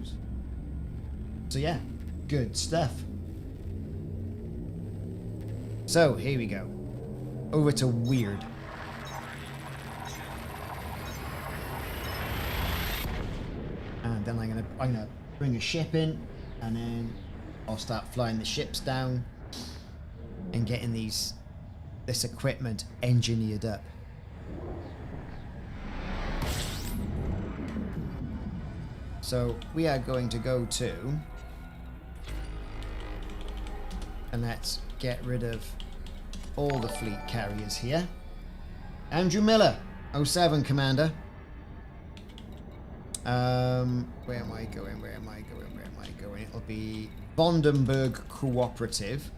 goes. So yeah, good stuff. So here we go. Over to weird. And then I'm gonna bring a ship in, and then I'll start flying the ships down and getting this equipment engineered up. So we are going to go to, and let's get rid of all the fleet carriers here. Andrew Miller, 07 Commander. Where am I going? Where am I going? Where am I going? It'll be Vondenberg Cooperative.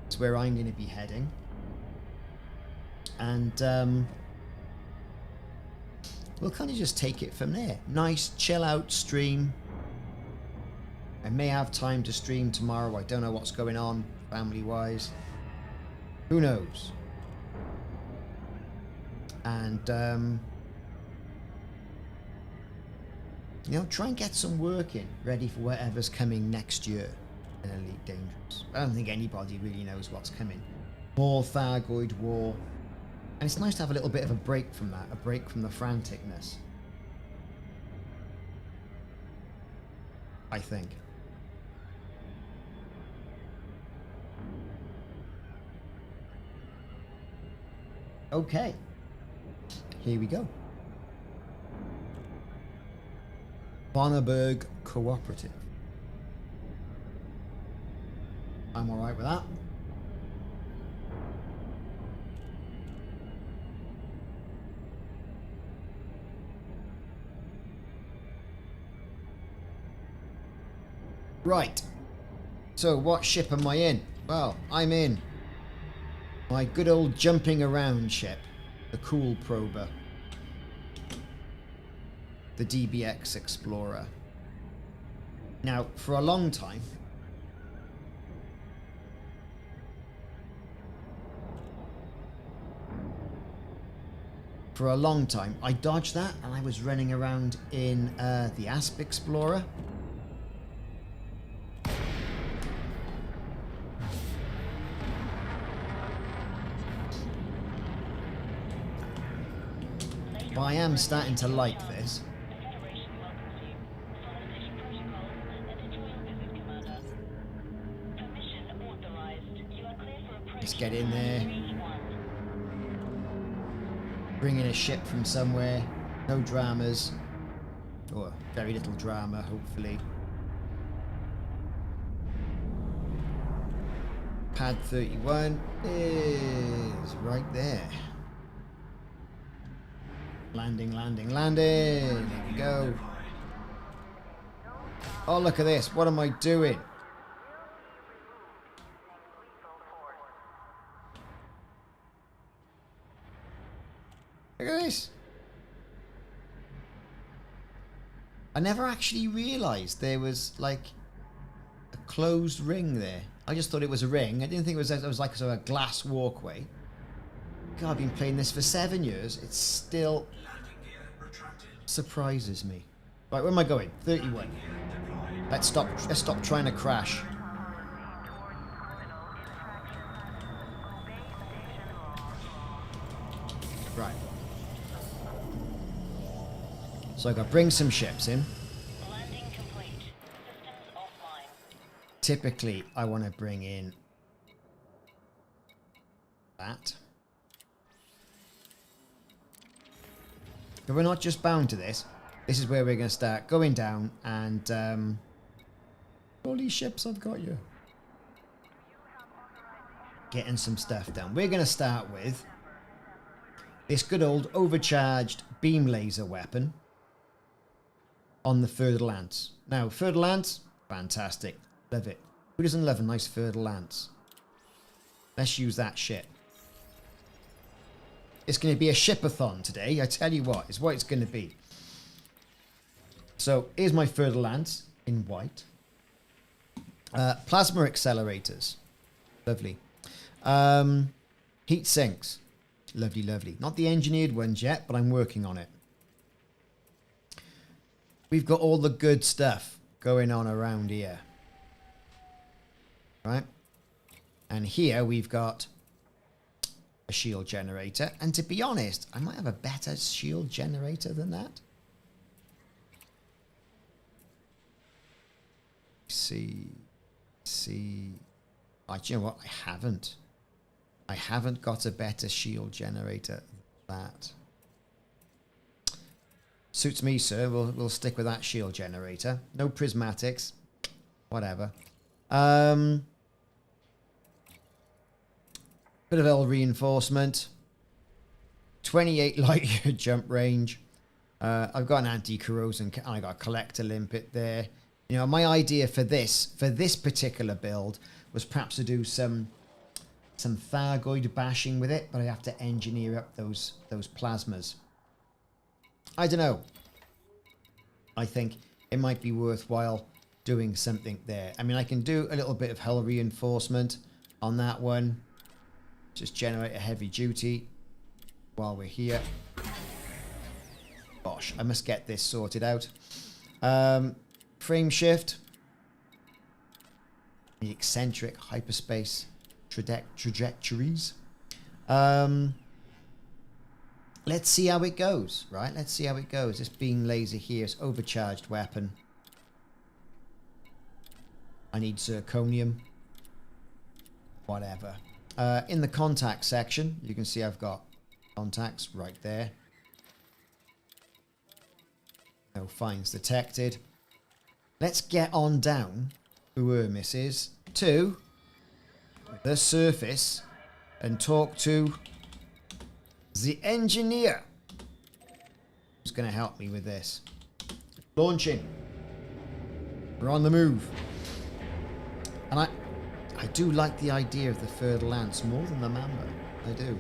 That's where I'm going to be heading. And we'll kind of just take it from there. Nice chill out stream. I may have time to stream tomorrow. I don't know what's going on family wise. Who knows? And you know, try and get some work in, ready for whatever's coming next year in Elite Dangerous. I don't think anybody really knows what's coming. More Thargoid War. And it's nice to have a little bit of a break from that, a break from the franticness. I think. Okay. Here we go. Vondenberg Cooperative. I'm alright with that. Right. So what ship am I in? Well, I'm in my good old jumping around ship, the Cool Prober. The DBX Explorer. Now, for a long time, I dodged that and I was running around in the Asp Explorer. But I am starting to like this. Let's get in there. Bring in a ship from somewhere. No dramas. Or very little drama, hopefully. Pad 31 is right there. Landing, landing, landing. There we go. Oh, look at this. What am I doing? Look at this. I never actually realised there was like a closed ring there. I just thought it was a ring. I didn't think it was like sort of a glass walkway. God, I've been playing this for 7 years. It still surprises me. Right, where am I going? 31. Let's stop trying to crash. Right. So I got to bring some ships in. Landing complete. Systems offline. Typically, I want to bring in that. But we're not just bound to this. This is where we're going to start going down and all these ships I've got you. Getting some stuff done. We're going to start with this good old overcharged beam laser weapon on the Fertile Lance. Now, Fertile Lance, fantastic. Love it. Who doesn't love a nice Fertile Lance? Let's use that ship. It's going to be a shipathon today. I tell you what, it's what it's going to be. So, here's my Fertile Lance in white. Plasma accelerators. Lovely. Heat sinks. Lovely, lovely. Not the engineered ones yet, but I'm working on it. We've got all the good stuff. going on around here. Right? And here we've got a shield generator. And to be honest, I might have a better shield generator than that. See. Oh, do you know what? I haven't got a better shield generator than that. Suits me, sir. We'll stick with that shield generator. No prismatics. Whatever. Bit of L reinforcement. 28 light year jump range. I've got an anti-corrosion. I got a collector limpet there. You know, my idea for this particular build was perhaps to do some thargoid bashing with it, but I have to engineer up those plasmas. I don't know. I think it might be worthwhile doing something there. I mean, I can do a little bit of hull reinforcement on that one. Just generate a heavy duty while we're here. Gosh, I must get this sorted out. Frame shift. The eccentric hyperspace trajectories. Let's see how it goes, right? Let's see how it goes. This beam laser here is overcharged weapon. I need zirconium. Whatever. In the contact section, you can see I've got contacts right there. No finds detected. Let's get on down, Mrs. to the surface and talk to the engineer. Who's going to help me with this? Launching. We're on the move. And I do like the idea of the third lance more than the Mamba. I do.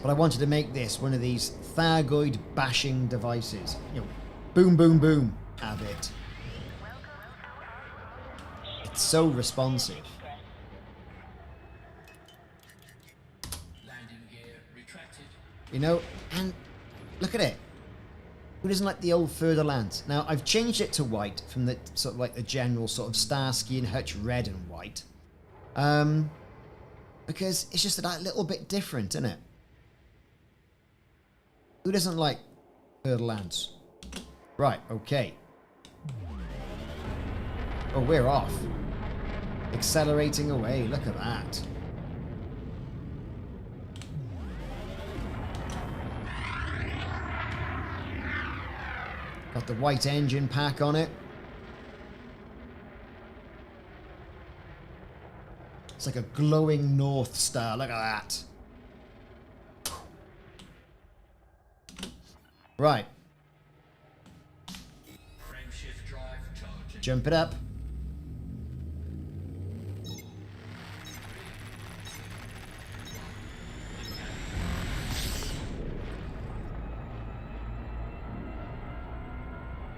But I wanted to make this one of these thargoid bashing devices. You know, boom, boom, boom. Have it. It's so responsive. You know, and look at it. Who doesn't like the old further lance? Now, I've changed it to white from the sort of like the general sort of Starsky and Hutch red and white. Because it's just that little bit different, isn't it? Who doesn't like third lance? Right, okay. Oh, we're off. Accelerating away, look at that. Got the white engine pack on it. It's like a glowing North Star. Look at that. Right. Jump it up.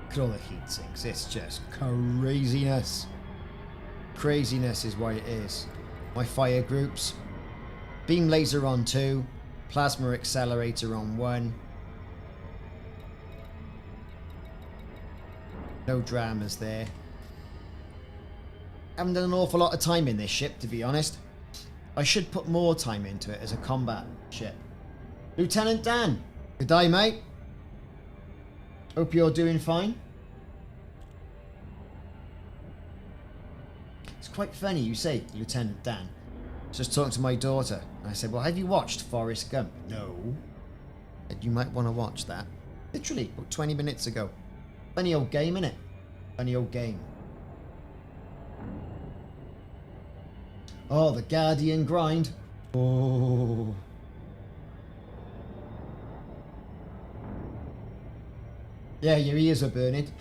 Look at all the heat sinks. It's just craziness. Craziness is what it is. My fire groups. Beam laser on 2. Plasma accelerator on 1. No dramas there. Haven't done an awful lot of time in this ship, to be honest. I should put more time into it as a combat ship. Lieutenant Dan. Good day, mate. Hope you're doing fine. It's quite funny you say, Lieutenant Dan. I was just talking to my daughter, and I said, well, have you watched Forrest Gump? No. You might want to watch that. Literally, about 20 minutes ago. Funny old game, innit? Funny old game. Oh, the Guardian grind. Oh. Yeah, your ears are burning.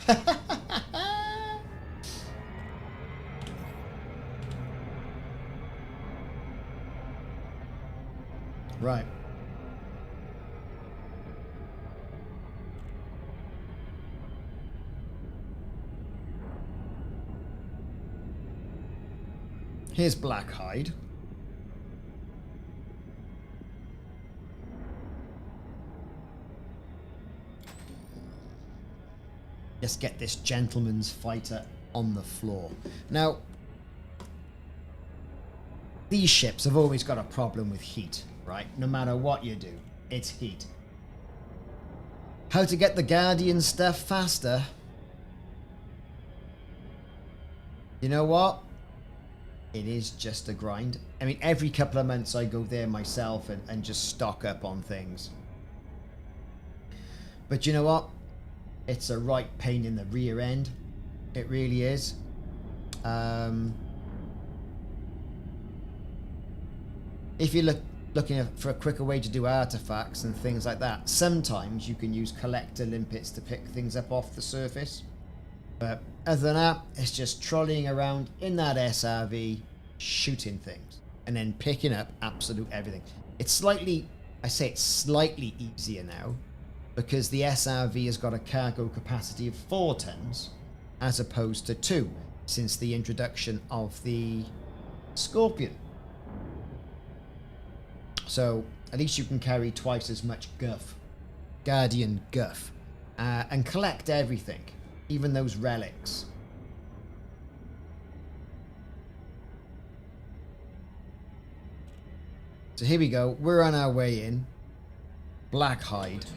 Right. Here's Blackhide. Let's get this gentleman's fighter on the floor. Now, these ships have always got a problem with heat, right? No matter what you do, it's heat. How to get the Guardian stuff faster? You know what? It is just a grind. I mean, every couple of months I go there myself and just stock up on things. But you know what? It's a right pain in the rear end. It really is. If you're looking for a quicker way to do artifacts and things like that, sometimes you can use collector limpets to pick things up off the surface. But other than that, it's just trolleying around in that SRV, shooting things, and then picking up absolute everything. It's slightly, I say it's slightly easier now, because the SRV has got a cargo capacity of 4 tons, as opposed to 2, since the introduction of the Scorpion. So at least you can carry twice as much guff, Guardian guff, and collect everything, even those relics. So here we go, we're on our way in. Black Hide.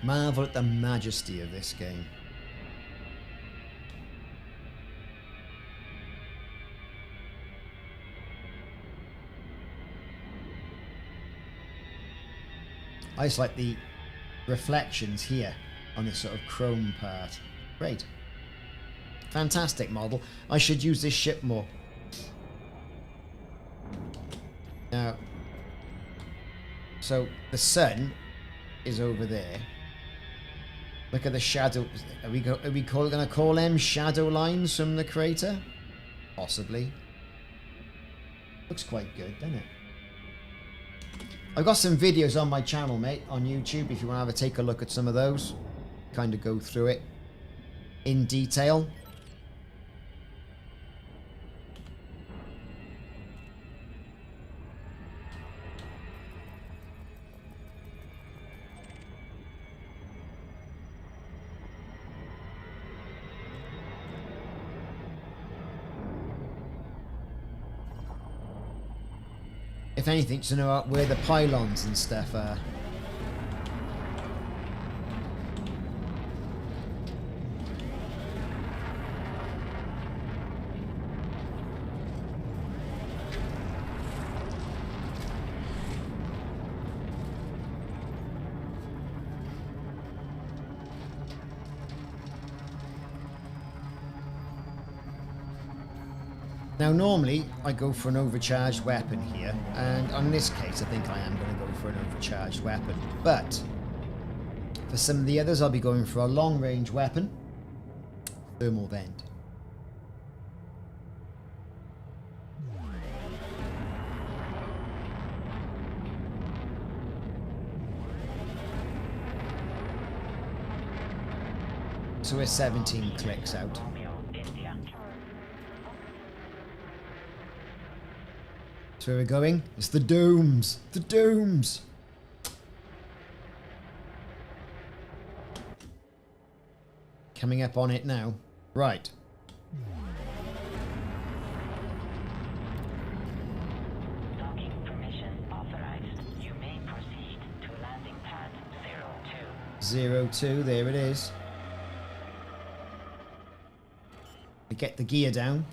Marvel at the majesty of this game. I just like the reflections here on this sort of chrome part. Great. Fantastic model. I should use this ship more. Now, so the sun is over there. Look at the shadow. Are we going to call them shadow lines from the crater? Possibly. Looks quite good, doesn't it? I've got some videos on my channel, mate, on YouTube, if you want to have a take a look at some of those. Kind of go through it in detail. If anything, to know where the pylons and stuff are. Now normally I go for an overcharged weapon here, and on this case I think I am going to go for an overcharged weapon, but for some of the others I'll be going for a long range weapon, thermal vent. So we're 17 clicks out. So where we're going? It's the domes! The domes! Coming up on it now. Right. Docking permission authorized. You may proceed to landing pad 02. 02, there it is. We get the gear down.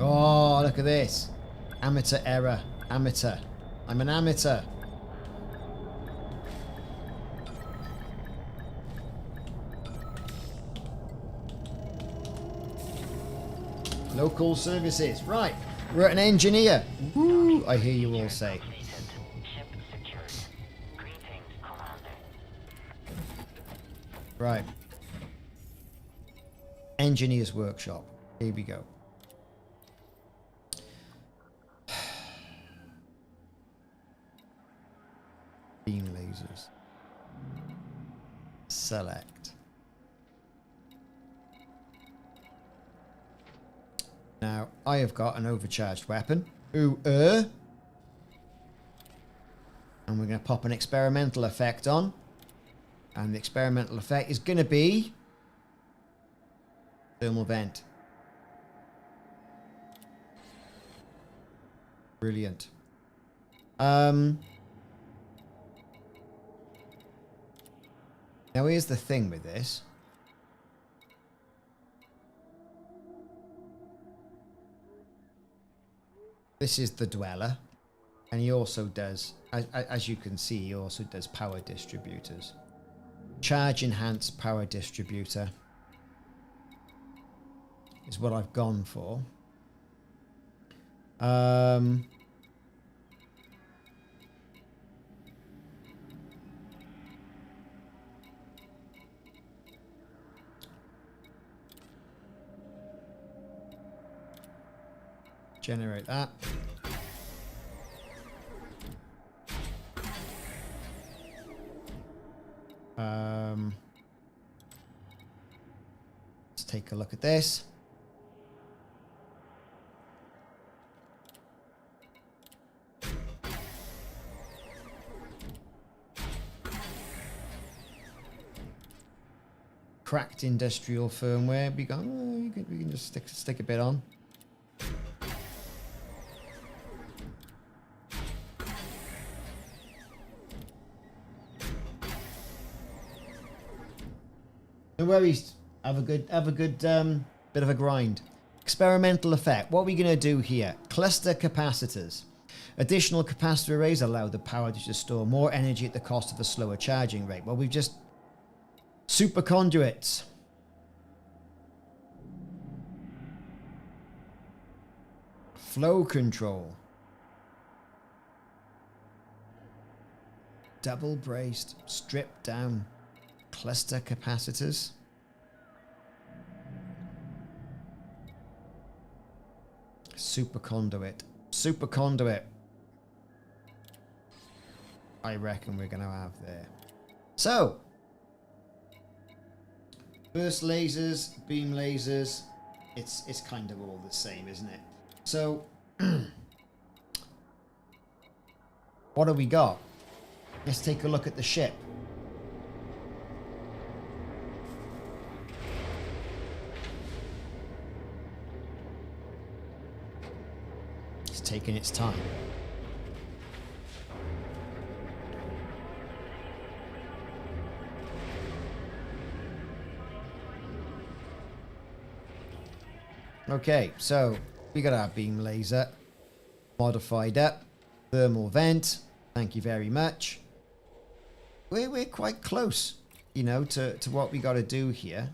Oh, look at this. Amateur error. Amateur. I'm an amateur. Local services. Right. We're an engineer. Woo, I hear you all say. Ship secured. Greetings, Commander. Right. Engineer's workshop. Here we go. lasers. Select. Now, I have got an overcharged weapon. Ooh, And we're going to pop an experimental effect on. And the experimental effect is going to be thermal vent. Brilliant. Now here's the thing with this. This is the dweller, and he also does, as you can see, he also does power distributors. Charge enhanced power distributor is what I've gone for. Generate that. Let's take a look at this. Cracked industrial firmware. We can just stick a bit on. No worries. Have a good bit of a grind. Experimental effect. What are we going to do here? Cluster capacitors. Additional capacitor arrays allow the power to store more energy at the cost of a slower charging rate. Well, we've just super conduits. Flow control. Double braced, stripped down. Cluster capacitors. Super conduit. Super conduit. I reckon we're going to have there. So, burst lasers, beam lasers, it's kind of all the same, isn't it? So, what have we got? Let's take a look at the ship. It's taking its time. Okay, so we got our beam laser modified up, thermal vent. Thank you very much. We're quite close, you know, to what we got to do here.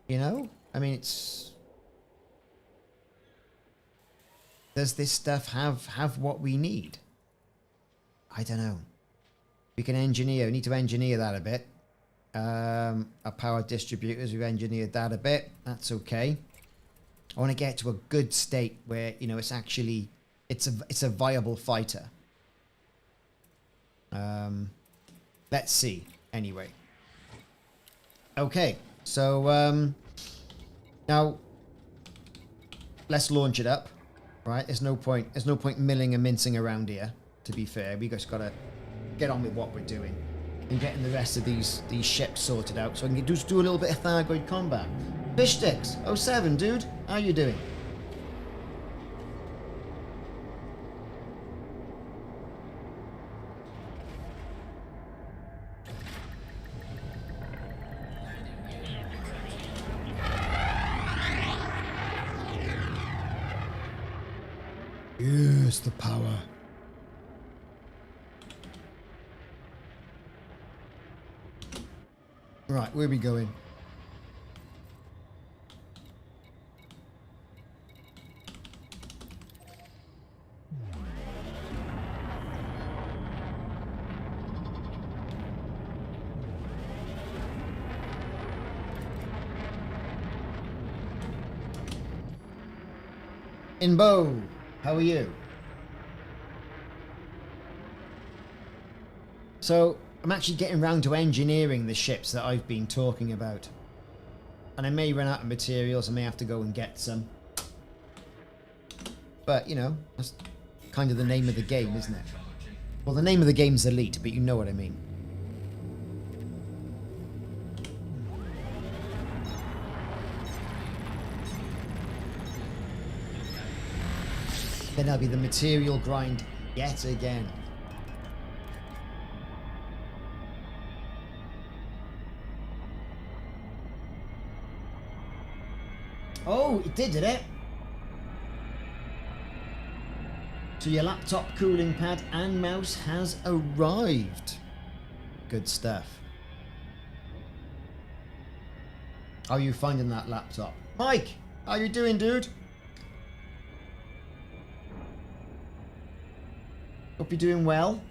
You know, I mean, it's, does this stuff have what we need? I don't know. We can engineer. We need to engineer that a bit. Our power distributors, we've engineered that a bit. That's okay. I want to get to a good state where, you know, it's actually, it's a viable fighter. Let's see. Anyway. Okay. So, now let's launch it up. Right? There's no point milling and mincing around here, to be fair. We just gotta get on with what we're doing and getting the rest of these ships sorted out so I can just do a little bit of thargoid combat. Fish sticks 07, dude. How you doing? Yes, the power. Right, where are we going? Inbo, how are you? So I'm actually getting around to engineering the ships that I've been talking about. And I may run out of materials, I may have to go and get some. But, you know, that's kind of the name of the game, isn't it? Well, the name of the game's Elite, but you know what I mean. Then I'll be the material grind yet again. Oh, it did it? So your laptop cooling pad and mouse has arrived. Good stuff. How are you finding that laptop? Mike, how you doing, dude? Hope you're doing well.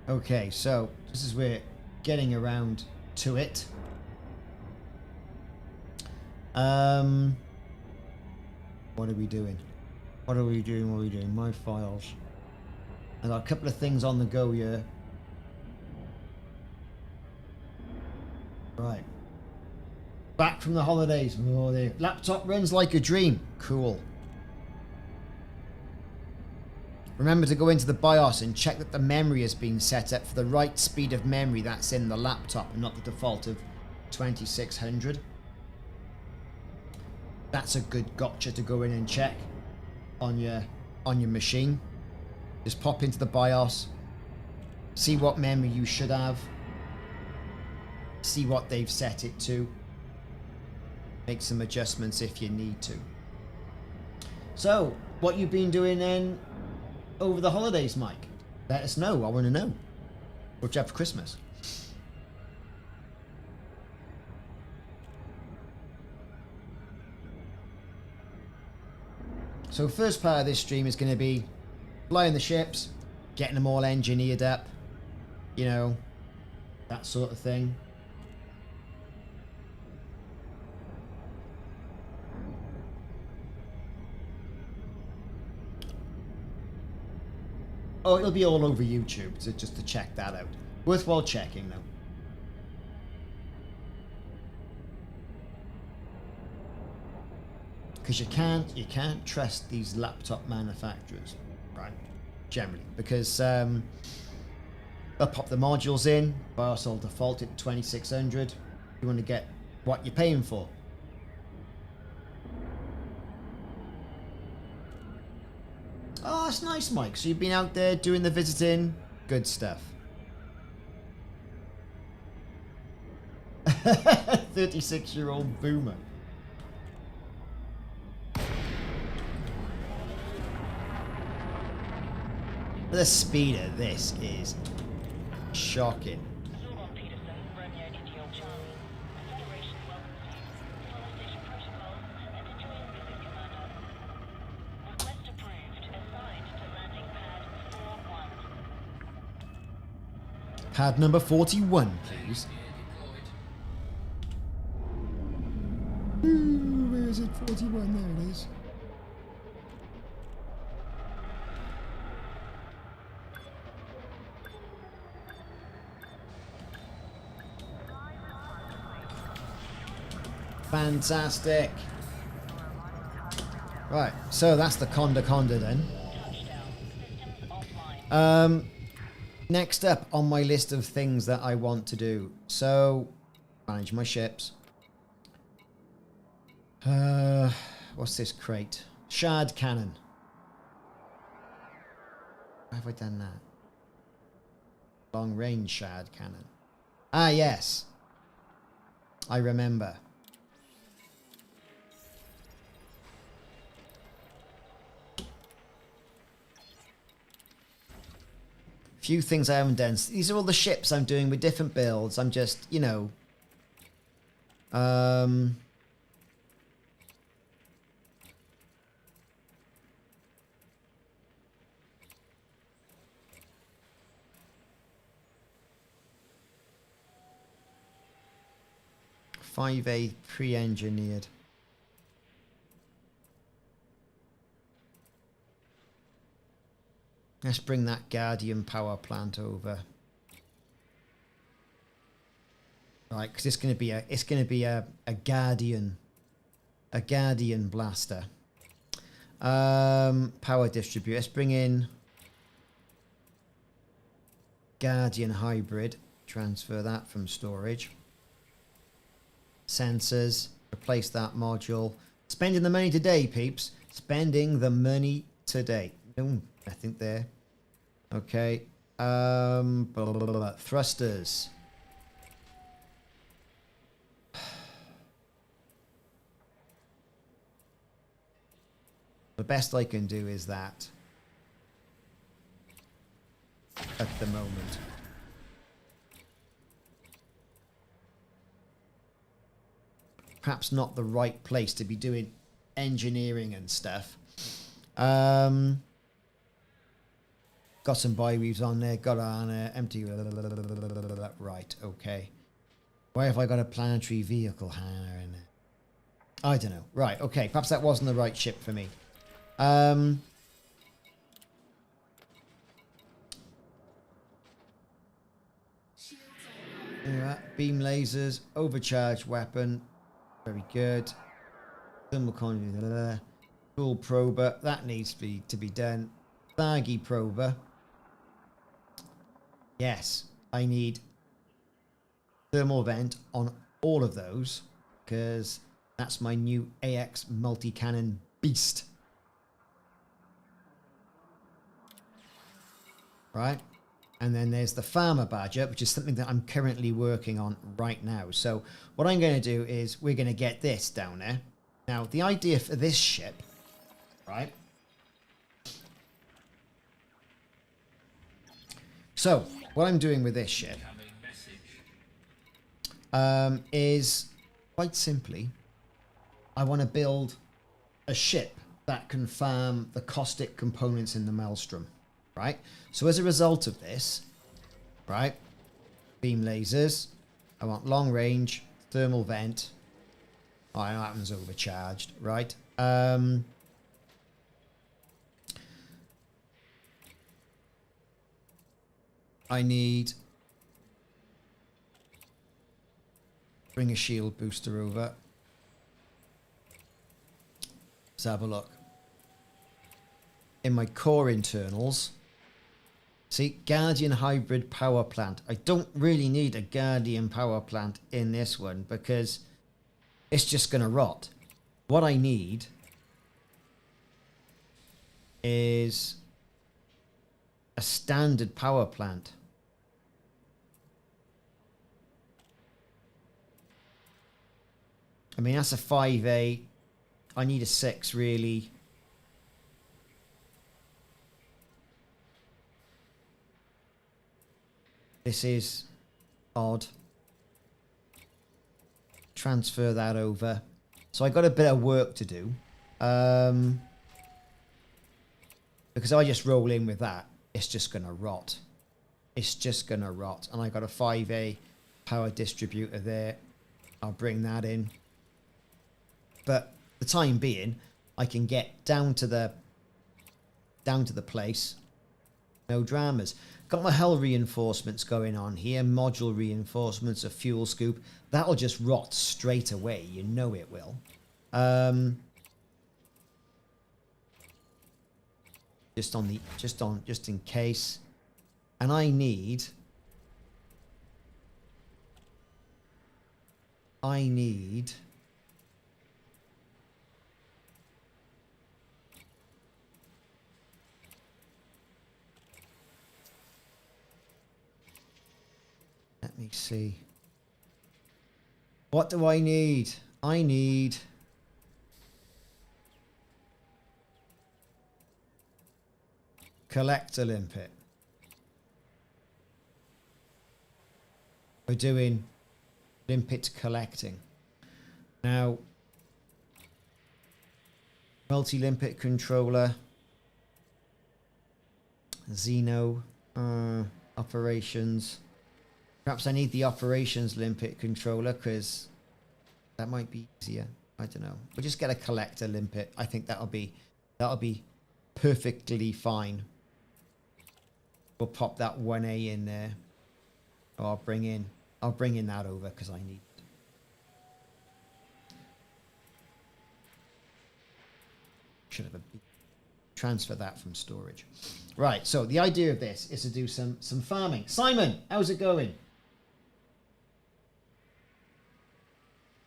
Okay, so this is where getting around to it. What are we doing? What are we doing? My files. I got a couple of things on the go here. Right. Back from the holidays. Oh, the laptop runs like a dream. Cool. Remember to go into the BIOS and check that the memory has been set up for the right speed of memory that's in the laptop and not the default of 2600. That's a good gotcha to go in and check on your machine. Just pop into the BIOS, see what memory you should have, see what they've set it to, make some adjustments if you need to. So, what you've been doing then over the holidays, Mike? Let us know. I want to know. What you have for Christmas? So first part of this stream is going to be flying the ships, getting them all engineered up, you know, that sort of thing. Oh, it'll be all over YouTube, so just to check that out. Worthwhile checking, though. Because you can't trust these laptop manufacturers, right? Generally, because they'll pop the modules in, BIOS will default it to 2600. You want to get what you're paying for. Oh, that's nice, Mike. So you've been out there doing the visiting. Good stuff. 36-year-old boomer. The speed of this is shocking. Pad number 41, please. Ooh, where is it? 41, there it is. Fantastic. Right, so that's the Conda then. Next up on my list of things that I want to do. So, manage my ships. What What's this crate? Shard cannon. Why have I done that? Long range shard cannon. Ah, yes. I remember. Few things I haven't done. These are all the ships I'm doing with different builds. I'm just, you know... 5A pre-engineered. Let's bring that Guardian power plant over. Right, because it's going to be a Guardian blaster. Power distributor. Let's bring in Guardian hybrid. Transfer that from storage. Sensors. Replace that module. Spending the money today, peeps. Spending the money today. Ooh, I think there. Okay. Blah, blah, blah, blah. Thrusters. The best I can do is that at the moment. Perhaps not the right place to be doing engineering and stuff. Got some bi-weaves on there. Got on empty. Right, okay. Why have I got a planetary vehicle hangar in there? I don't know. Right, okay. Perhaps that wasn't the right ship for me. Yeah, beam lasers, overcharged weapon. Very good. Thermal conduit. Tool prober. That needs to be done. Thargy prober. Yes, I need thermal vent on all of those because that's my new AX multi-cannon beast. Right? And then there's the Farmer Badger, which is something that I'm currently working on right now. So what I'm going to do is we're going to get this down there. Now, the idea for this ship, right? So what I'm doing with this ship is quite simply, I want to build a ship that can farm the caustic components in the Maelstrom. Right, so as a result of this, right, beam lasers, I want long range, thermal vent. Oh, that one's overcharged, right? I need bring a shield booster over. Let's have a look. In my core internals. See, Guardian hybrid power plant. I don't really need a Guardian power plant in this one because it's just going to rot. What I need is a standard power plant. I mean, that's a 5A. I need a 6, really. This is odd. Transfer that over. So I got a bit of work to do. Because I just roll in with that, it's just going to rot. It's just going to rot. And I got a 5A power distributor there. I'll bring that in. But the time being, I can get down to the place. No dramas. Got my hull reinforcements going on here. Module reinforcements, a fuel scoop. That'll just rot straight away. You know it will. Just in case. And I need Let me see. What do I need? I need... Collector limpet. We're doing limpet collecting. Now, multi-limpet controller. Xeno operations. Perhaps I need the operations limpet controller because that might be easier. I don't know. We'll just get a collector limpet. I think that'll be perfectly fine. We'll pop that 1A in there. Or I'll bring in that over because I need it. Should have transfer that from storage. Right, so the idea of this is to do some farming. Simon, how's it going?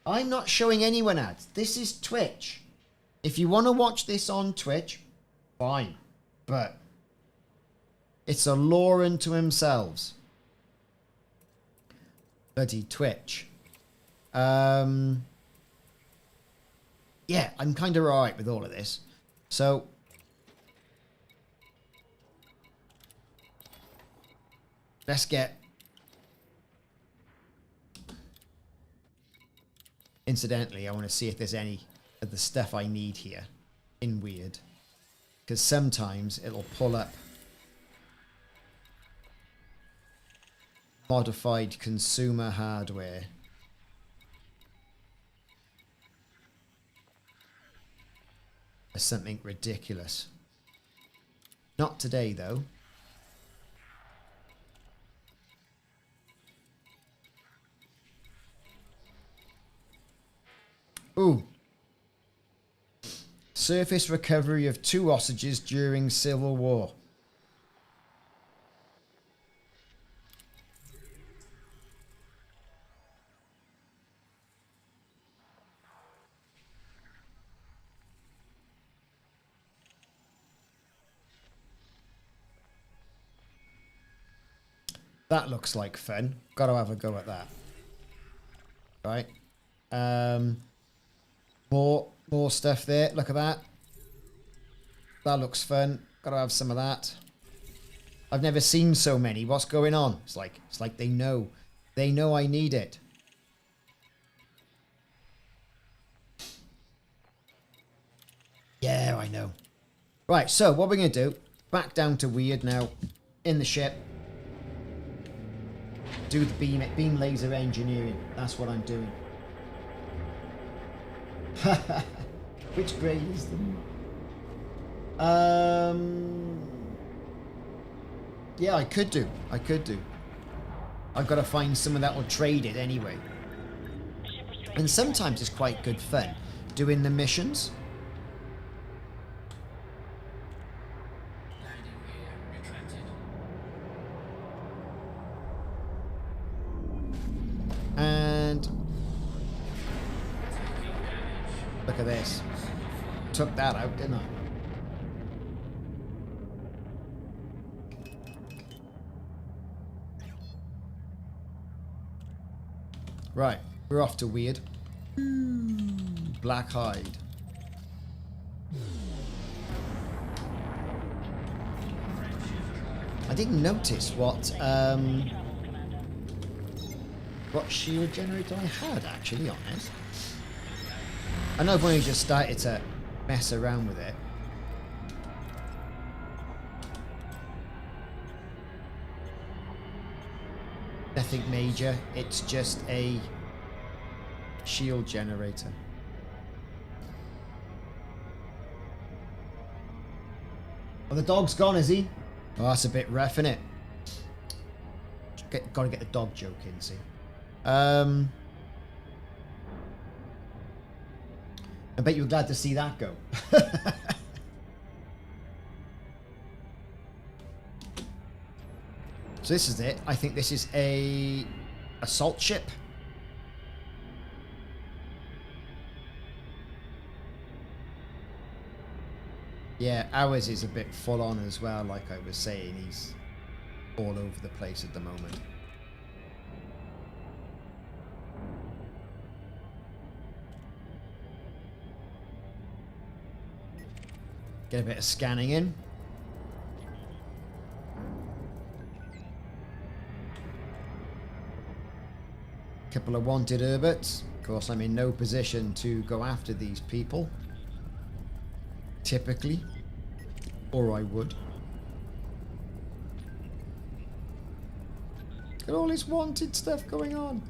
I'm not showing anyone ads. This is Twitch. If you want to watch this on Twitch, fine. But it's a law unto themselves. Bloody Twitch. Yeah, I'm kind of alright with all of this. So let's get... Incidentally, I want to see if there's any of the stuff I need here in Weird. Because sometimes it'll pull up modified consumer hardware. As something ridiculous. Not today, though. Ooh. Surface recovery of 2 hostages during Civil War. That looks like fun. Gotta have a go at that. Right. More stuff there. Look at that. That looks fun. Gotta have some of that. I've never seen so many. What's going on? It's like they know. They know I need it. Yeah, I know. Right, so what we're gonna do, back down to Weird now. In the ship. Do the beam laser engineering. That's what I'm doing. Which grade is them? Yeah, I could do. I've got to find someone that will trade it anyway. And sometimes it's quite good fun doing the missions. And look at this. Took that out, didn't I? Right, we're off to Weird. Black hide. I didn't notice what shield generator I had, actually, honest. I know I've only just started to mess around with it. Nothing major, it's just a shield generator. Oh, the dog's gone, is he? Oh, that's a bit rough, innit? Gotta get the dog joke in, see. I bet you were glad to see that go. So this is it. I think this is a assault ship. Yeah, ours is a bit full on as well, like I was saying. He's all over the place at the moment. Get a bit of scanning in. Couple of wanted Herberts. Of course, I'm in no position to go after these people. Typically. Or I would. Look at all this wanted stuff going on.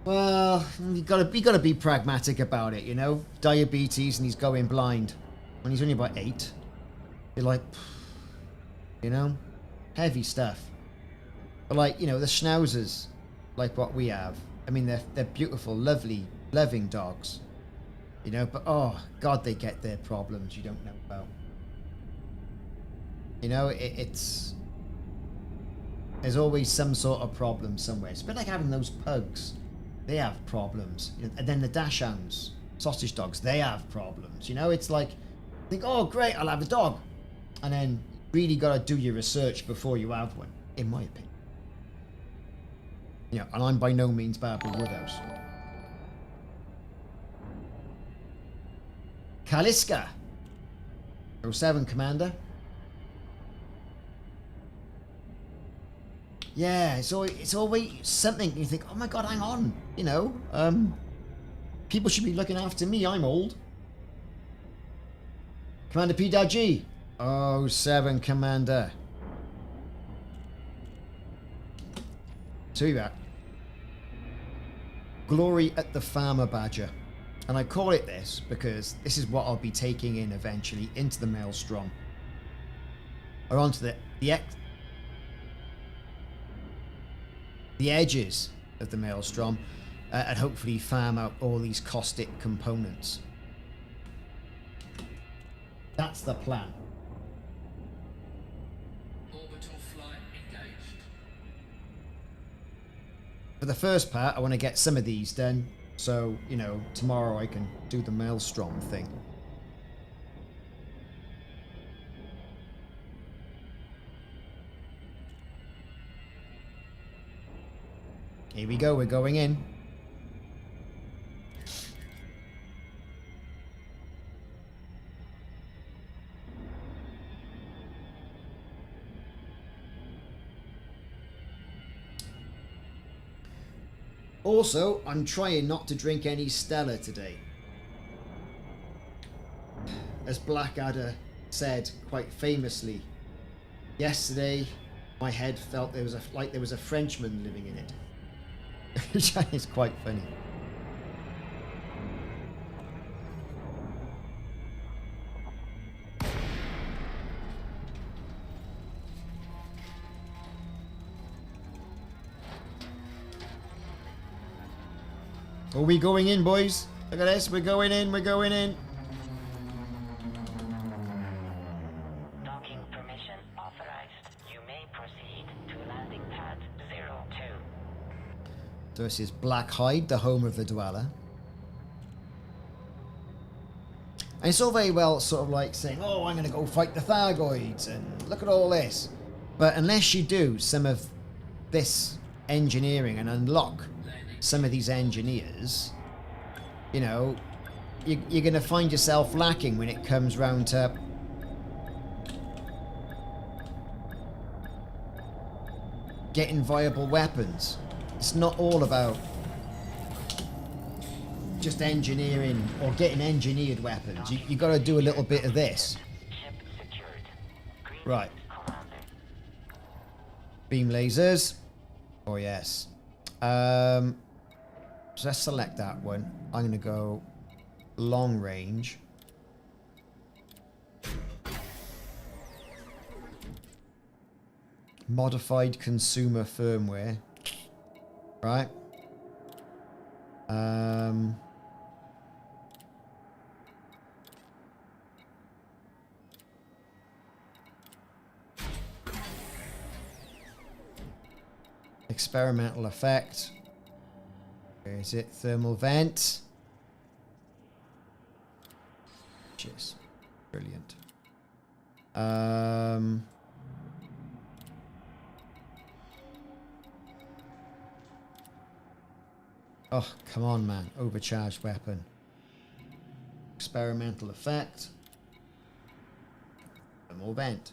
Well, you gotta be pragmatic about it, you know? Diabetes and he's going blind. When he's only about 8. You're like, you know? Heavy stuff. But like, you know, the schnauzers, like what we have. I mean, they're beautiful, lovely, loving dogs. You know, but oh, God, they get their problems you don't know about. You know, it's... There's always some sort of problem somewhere. It's a bit like having those pugs. They have problems. And then the dachshunds, sausage dogs, they have problems. You know, it's like, think, oh, great, I'll have a dog. And then really got to do your research before you have one, in my opinion. You know, and I'm by no means Barbara Woodhouse. Kaliska. 07, Commander. Yeah, it's always something you think, oh my God, hang on. You know, people should be looking after me. I'm old. Commander P.G. 07, Commander. See that? Glory at the Farmer Badger. And I call it this because this is what I'll be taking in eventually into the Maelstrom. Or onto the edges of the Maelstrom, and hopefully farm out all these caustic components. That's the plan. Orbital flight engaged. For the first part, I want to get some of these done, so, you know, tomorrow I can do the Maelstrom thing. Here we go, we're going in. Also, I'm trying not to drink any Stella today. As Blackadder said quite famously, yesterday my head felt there was a Frenchman living in it. Which is quite funny. Are we going in, boys? Look at this, we're going in, we're going in. Docking permission authorized. You may proceed to landing pad 02. So this is Blackhide, the home of the Dweller. And it's all very well sort of like saying, oh, I'm going to go fight the Thargoids and look at all this. But unless you do some of this engineering and unlock some of these engineers, you know, you're going to find yourself lacking when it comes round to getting viable weapons. It's not all about just engineering or getting engineered weapons. You got to do a little bit of this. Ship secured. Greetings, Right. Commander. Beam lasers. Oh, yes. So let's select that one. I'm going to go long range. Modified consumer firmware. Right. Experimental effect. Where is it? Thermal vent. Cheers. Brilliant. Oh, come on, man. Overcharged weapon. Experimental effect. Thermal vent.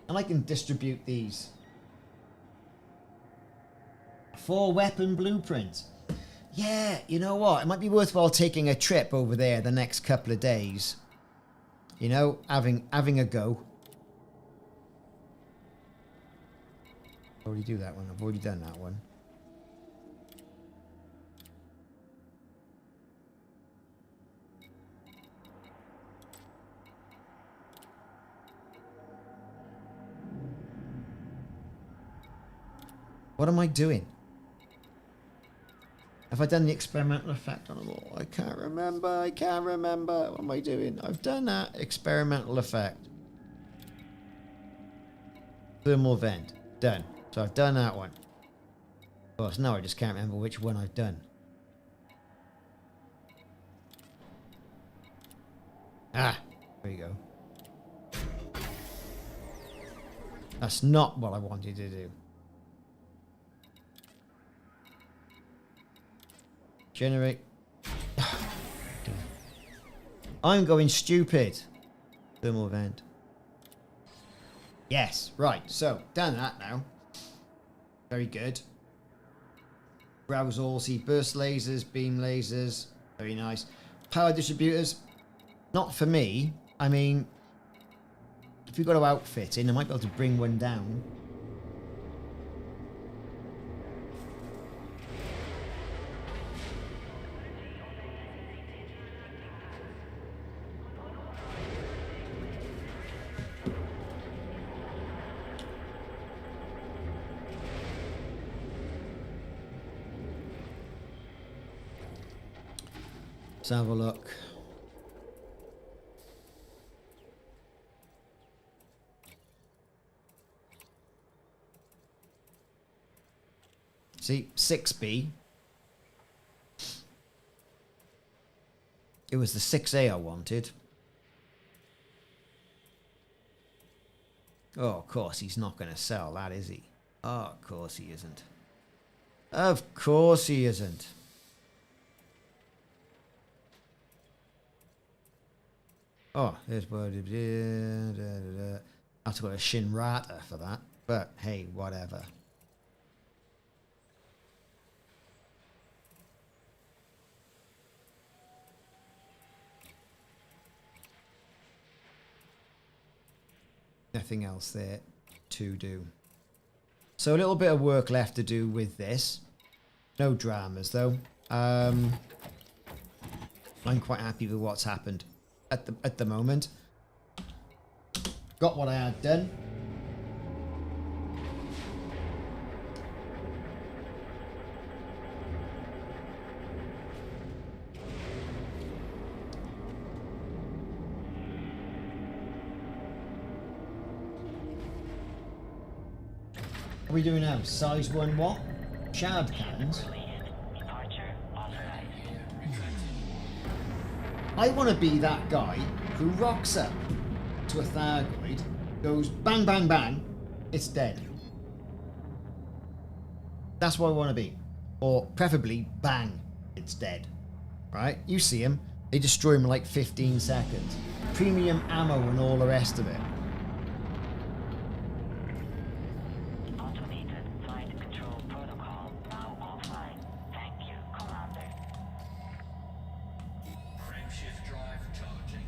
And I can distribute these. 4 weapon blueprints. Yeah, you know what? It might be worthwhile taking a trip over there the next couple of days. You know, having a go. Already do that one. I've already done that one. What am I doing? Have I done the experimental effect on them all? I can't remember. I can't remember. What am I doing? I've done that experimental effect. Thermal vent. Done. So I've done that one. Well, so now I just can't remember which one I've done. Ah, there you go. That's not what I wanted to do. Generate. I'm going stupid. Thermal vent. Yes, right. So, done that now. Very good. Browse all, see burst lasers, beam lasers. Very nice. Power distributors. Not for me. I mean, if you've got to outfit in, I might be able to bring one down. Let's have a look. See, 6B. It was the 6A I wanted. Oh, of course he's not going to sell that, is he? Oh, of course he isn't. Of course he isn't. Oh, there's what. I have to go to Shinrata for that. But hey, whatever. Nothing else there to do. So a little bit of work left to do with this. No dramas though. I'm quite happy with what's happened at the moment. Got what I had done. What are we doing now? Size 1 what? Shard cannons? Departure authorized. I want to be that guy who rocks up to a thargoid, goes bang, bang, bang, it's dead. That's what I want to be. Or preferably, bang, it's dead. Right? You see them, they destroy them in like 15 seconds. Premium ammo and all the rest of it. Automated flight control protocol now offline. Thank you, Commander. Frameshift drive charging.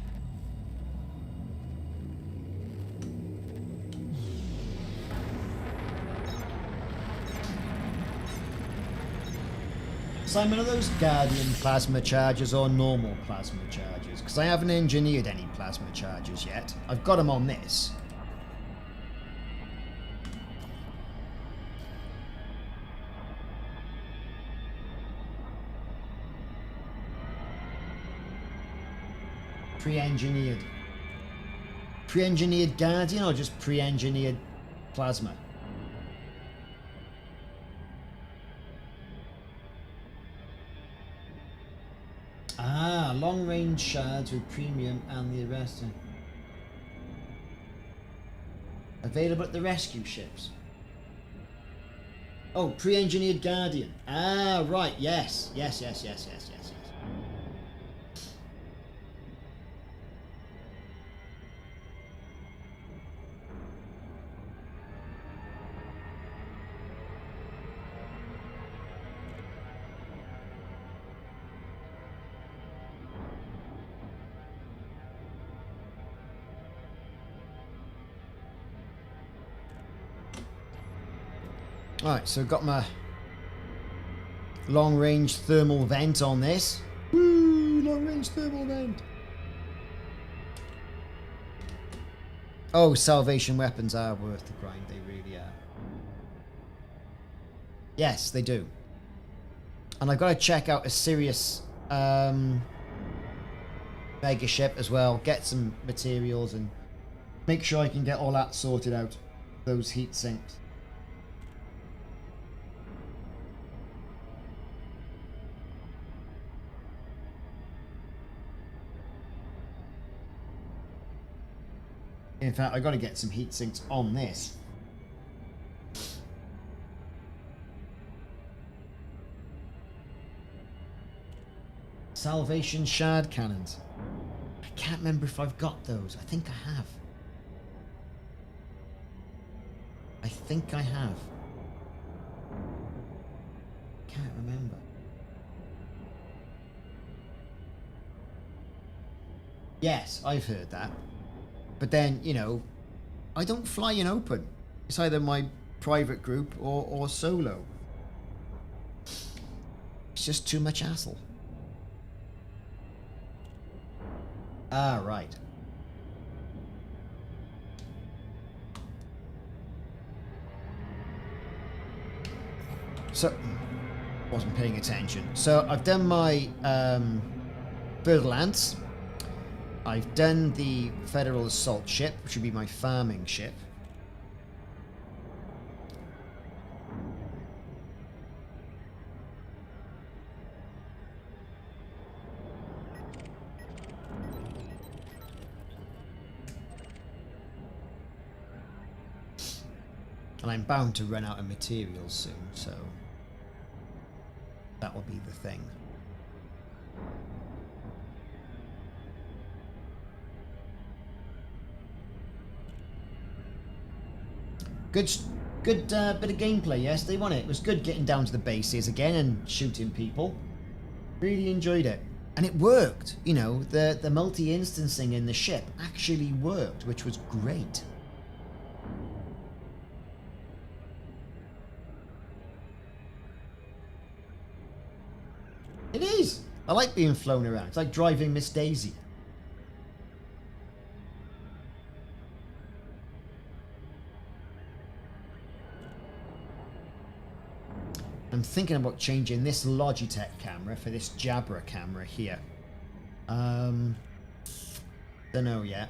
Simon, are those Guardian plasma chargers or normal plasma chargers? Because I haven't engineered any plasma chargers yet. I've got them on this. Pre-engineered. Pre-engineered Guardian or just pre-engineered plasma? Ah, long-range shards with premium and the arresting. Available at the rescue ships. Oh, pre-engineered Guardian. Ah, right. Yes. Yes, yes, yes, yes, yes, yes. Alright, so got my long-range thermal vent on this. Woo! Long-range thermal vent. Oh, salvation weapons are worth the grind. They really are. Yes, they do. And I've got to check out a serious mega ship as well. Get some materials and make sure I can get all that sorted out. Those heat sinks. In fact, I got to get some heat sinks on this. Salvation shard cannons. I can't remember if I've got those. I think I have. I think I have. Can't remember. Yes, I've heard that. But then, you know, I don't fly in open. It's either my private group or solo. It's just too much hassle. Ah, right. So, wasn't paying attention. So I've done my Birdlance. I've done the Federal Assault Ship, which would be my farming ship. And I'm bound to run out of materials soon, so that will be the thing. Good bit of gameplay yesterday, wasn't it? It was good getting down to the bases again and shooting people. Really enjoyed it. And it worked, you know, the multi-instancing in the ship actually worked, which was great. It is! I like being flown around. It's like driving Miss Daisy. I'm thinking about changing this Logitech camera for this Jabra camera here. Don't know yet.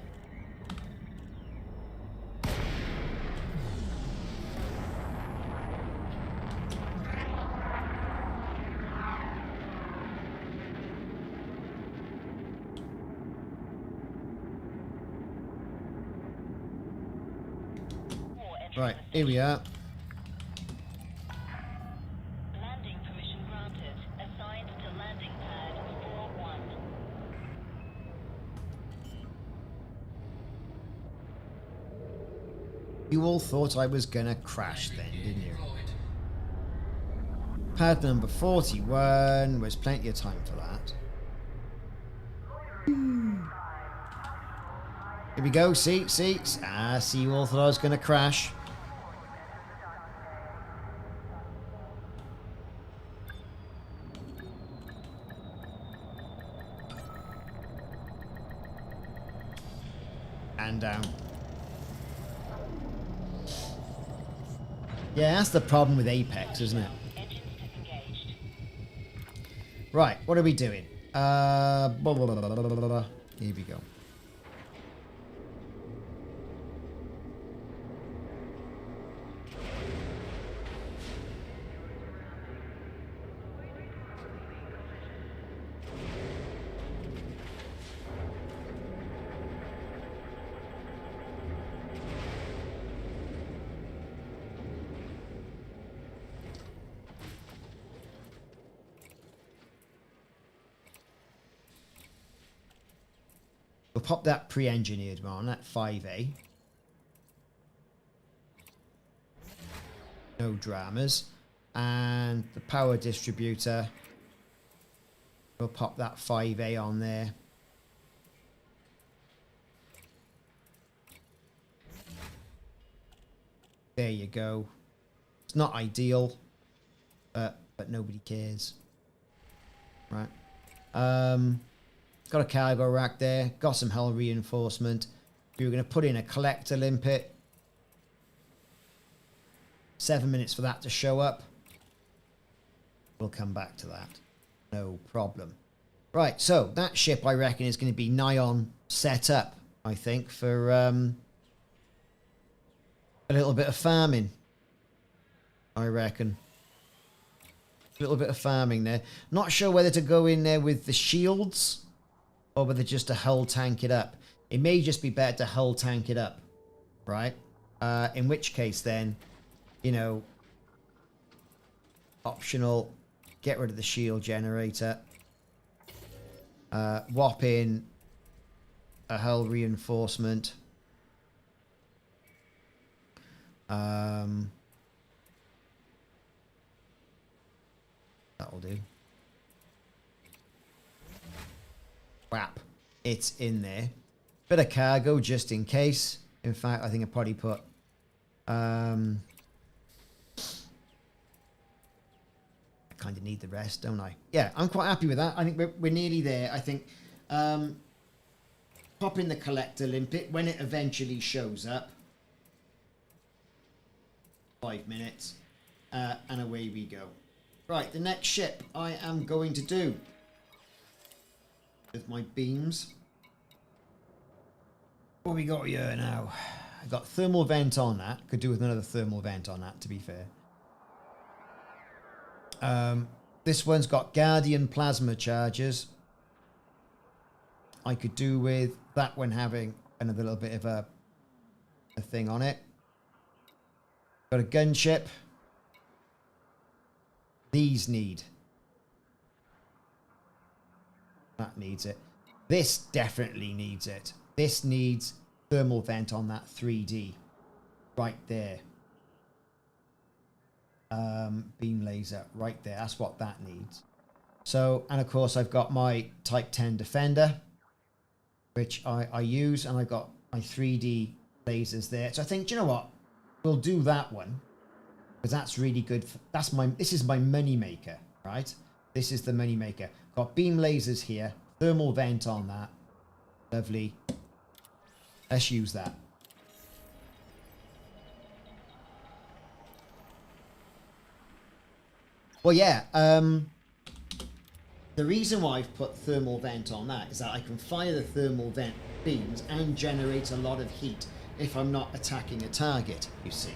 Right, here we are. Landing permission granted. Assigned to landing pad 4-1. You all thought I was gonna crash then, didn't you? Pad number 41 was plenty of time for that. Here we go, see? Ah, see, you all thought I was gonna crash. And down. Yeah, that's the problem with Apex, isn't it? Engines disengaged. Right, what are we doing? Blah, blah, blah, blah, blah, blah, blah. Here we go. We'll pop that pre-engineered one on, that 5A. No dramas. And the power distributor, we'll pop that 5A on there. There you go. It's not ideal, but nobody cares. Right. Got a cargo rack there. Got some hull reinforcement. We were going to put in a collector limpet. 7 minutes for that to show up. We'll come back to that. No problem. Right, so that ship, I reckon, is going to be nigh on set up, I think, for a little bit of farming. I reckon. A little bit of farming there. Not sure whether to go in there with the shields or whether just to hull tank it up. It may just be better to hull tank it up, right? In which case then, you know, optional, get rid of the shield generator. Whop in a hull reinforcement. That'll do. Whap. It's in there. Bit of cargo just in case. In fact, I think I probably put... I kind of need the rest, don't I? Yeah, I'm quite happy with that. I think we're nearly there. I think pop in the collector limpet when it eventually shows up. 5 minutes. And away we go. Right, the next ship I am going to do with my beams. What we got here now? I got thermal vent on that. Could do with another thermal vent on that, to be fair. This one's got Guardian plasma charges. I could do with that one having another little bit of a thing on it. Got a gunship. These need. That needs it. This definitely needs it. This needs thermal vent on that 3D. Right there. Beam laser. Right there. That's what that needs. So, and of course I've got my Type 10 Defender, which I use, and I've got my 3D lasers there. So I think, do you know what? We'll do that one. Because that's really good. This is my money maker, right? This is the money maker. Got beam lasers here. Thermal vent on that. Lovely. Let's use that. Well, yeah. The reason why I've put thermal vent on that is that I can fire the thermal vent beams and generate a lot of heat if I'm not attacking a target, you see.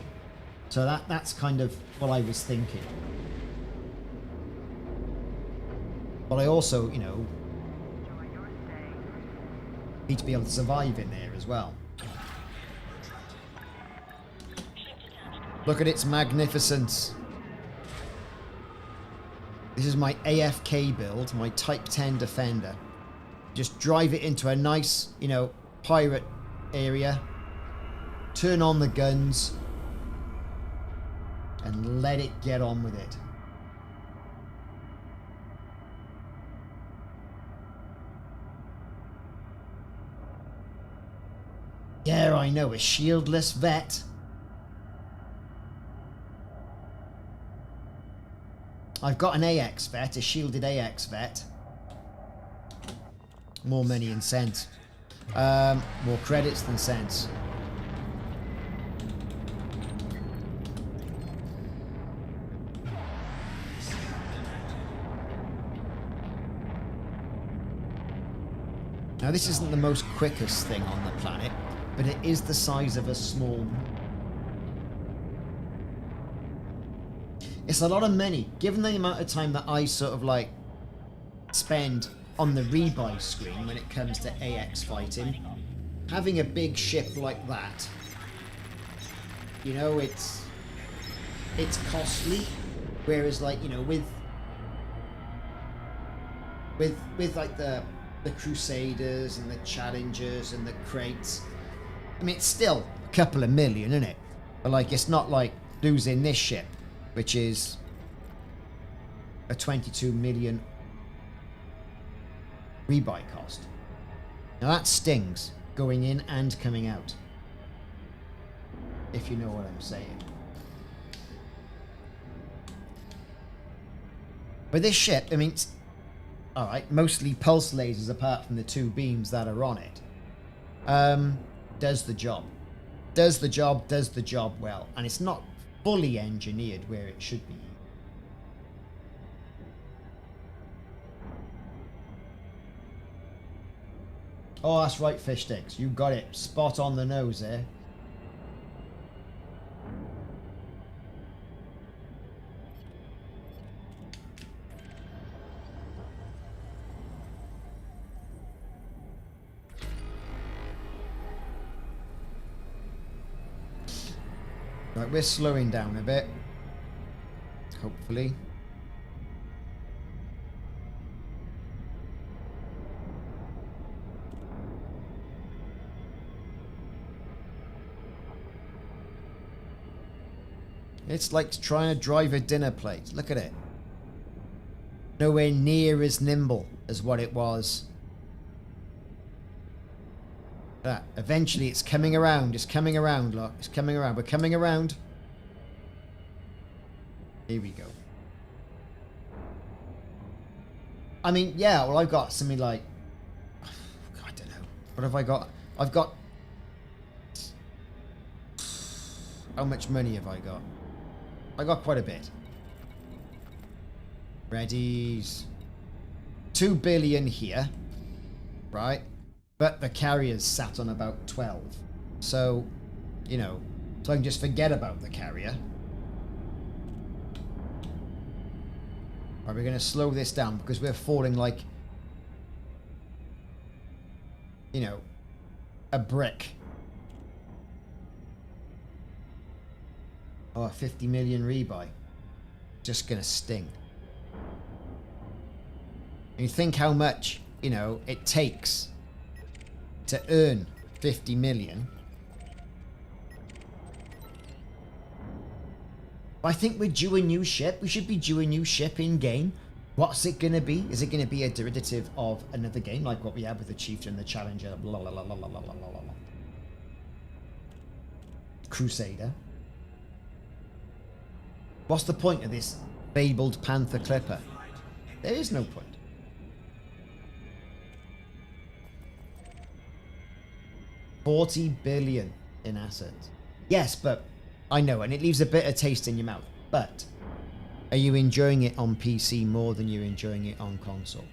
So that's kind of what I was thinking. But I also, you know, need to be able to survive in there as well. Look at its magnificence. This is my AFK build, my Type 10 Defender. Just drive it into a nice, you know, pirate area. Turn on the guns. And let it get on with it. Yeah, I know, a shieldless vet. I've got an AX vet, a shielded AX vet. More money and cents. More credits than cents. Now this isn't the most quickest thing on the planet, but it is the size of a small... It's a lot of money, given the amount of time that I sort of like spend on the rebuy screen when it comes to AX fighting. Having a big ship like that, you know, it's costly, whereas like, you know, with like the the Crusaders and the Challengers and the crates. I mean, it's still a couple of million, isn't it? But like, it's not like losing this ship, which is a 22 million rebuy cost. Now that stings, going in and coming out, if you know what I'm saying. But this ship, I mean, it's, all right, mostly pulse lasers apart from the 2 beams that are on it. Does the job. Does the job well. And it's not fully engineered where it should be. Oh, that's right, fish sticks. You got it. Spot on the nose there. Right, we're slowing down a bit. Hopefully. It's like trying to drive a dinner plate. Look at it. Nowhere near as nimble as what it was. That eventually it's coming around. It's coming around, look. It's coming around. We're coming around. Here we go. I mean, yeah, well, I've got something like, I don't know. What have I got? I've got, how much money have I got? I got quite a bit. Readies. 2 billion here. Right? But the carrier's sat on about 12. So, you know, so I can just forget about the carrier. Right, we're going to slow this down because we're falling like, you know, a brick. Oh, 50 million rebuy. Just going to sting. And you think how much, you know, it takes to earn 50 million. I think we're due a new ship. We should be due a new ship in game. What's it going to be? Is it going to be a derivative of another game like what we had with the Chieftain, the Challenger, blah, blah, blah, blah, blah, blah, blah, blah. Crusader? What's the point of this fabled Panther Clipper? There is no point. $40 billion in assets. Yes, but I know, and it leaves a bitter taste in your mouth. But are you enjoying it on PC more than you're enjoying it on console?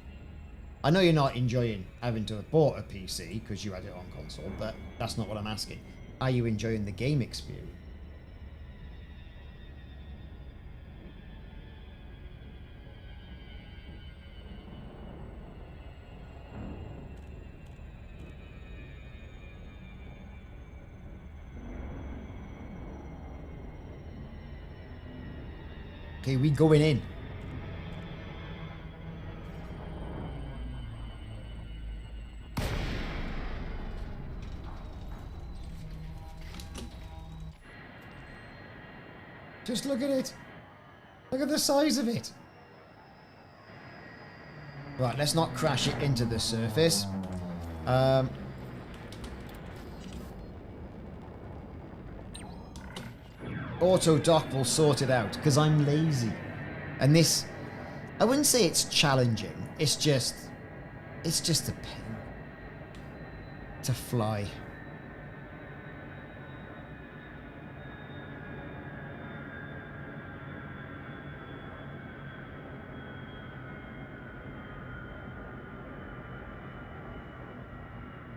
I know you're not enjoying having to have bought a PC because you had it on console, but that's not what I'm asking. Are you enjoying the game experience? Okay, we going in. Just look at it. Look at the size of it. Right, let's not crash it into the surface. Auto dock will sort it out because I'm lazy. And this, I wouldn't say it's challenging. It's just a pain to fly.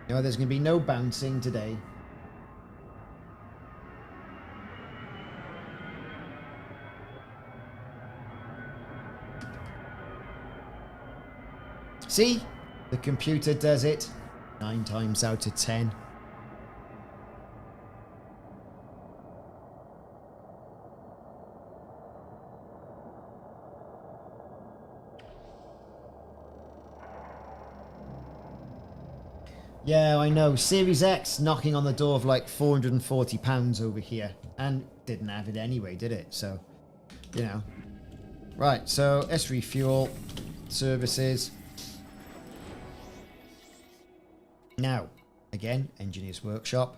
No, there's going to be no bouncing today. See? The computer does it 9 times out of 10. Yeah, I know. Series X knocking on the door of like £440 over here. And didn't have it anyway, did it? So, you know. Right, so let's refuel. Services. Now, again, Engineer's Workshop.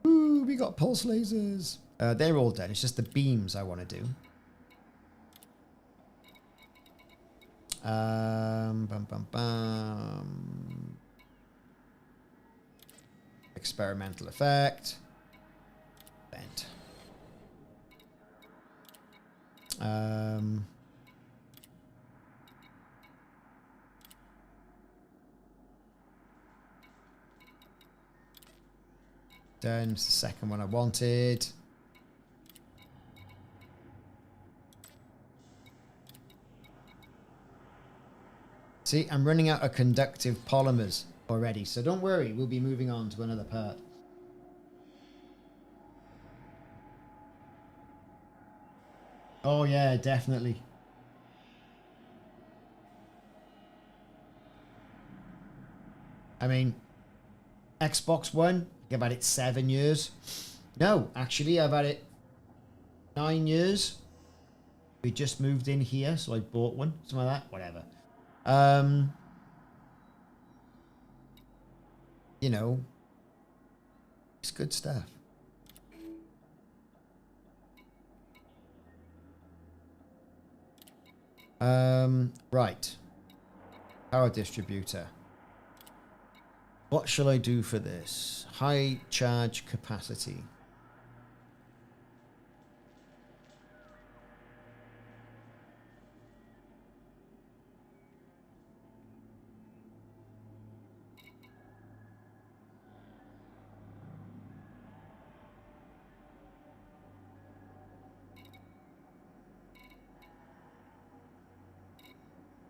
Ooh, we got pulse lasers. They're all done. It's just the beams I want to do. Bum, bum, bum. Experimental effect. Bent. Done. It's the second one I wanted. See, I'm running out of conductive polymers already, so don't worry, we'll be moving on to another part. Oh yeah, definitely. I mean, Xbox One, I've had it 7 years. No, actually, I've had it 9 years. We just moved in here, so I bought one, something like that, whatever. You know, it's good stuff. Right. Power distributor. What shall I do for this? High charge capacity.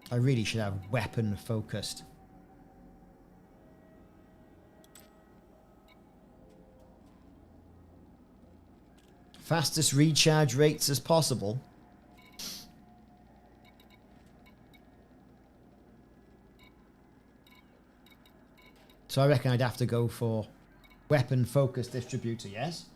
I really should have weapon focused. Fastest recharge rates as possible. So I reckon I'd have to go for weapon focused distributor, yes?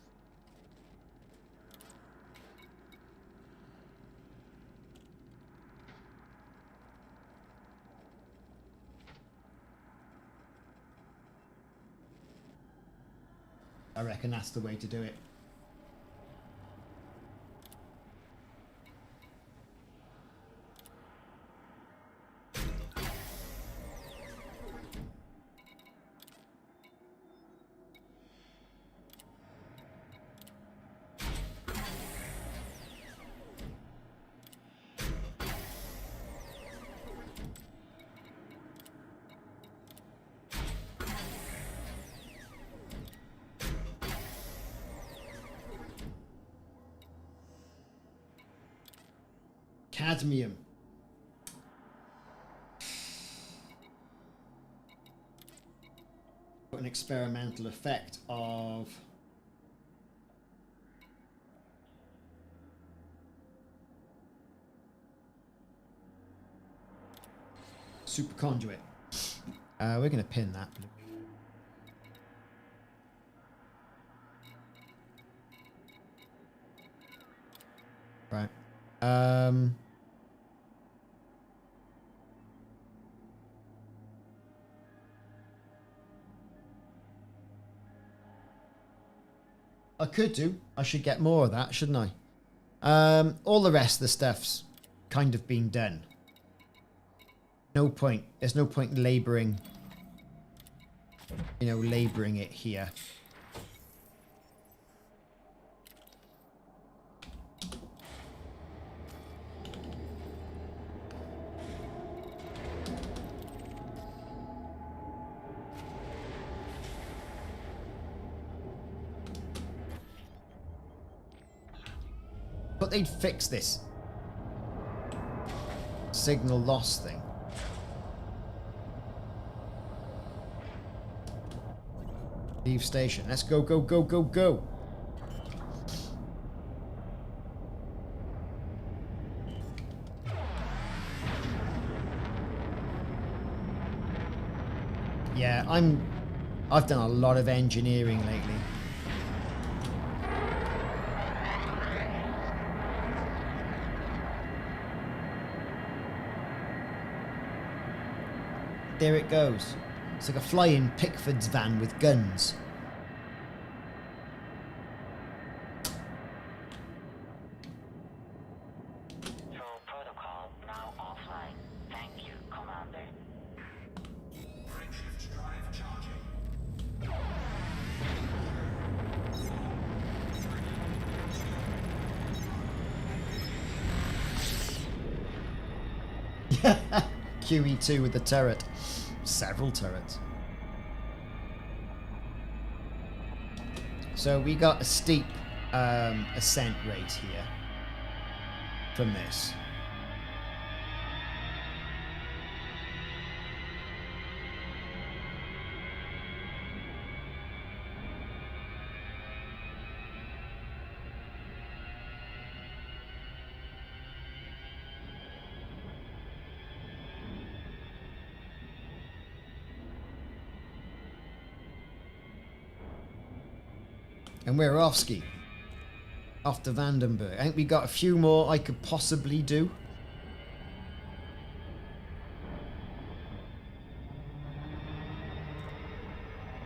I reckon that's the way to do it. Cadmium. Got an experimental effect of superconduit. We're going to pin that. Right. I could do. I should get more of that, shouldn't I? All the rest of the stuff's kind of been done. No point. There's no point labouring, you know, labouring it here. But they'd fix this signal loss thing. Leave station. Let's go, go, go, go, go. Yeah, I'm I've done a lot of engineering lately. There it goes. It's like a flying Pickford's van with guns. Full protocol now offline. Thank you, Commander. Frameshift drive charging. QE2 with the turret. Several turrets. So we got a steep ascent rate here from this. And we're off ski. Off to Vandenberg. I think we got a few more I could possibly do.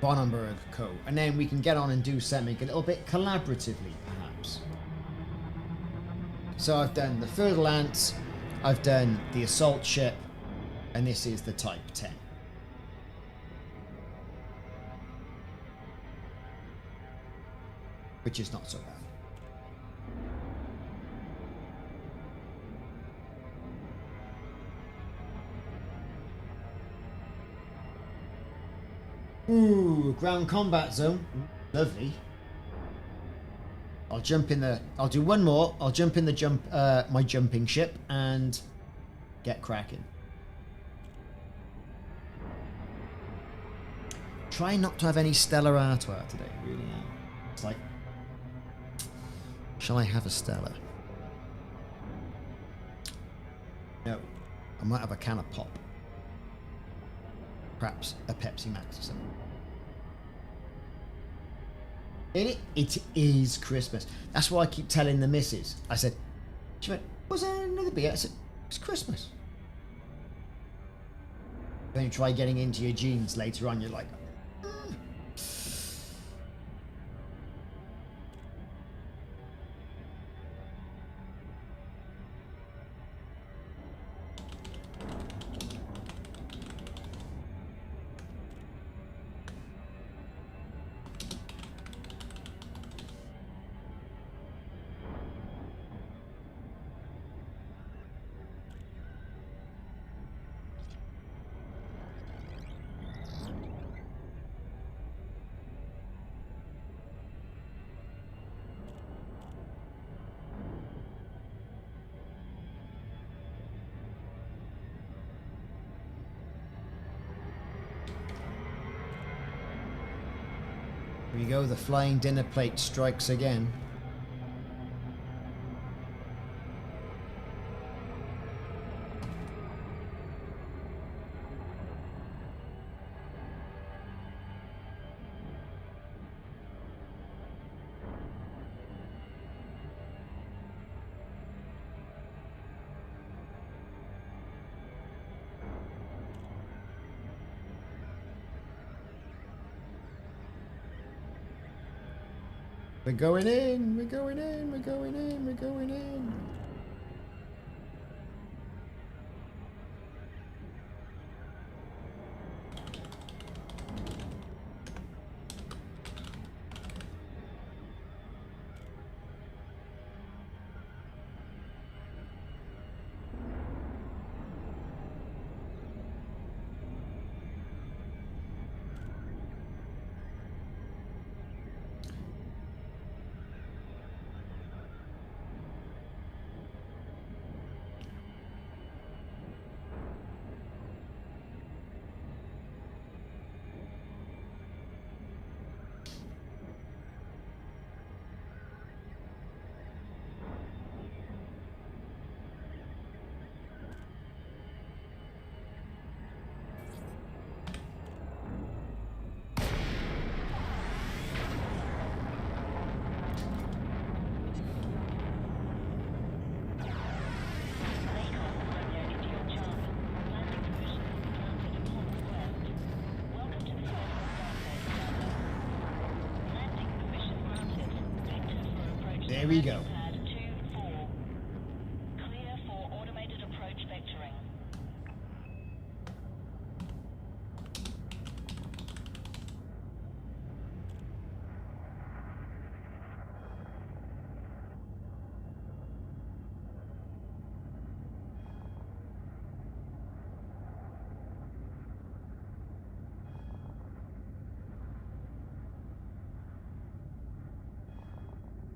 Bonenberg Co. And then we can get on and do something a little bit collaboratively, perhaps. So I've done the Ferdinand, I've done the assault ship, and this is the Type 10. Which is not so bad. Ooh, ground combat zone. Lovely. I'll jump in the... I'll do one more. I'll jump in the my jumping ship and get cracking. Try not to have any stellar artwork today, really am. It's like... Shall I have a Stella? No. I might have a can of pop. Perhaps a Pepsi Max or something. It is Christmas. That's why I keep telling the missus. I said, she went, was there another beer? I said, it's Christmas. Then you try getting into your jeans later on, you're like, here we go, the flying dinner plate strikes again. We're going in, we're going in, we're going in, we're going in. There we go. Pad 2-4. Clear for automated approach vectoring.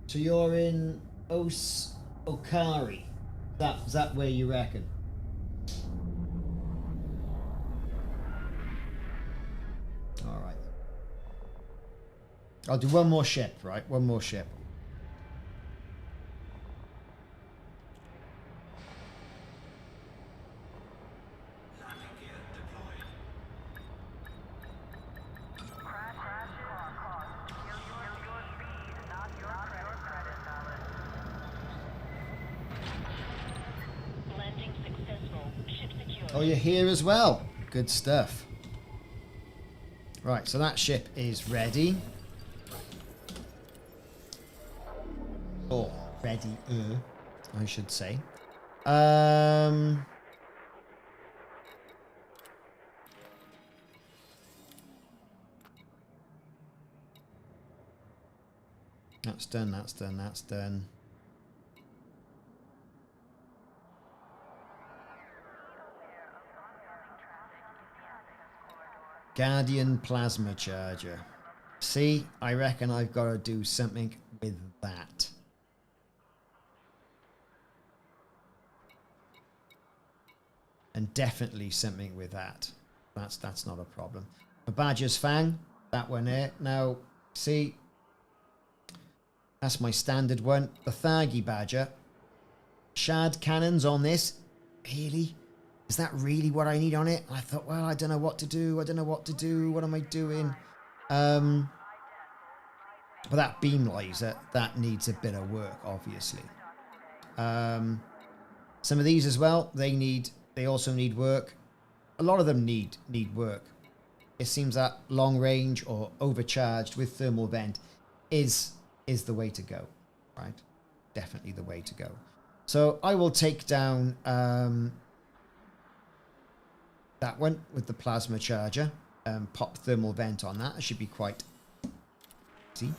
So you're in Okari. Is that where you reckon? All right. I'll do one more ship, right? One more ship. Landing gear deployed. Landing successful. Ship secure. Oh, you're here as well. Good stuff. Right, so that ship is ready. Or ready, I should say. That's done, that's done, that's done. Guardian plasma charger. See, I reckon I've got to do something with that. And definitely something with that. That's not a problem. A Badger's Fang, that one there. Now, see, that's my standard one. The Thargy Badger. Shad cannons on this. Really? Is that really what I need on it? I thought, well, I don't know what to do. I don't know what to do. What am I doing? But that beam laser, that needs a bit of work, obviously. Some of these as well, they also need work. A lot of them need work. It seems that long range or overcharged with thermal vent is the way to go, right? Definitely the way to go. So I will take down that one with the plasma charger. Pop thermal vent on that. It should be quite easy.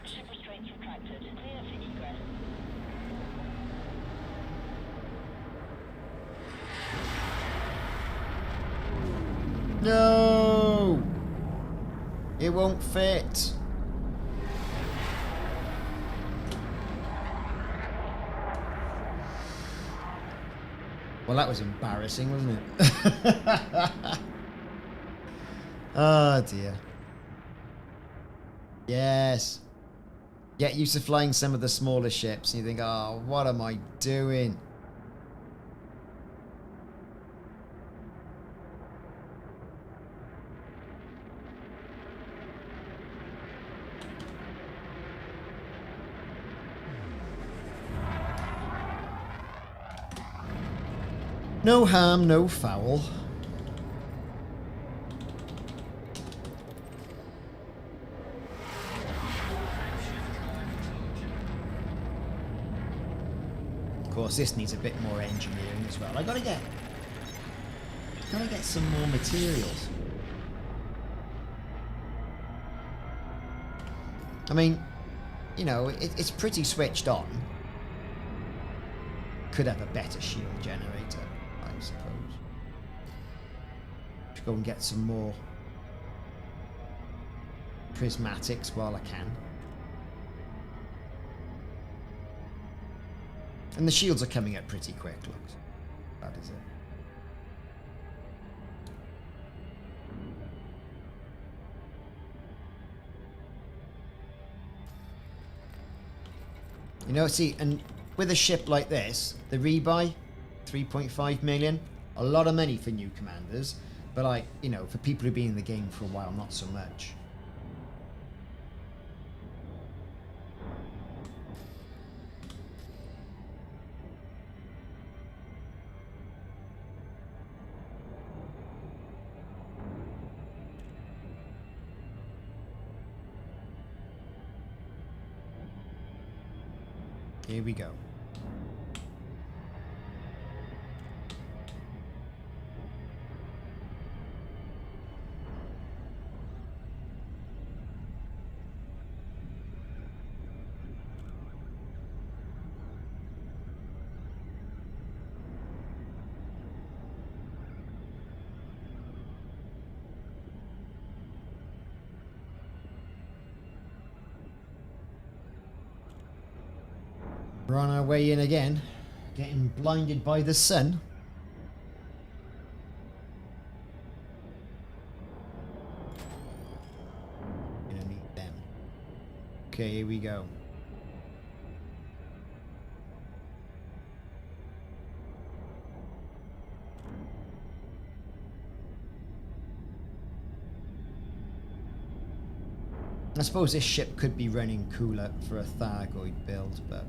Ship restraints retracted. Clear for egress. No! It won't fit. Well, that was embarrassing, wasn't it? Oh, dear. Yes. Get used to flying some of the smaller ships and you think, oh, what am I doing? No harm, no foul. Of course, this needs a bit more engineering as well. I gotta get some more materials. I mean, you know, it's pretty switched on. Could have a better shield generator, I suppose. Should go and get some more prismatics while I can. And the shields are coming up pretty quick, look. That is it. You know, see, and with a ship like this, the rebuy, 3.5 million. A lot of money for new commanders. But like, you know, for people who've been in the game for a while, not so much. Here we go. We're on our way in again, getting blinded by the sun. Gonna meet them. Okay, here we go. I suppose this ship could be running cooler for a thargoid build, but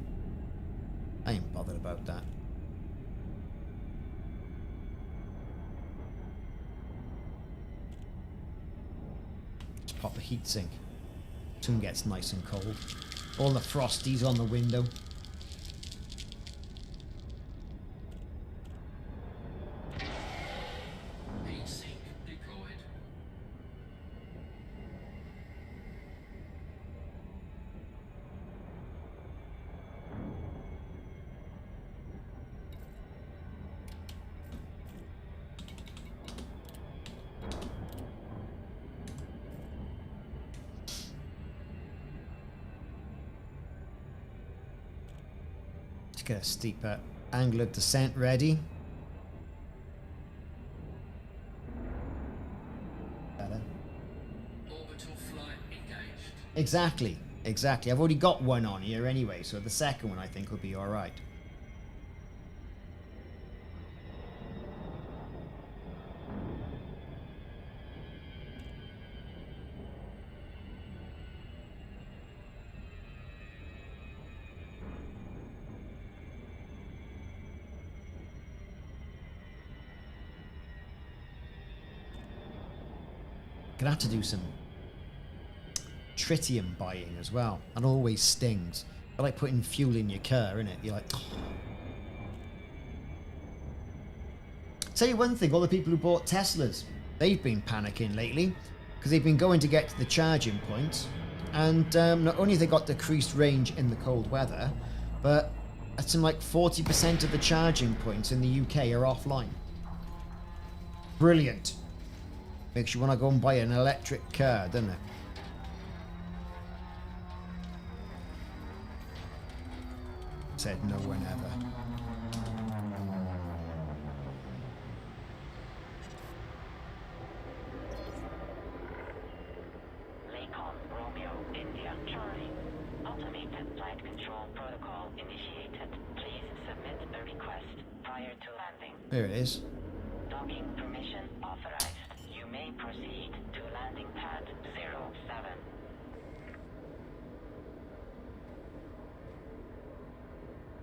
I ain't bothered about that. Just pop a heatsink. Soon gets nice and cold. All the frosties on the window. Heat sink deployed. Let's get a steeper angle of descent ready. Better. Orbital flight engaged. Exactly, exactly. I've already got one on here anyway, so the second one I think will be alright. Gonna have to do some tritium buying as well. That always stings. I like putting fuel in your car, innit? You're like, oh. Tell you one thing, all the people who bought Teslas, they've been panicking lately because they've been going to get to the charging point, and not only have they got decreased range in the cold weather, but that's in like 40% of the charging points in the UK are offline. Brilliant. Makes you want to go and buy an electric car, doesn't it? Said no one ever. Lakon Romeo India Charlie. Automated flight control protocol initiated. Please submit a request prior to landing. There it is. Docking permission authorized. You may proceed to landing pad 07.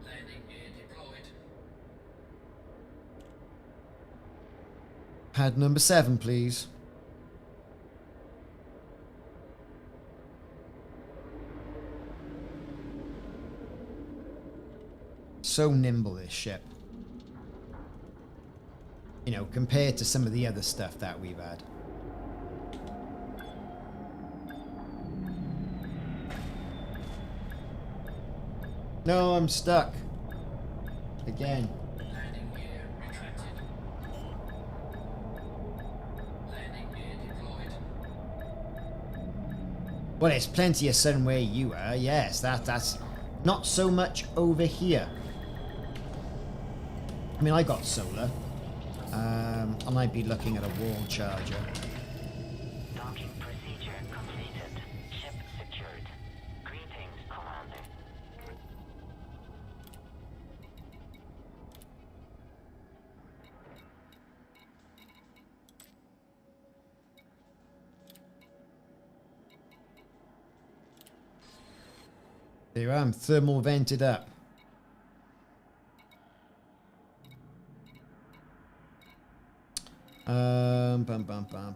Landing gear deployed. Pad number 7, please. So nimble, this ship. You know, compared to some of the other stuff that we've had. No, I'm stuck. Again. Landing gear retracted. Landing gear deployed. Well, there's plenty of sun where you are. Yes, that's not so much over here. I mean, I got solar. I might be looking at a wall charger. Docking procedure completed. Ship secured. Greetings, Commander. There I am, thermal vented up. Bum, bum, bum, bum.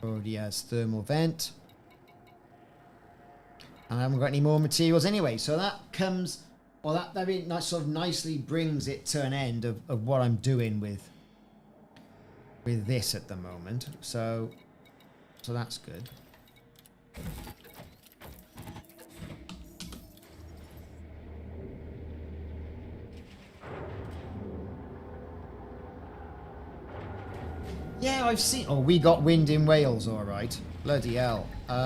Already has thermal vent. And I haven't got any more materials anyway, so that comes, well, that very nice, sort of nicely brings it to an end of what I'm doing with this at the moment. So that's good. Yeah, I've seen. Oh, we got wind in Wales, all right. Bloody hell. Ship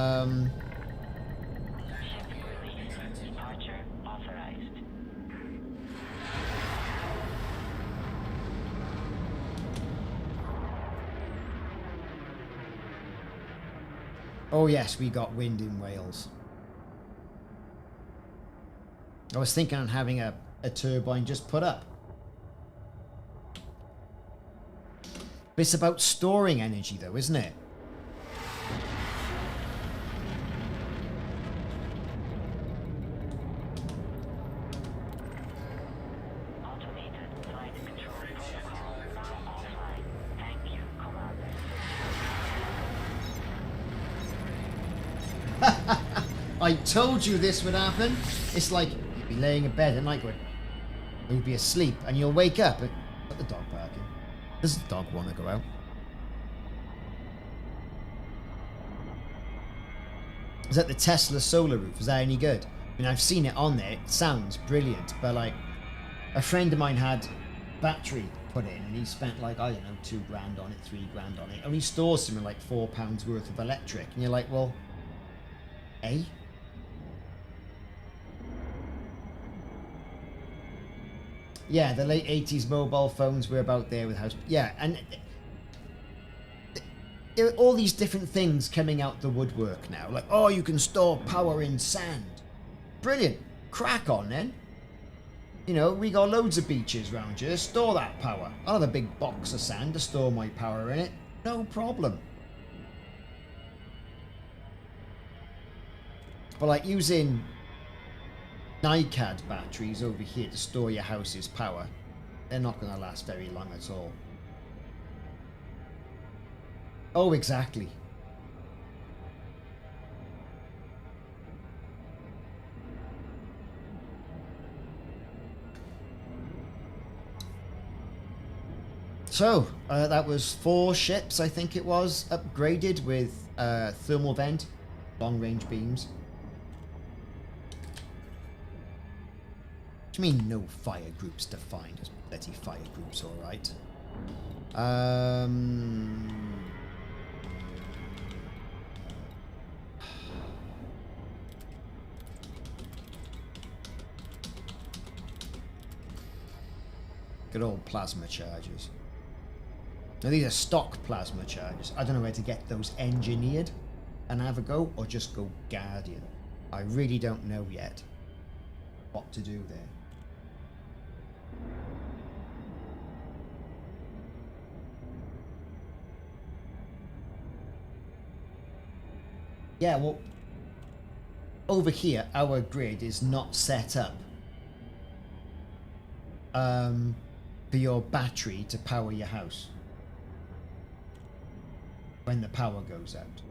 release. Departure authorized. Oh yes, we got wind in Wales. I was thinking of having a turbine just put up. But it's about storing energy though, isn't it? Automated flight control protocol now offline. Thank you, Commander. I told you this would happen. It's like you'd be laying in bed at night going, you'd be asleep and you'll wake up and put the dog barking. Does the dog want to go out? Is that the Tesla solar roof? Is that any good? I mean, I've seen it on there. It sounds brilliant, but like a friend of mine had battery put in and he spent like, I don't know, $2 grand on it, $3 grand on it. And he stores something like £4 worth of electric. And you're like, well, eh? Yeah, the late 80s mobile phones were about there with house. Yeah, and there are all these different things coming out the woodwork now. Like, oh, you can store power in sand. Brilliant. Crack on then. You know, we got loads of beaches around here. Store that power. I'll have a big box of sand to store my power in it. No problem. But like using NiCad batteries over here to store your house's power, they're not going to last very long at all. Oh, exactly. So, that was 4 ships, I think it was, upgraded with thermal vent, long-range beams. What do you mean no fire groups defined? There's plenty fire groups, alright. Good old plasma chargers. Now these are stock plasma chargers. I don't know where to get those engineered and have a go, or just go Guardian. I really don't know yet what to do there. Yeah, well, over here, our grid is not set up for your battery to power your house when the power goes out.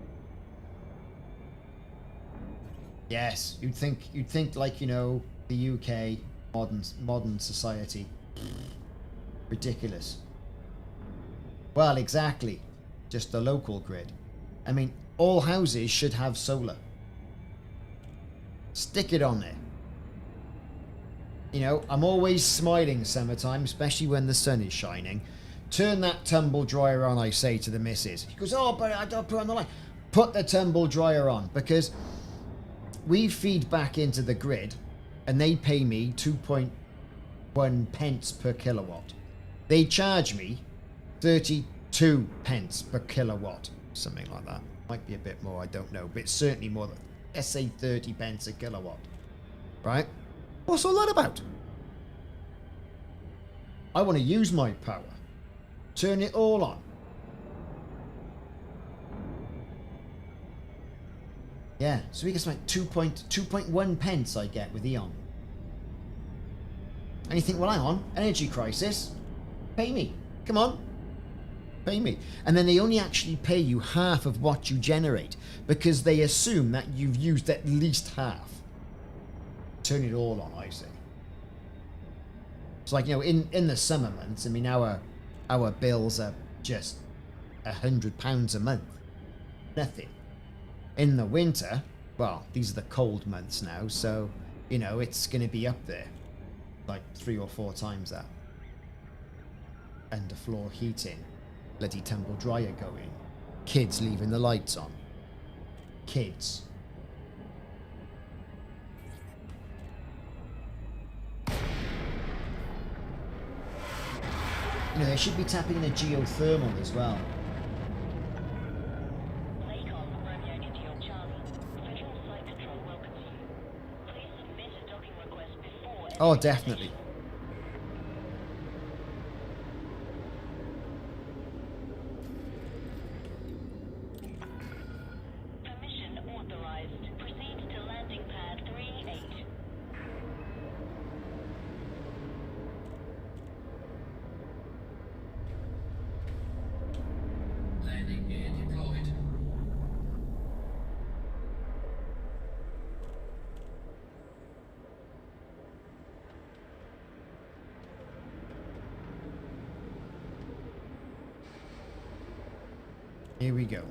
Yes, you'd think like, you know, the UK, modern society. Ridiculous. Well, exactly. Just the local grid. I mean, all houses should have solar. Stick it on there. You know, I'm always smiling summertime, especially when the sun is shining. Turn that tumble dryer on, I say to the missus. She goes, oh, but I don't put it on the line. Put the tumble dryer on, because we feed back into the grid and they pay me 2.1 pence per kilowatt. They charge me 32 pence per kilowatt, something like that. Might be a bit more, I don't know, but it's certainly more than, let's say 30 pence a kilowatt. Right? What's all that about? I want to use my power. Turn it all on. Yeah, so we get like 2.1 pence I get with Eon. And you think, well, hang on, energy crisis. Pay me. Come on. Pay me. And then they only actually pay you half of what you generate because they assume that you've used at least half. Turn it all on, I say. It's like, you know, in the summer months, I mean, our bills are just £100 a month. Nothing. In the winter, well, these are the cold months now, so, you know, it's going to be up there. Like 3 or 4 times that. Underfloor heating. Bloody tumble dryer going. Kids leaving the lights on. Kids. You know, they should be tapping the geothermal as well. Oh, definitely. Permission authorized. Proceed to landing pad 38. Landing gear deployed. Here we go.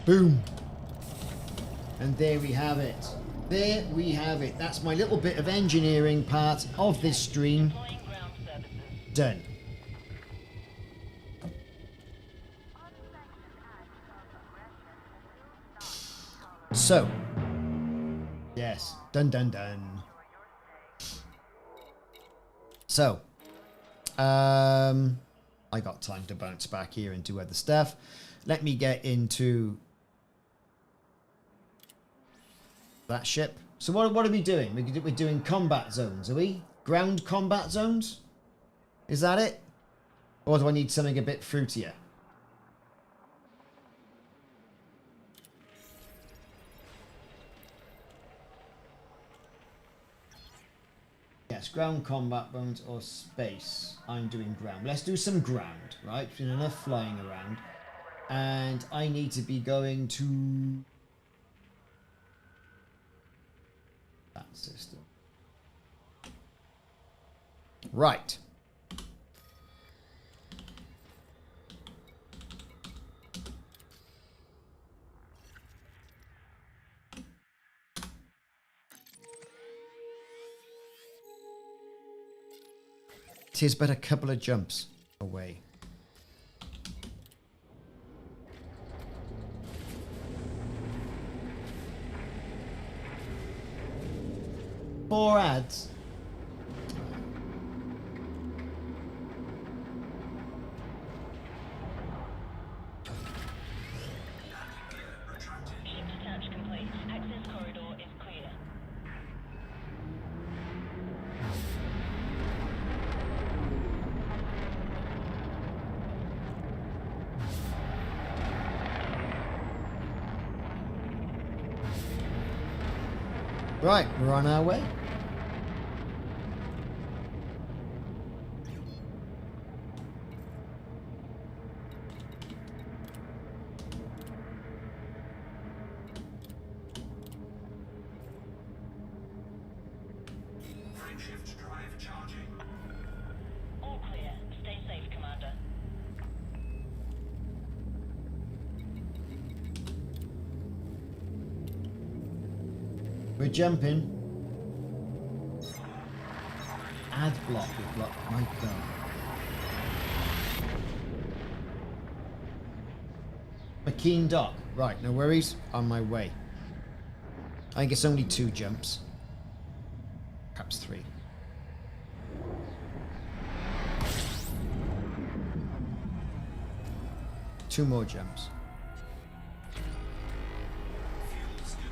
Boom. And there we have it. There we have it. That's my little bit of engineering part of this stream. Deploying ground services. Done. So. Yes. Done, done, done. So. I got time to bounce back here and do other stuff. Let me get into that ship. So what are we doing? We're doing combat zones, are we? Ground combat zones? Is that it? Or do I need something a bit fruitier? Yes, ground combat zones or space. I'm doing ground. Let's do some ground, right? There's been enough flying around. And I need to be going to that system. Right. Tis but a couple of jumps away. Four ads. Ship detach complete. Access corridor is clear. Right, we're on our way. Frameshift drive charging. All clear. Stay safe, Commander. We're jumping. Ad block with block. My God. McKean Dock. Right, no worries. On my way. I think it's only 2 jumps. Perhaps 3. Two more jumps. Fuel scooping.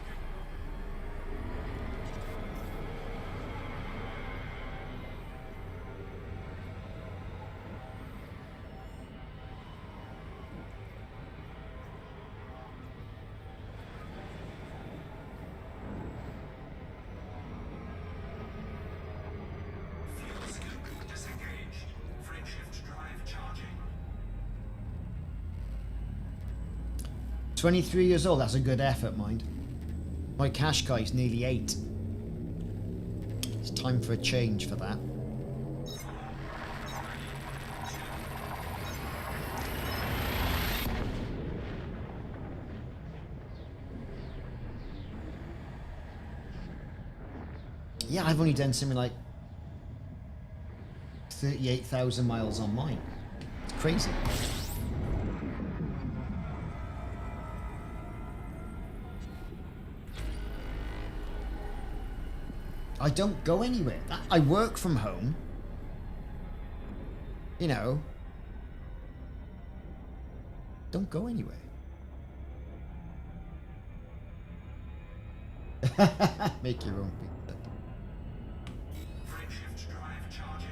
23 years old. That's a good effort, mind. My Qashqai's nearly 8. It's time for a change for that. Yeah, I've only done something like 38,000 miles on mine. It's crazy. I don't go anywhere. I work from home. You know. Don't go anywhere. Make your own pizza. Shift drive charging.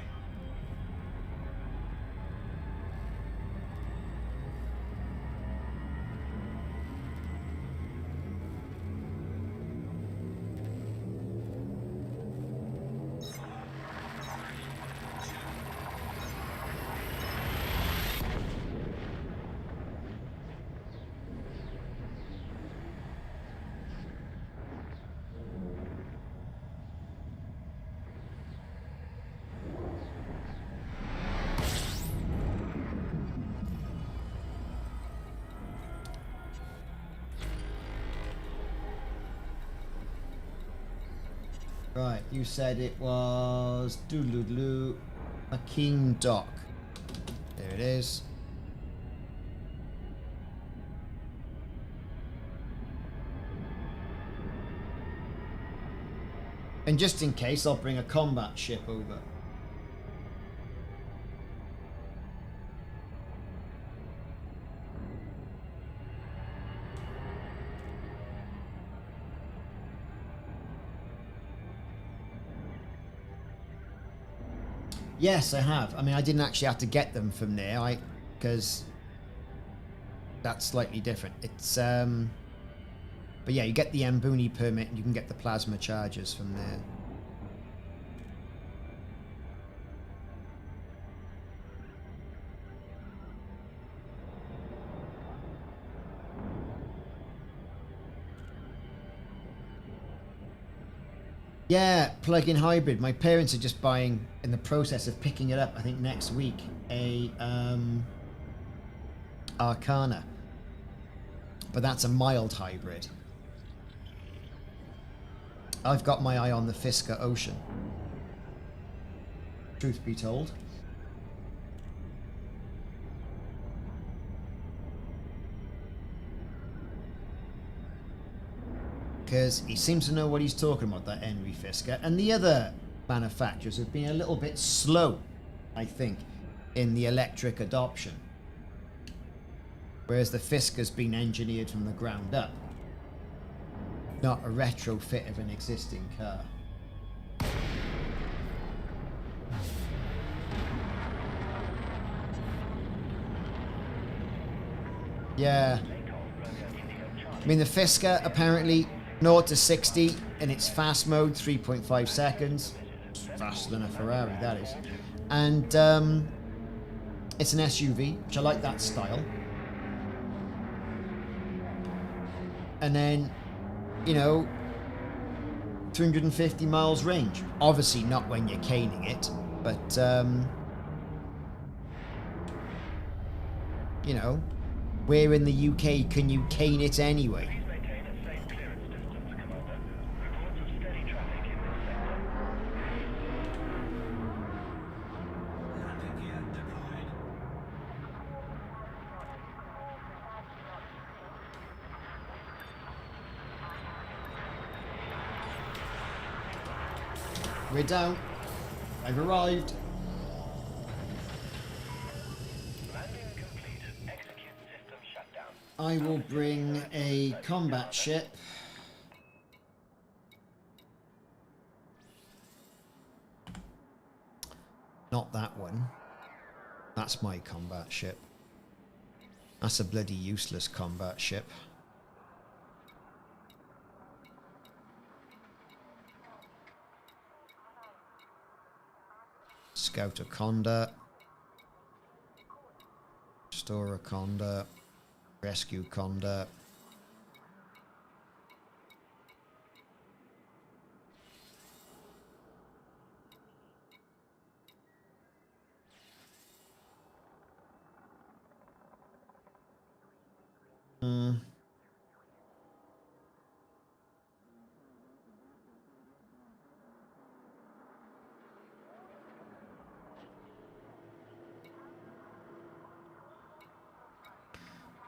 Right, you said it was doodaloo Akeem Dock. There it is. And just in case, I'll bring a combat ship over. Yes, I have. I mean, I didn't actually have to get them from there, because that's slightly different. It's but yeah, you get the Mbuni permit and you can get the plasma chargers from there. Yeah, plug-in hybrid. My parents are just buying, in the process of picking it up, I think next week, a Arcana. But that's a mild hybrid. I've got my eye on the Fisker Ocean. Truth be told. Because he seems to know what he's talking about, that Henry Fisker. And the other manufacturers have been a little bit slow, I think, in the electric adoption. Whereas the Fisker's been engineered from the ground up. Not a retrofit of an existing car. Yeah. I mean, the Fisker, apparently, 0 to 60 in its fast mode, 3.5 seconds. Faster than a Ferrari, that is. And it's an SUV, which I like that style. And then, you know, 250 miles range. Obviously not when you're caning it, but, you know, where in the UK can you cane it anyway? Landing gear deployed. We're down. I've arrived. Landing complete. Execute system shutdown. I will bring a combat ship. Not that one. That's my combat ship. That's a bloody useless combat ship. Scout a Conda. Store a Conda. Rescue Conda.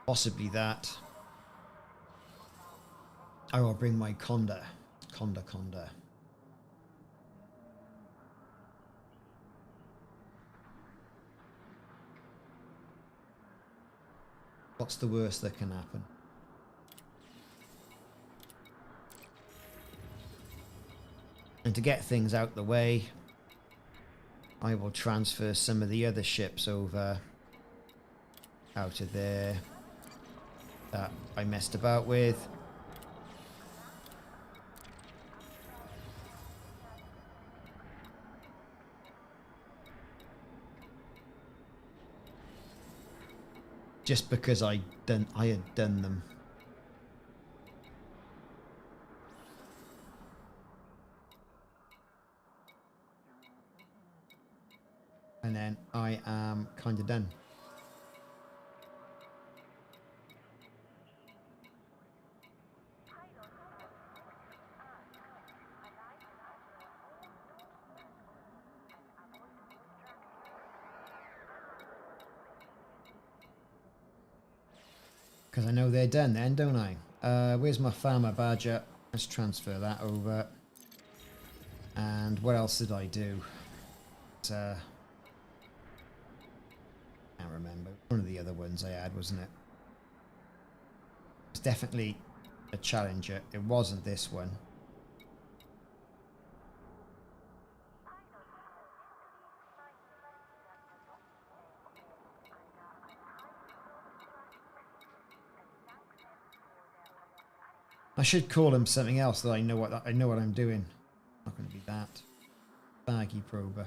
Possibly that. Oh, I'll bring my Conda. Conda. What's the worst that can happen? And to get things out the way, I will transfer some of the other ships over out of there that I messed about with. Just because I had done them. And then I am kind of done. Because I know they're done then, don't I? Where's my farmer badger? Let's transfer that over. And what else did I do? Can't remember. One of the other ones I had, wasn't it? It's definitely a Challenger. It wasn't this one. I should call him something else that I know what I'm doing. Not going to be that. Baggy prober.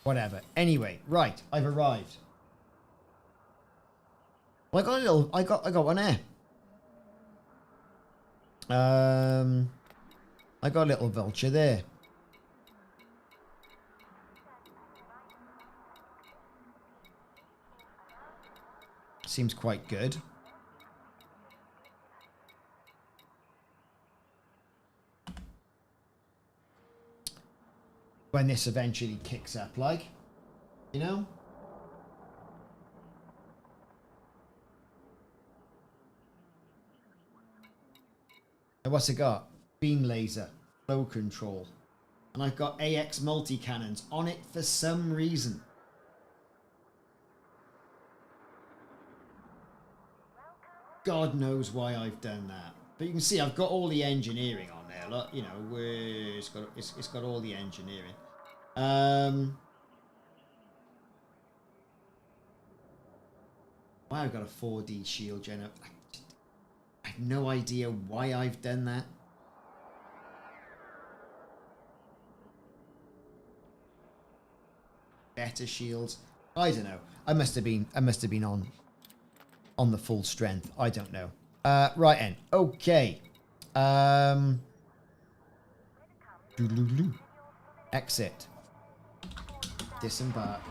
Whatever. Anyway, right. I've arrived. Well, I got a little. I got one there. I got a little vulture there. Seems quite good. When this eventually kicks up, like, you know? And what's it got? Beam laser, flow control. And I've got AX multi-cannons on it for some reason. God knows why I've done that. But you can see I've got all the engineering on there. Look, you know, it's got all the engineering. Wow, I've got a 4D shield generator. I have no idea why I've done that. Better shields. I don't know. I must have been on the full strength. I don't know. Right then. Okay. Exit. Disembark.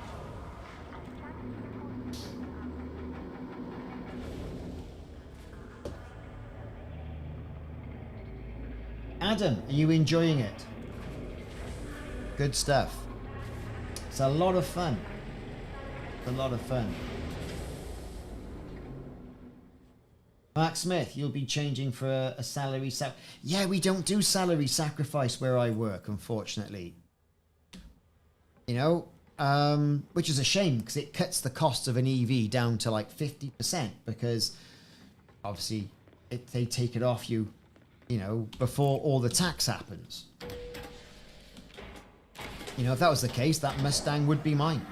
Adam, are you enjoying it? Good stuff. It's a lot of fun. It's a lot of fun. Mark Smith, you'll be changing for a salary Yeah, we don't do salary sacrifice where I work, unfortunately. You know, which is a shame because it cuts the cost of an EV down to like 50% because obviously they take it off you, you know, before all the tax happens. You know, if that was the case, that Mustang would be mine.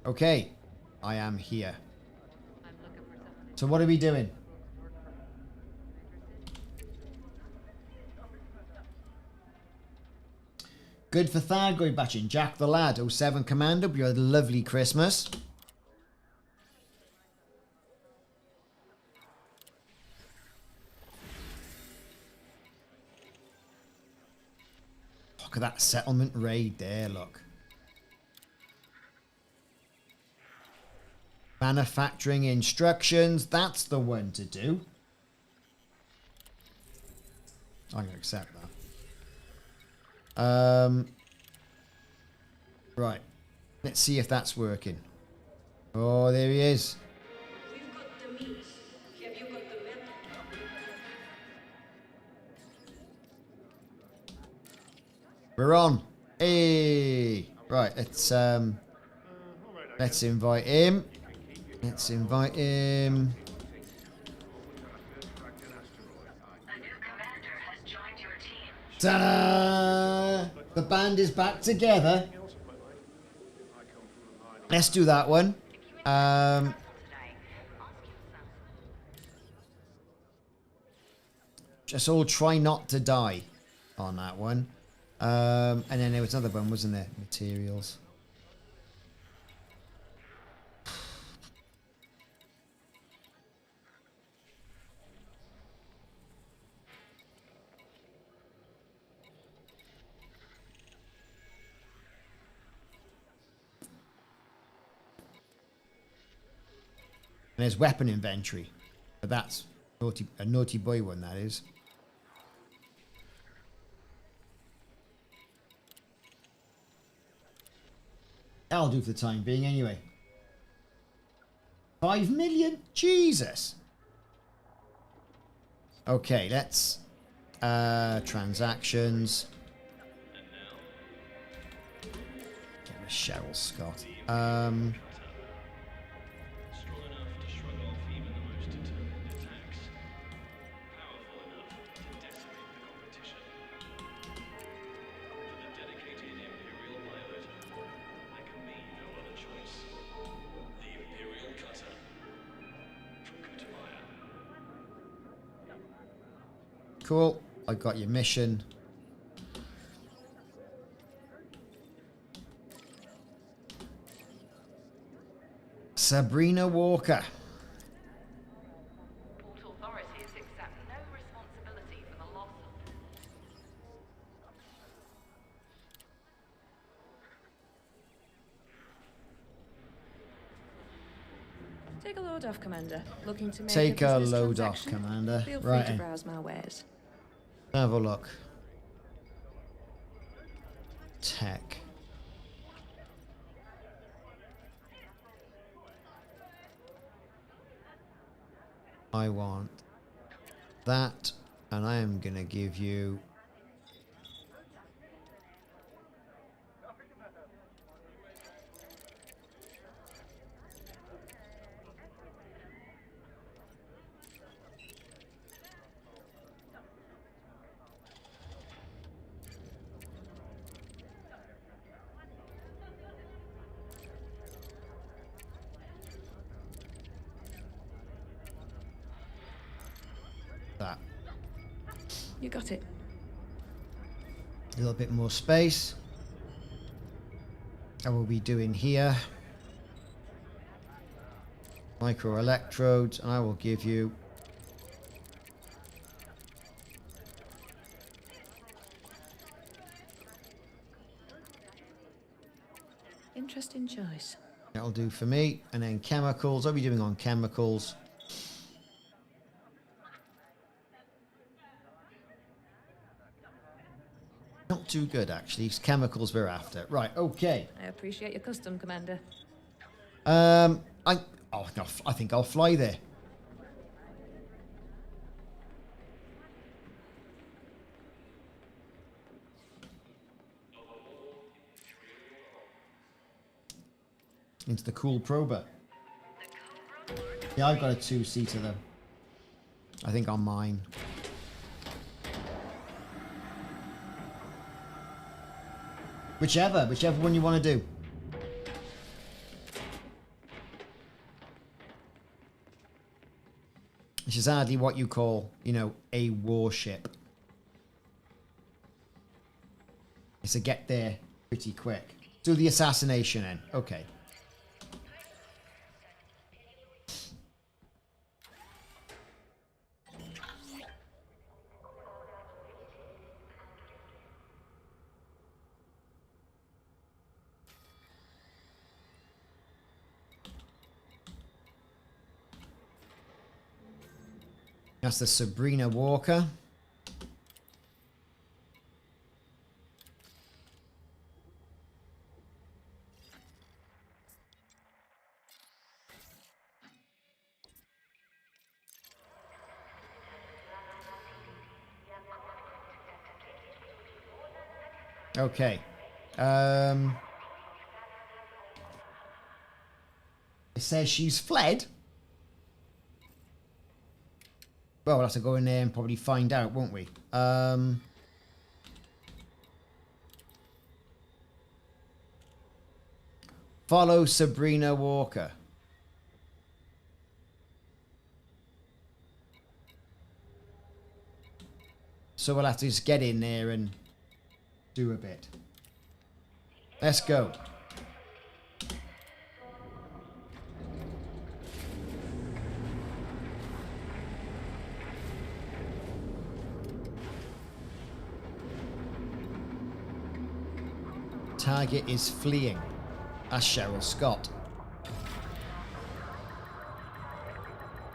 Okay, I am here. So what are we doing? Good for thargoid batching. Jack the Lad, 07 Commander, you had a lovely Christmas. Look at that settlement raid there, look. Manufacturing instructions, that's the one to do. I'm going to accept that. Right. Let's see if that's working. Oh, there he is. We've got the meat. Have you got the map? We're on. Hey. Right, let's invite him. Let's invite him. A new commander has joined your team. Ta-da! The band is back together. Let's do that one. Just all try not to die on that one. And then there was another one, wasn't there? Materials. And there's weapon inventory. But that's a naughty boy one, that is. That'll do for the time being anyway. 5 million? Jesus. Okay, let's... transactions. Get rid of Cheryl Scott. Strong enough to shrug off even the most determined attacks. Powerful enough to decimate the competition. For the dedicated Imperial pilot, there can be no other choice. The Imperial Cutter. From Kutamaya. Cool. I got your mission. Sabrina Walker. Port authorities accept no responsibility for the loss of... Take a load off, Commander. Looking to make Take a business load off, transaction? Commander. Feel free Right. to browse my wares. Have a look. Tech. I want that, and I am gonna give you that. You got it. A little bit more space. How will we doing here? Micro electrodes, and I will give you Interesting choice. that'll do for me. And then chemicals. What are we doing on chemicals? Not too good, actually. It's chemicals we're after. Right, okay. I appreciate your custom, Commander. Oh, no, I think I'll fly there. Into the cool prober. Yeah, I've got a two-seater though. I think on mine. Whichever one you want to do. This is hardly what you call, you know, a warship. It's a get there pretty quick. Do the assassination then. Okay. That's the Sabrina Walker. Okay. It says she's fled. Well, we'll have to go in there and probably find out, won't we? Follow Sabrina Walker. So we'll have to just get in there and do a bit. Let's go. Target is fleeing. That's Cheryl Scott.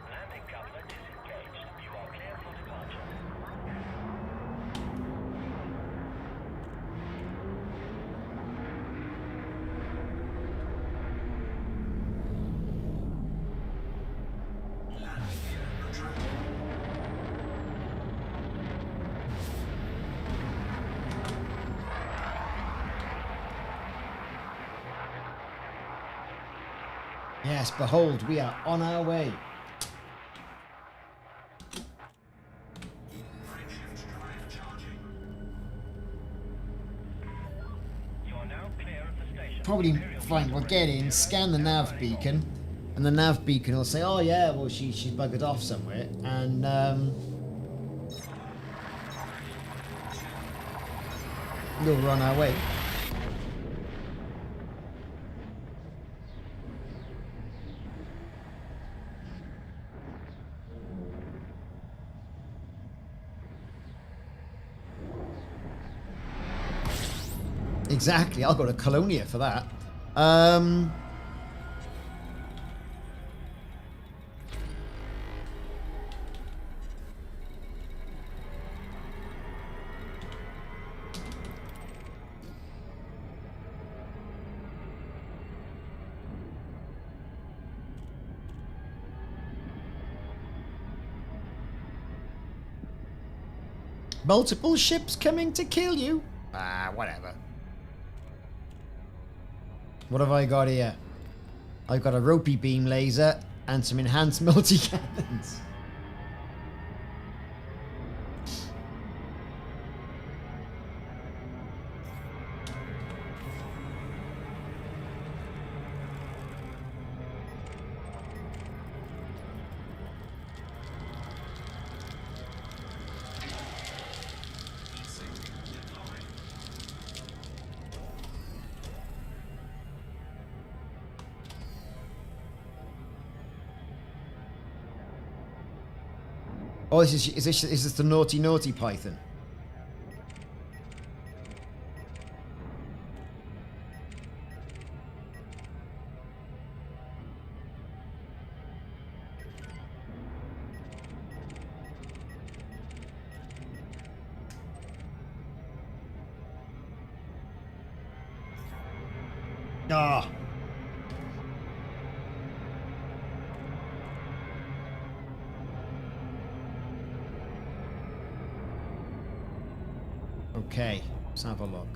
Landing coupler disengaged. You are clear for departure. Yes, behold, we are on our way. You are now clear of the station. Probably fine. We'll get in, scan the nav beacon, and the nav beacon will say, "Oh yeah, well she's buggered off somewhere," and we're on our way. Exactly, I'll go to Colonia for that. Multiple ships coming to kill you. Ah, whatever. What have I got here? I've got a ropey beam laser and some enhanced multi-cannons. Oh, is this the naughty Python? Ah. Okay, let's have a look.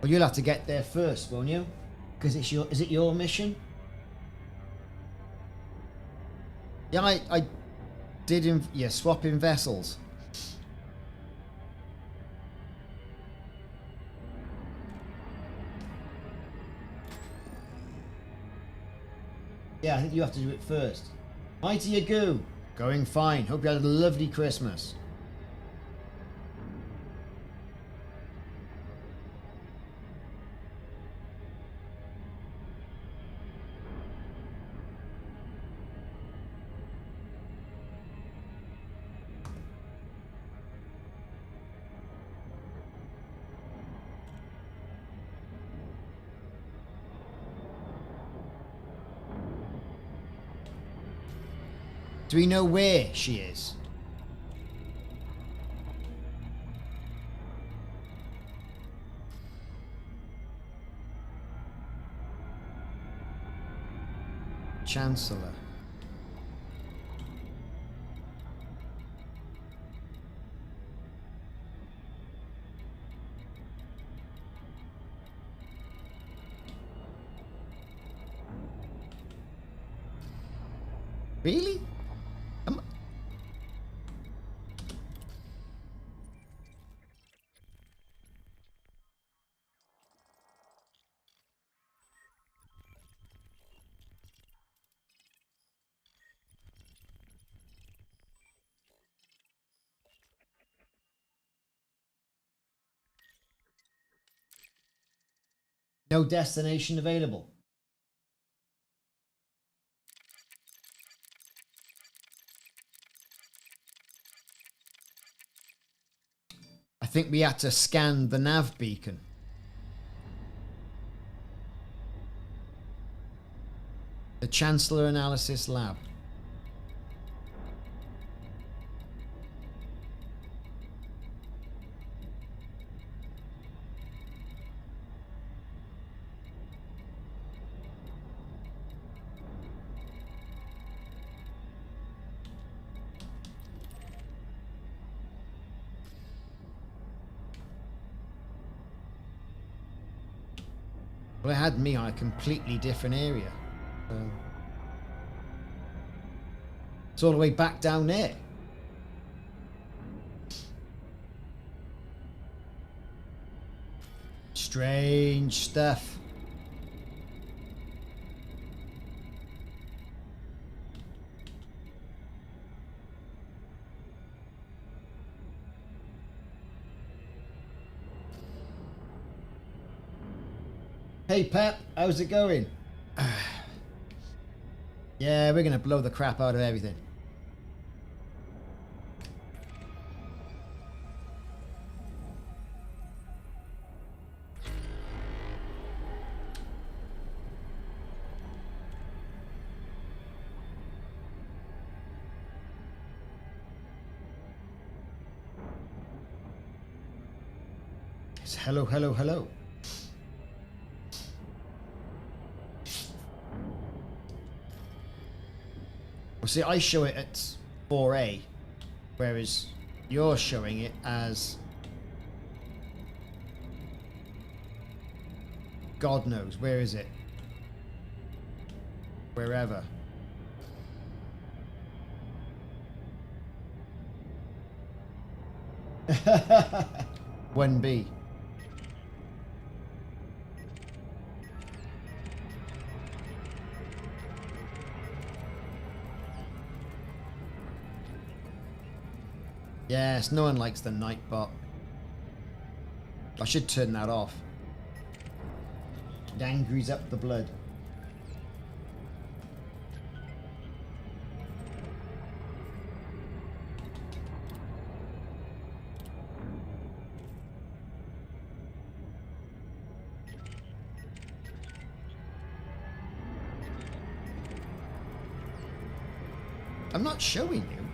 Well, you'll have to get there first, won't you? Because is it your mission? Yeah, I did swap in vessels. Yeah, I think you have to do it first. Mighty Agoo, going fine. Hope you had a lovely Christmas. Do we know where she is? Chancellor. Really? No destination available. I think we had to scan the nav beacon. The Chancellor Analysis Lab. Well, it had me on a completely different area. It's all the way back down there. Strange stuff. Hey Pep, how's it going? Yeah, we're gonna blow the crap out of everything. It's hello, hello, hello. Well, see, I show it at 4A, whereas you're showing it as God knows, where is it? Wherever. One B. Yes, no one likes the night bot. I should turn that off. It angries up the blood. I'm not showing you.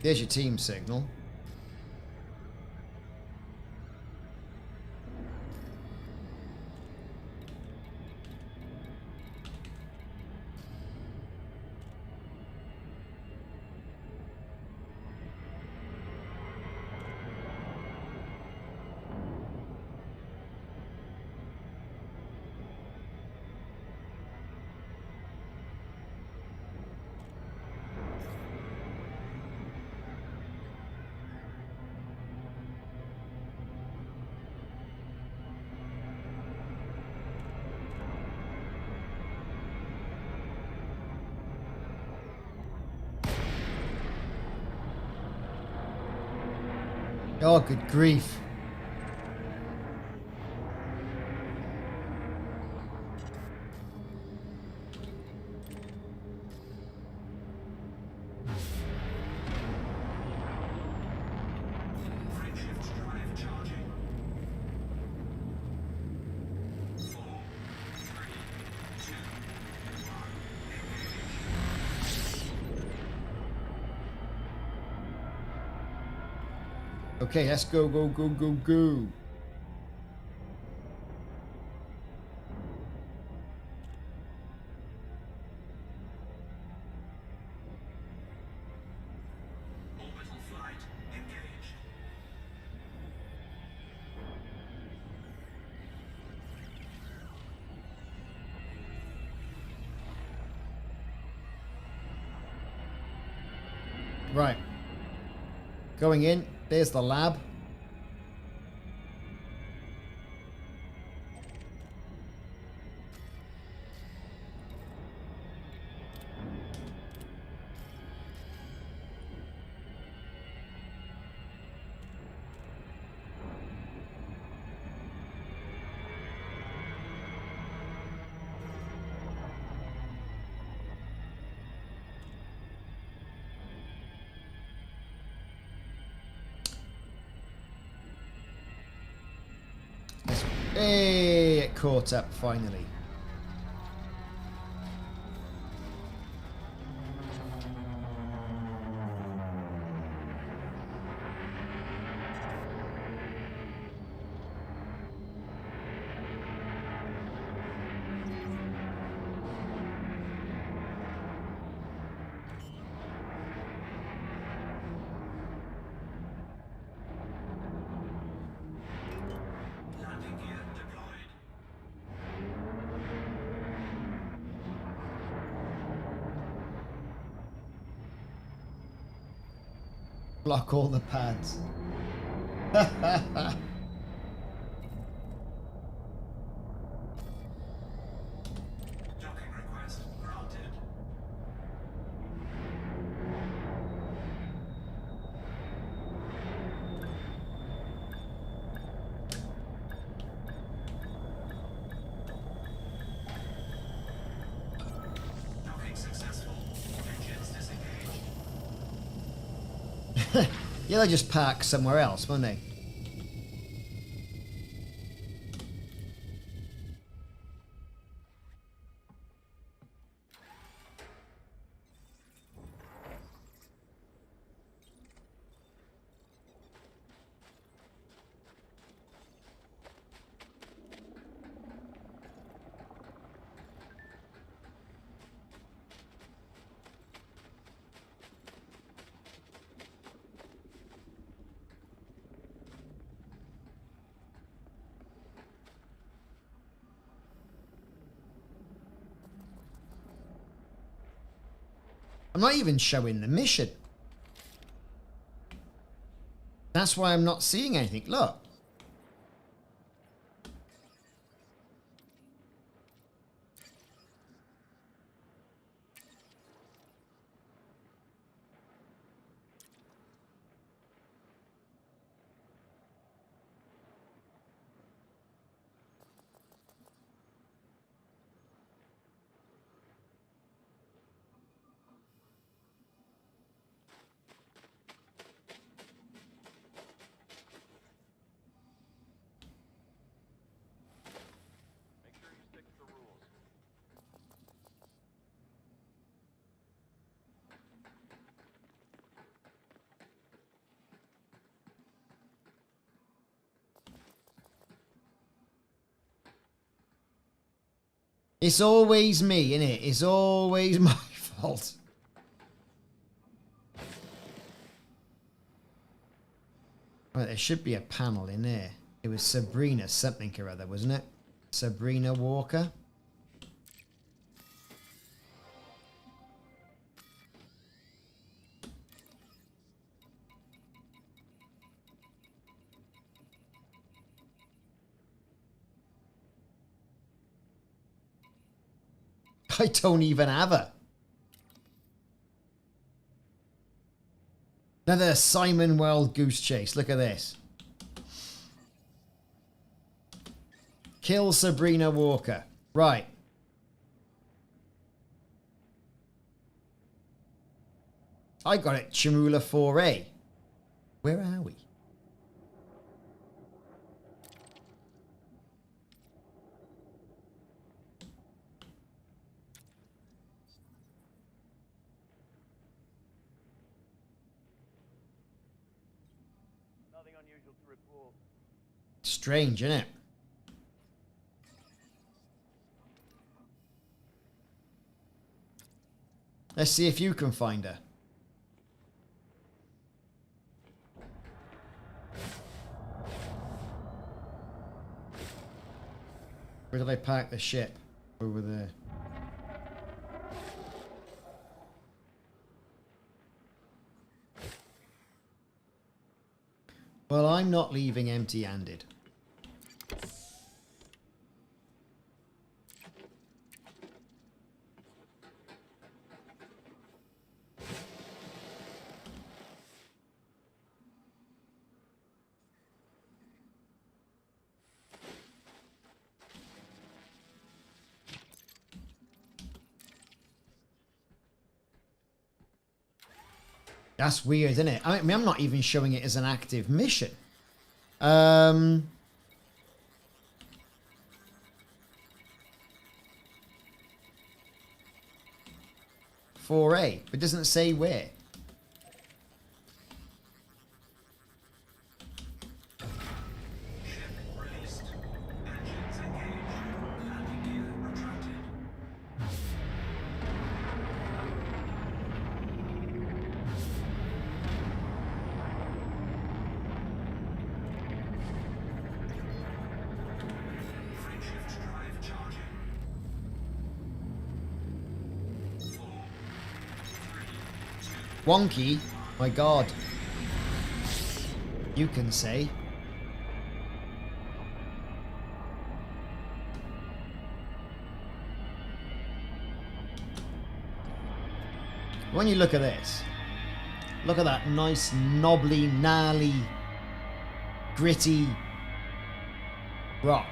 There's your team signal. Oh, good grief. Shift drive charging. 4, 3, 2, 1. Okay, let's go, go, go, go, go. Orbital flight engaged. Right. Going in. There's the lab. Hey, it caught up finally. Landing gear deployed. Block all the pads. Docking request granted. Docking successful. Engines disengaged. Yeah, they'll just park somewhere else, won't they? I'm not even showing the mission. That's why I'm not seeing anything. Look. It's always me, innit? It's always my fault. Right, there should be a panel in there. It was Sabrina something or other, wasn't it? Sabrina Walker. I don't even have her. Another Simon Wild Goose Chase. Look at this. Kill Sabrina Walker. Right. I got it. Chamula 4A. Where are we? Strange, isn't it? Let's see if you can find her. Where did I park the ship? Over there. Well, I'm not leaving empty-handed. That's weird, isn't it? I mean, I'm not even showing it as an active mission. 4A, but it doesn't say where. Ship released. Engines engaged. Landing gear retracted. Frameshift drive charging. 4, 3, 2. Wonky? My god. You can say. When you look at this, look at that nice, knobbly, gnarly, gritty rock.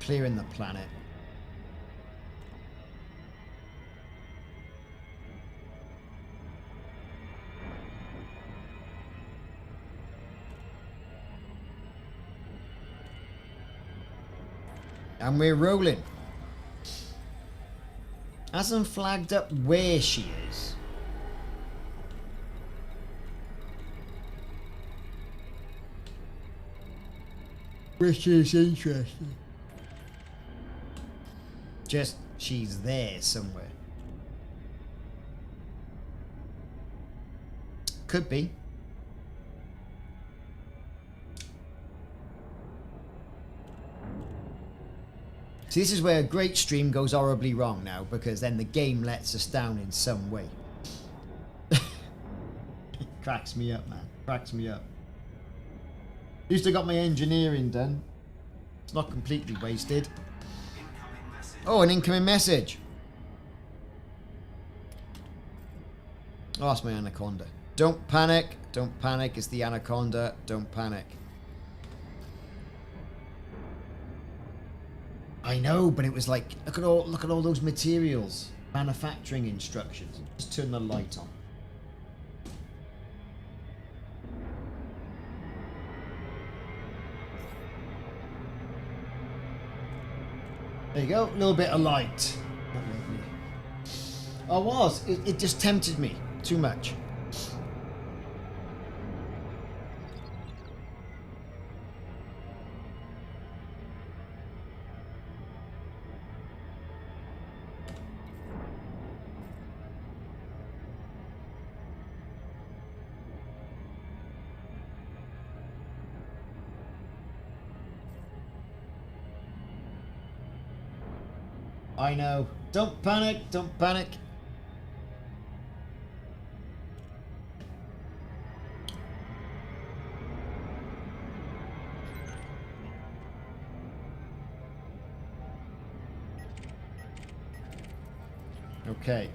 Clearing the planet. And we're rolling. Hasn't flagged up where she is. Which is interesting. Just, she's there somewhere. Could be. See, this is where a great stream goes horribly wrong now, because then the game lets us down in some way. Cracks me up, man. Cracks me up. At least I got my engineering done. It's not completely wasted. Oh, an incoming message. Oh, that's my anaconda. Don't panic. Don't panic. It's the anaconda. Don't panic. I know, but it was like, look at all those materials. Manufacturing instructions. Just turn the light on. There you go, a little bit of light. I was. It just tempted me too much. I know. Don't panic. Don't panic. Okay.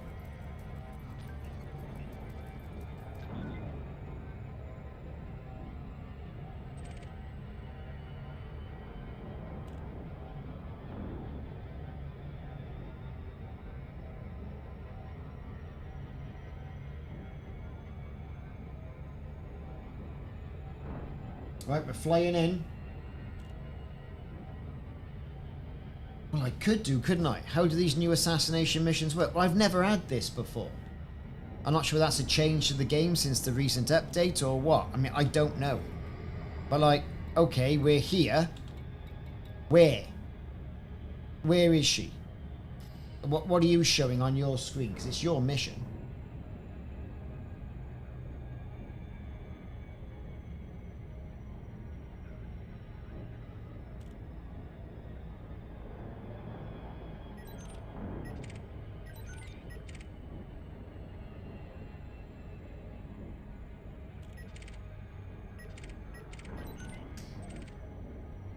Right, we're flying in. Well, I could do, couldn't I? How do these new assassination missions work? Well, I've never had this before. I'm not sure that's a change to the game since the recent update or what. I mean, I don't know. But like, okay, we're here. Where? Where is she? What are you showing on your screen? Because it's your mission.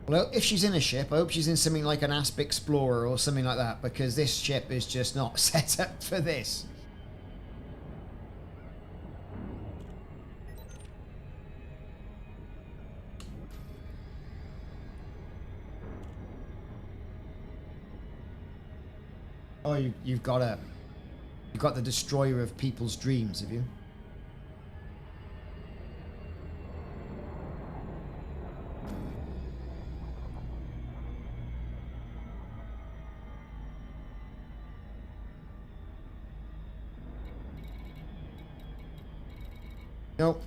Well, if she's in a ship, I hope she's in something like an Asp Explorer or something like that, because this ship is just not set up for this. Oh, you've got the destroyer of people's dreams, have you? Nope.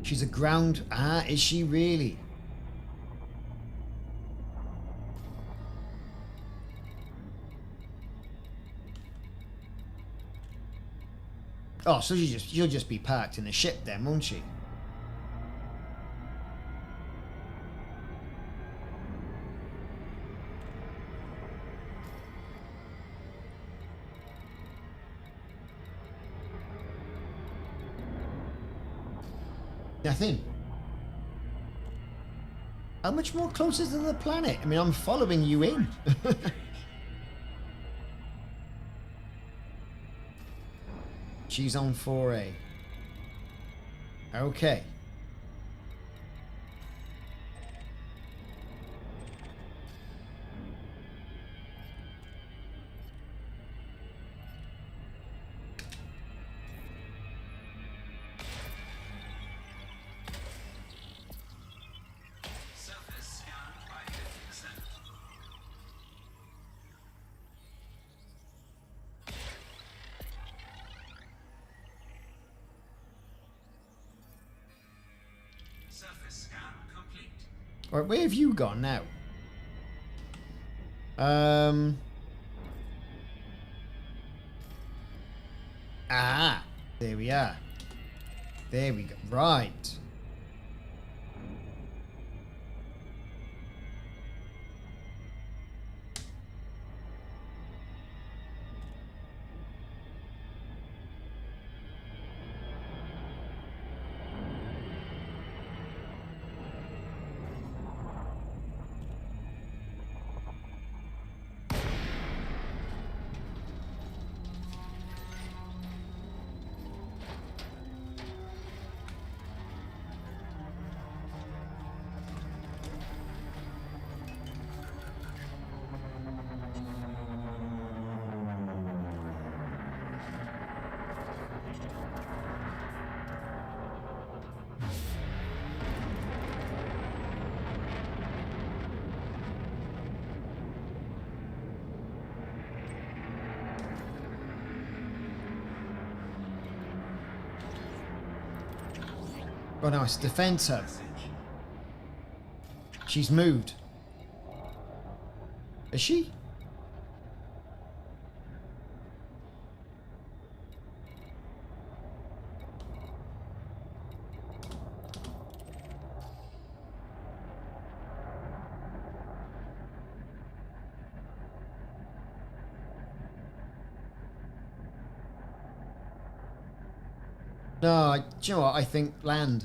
She's a ground... Ah, is she really? Oh, so she'll just be parked in a ship then, won't she? Nothing. How much more closer to the planet? I mean, I'm following you in. She's on 4A. Okay. Surface scanned by 50%. Surface scan complete. Right, where have you gone now? Ah, there we are. There we go. Right. Oh no, it's defense hub. She's moved. Is she? No, do you know what? I think land.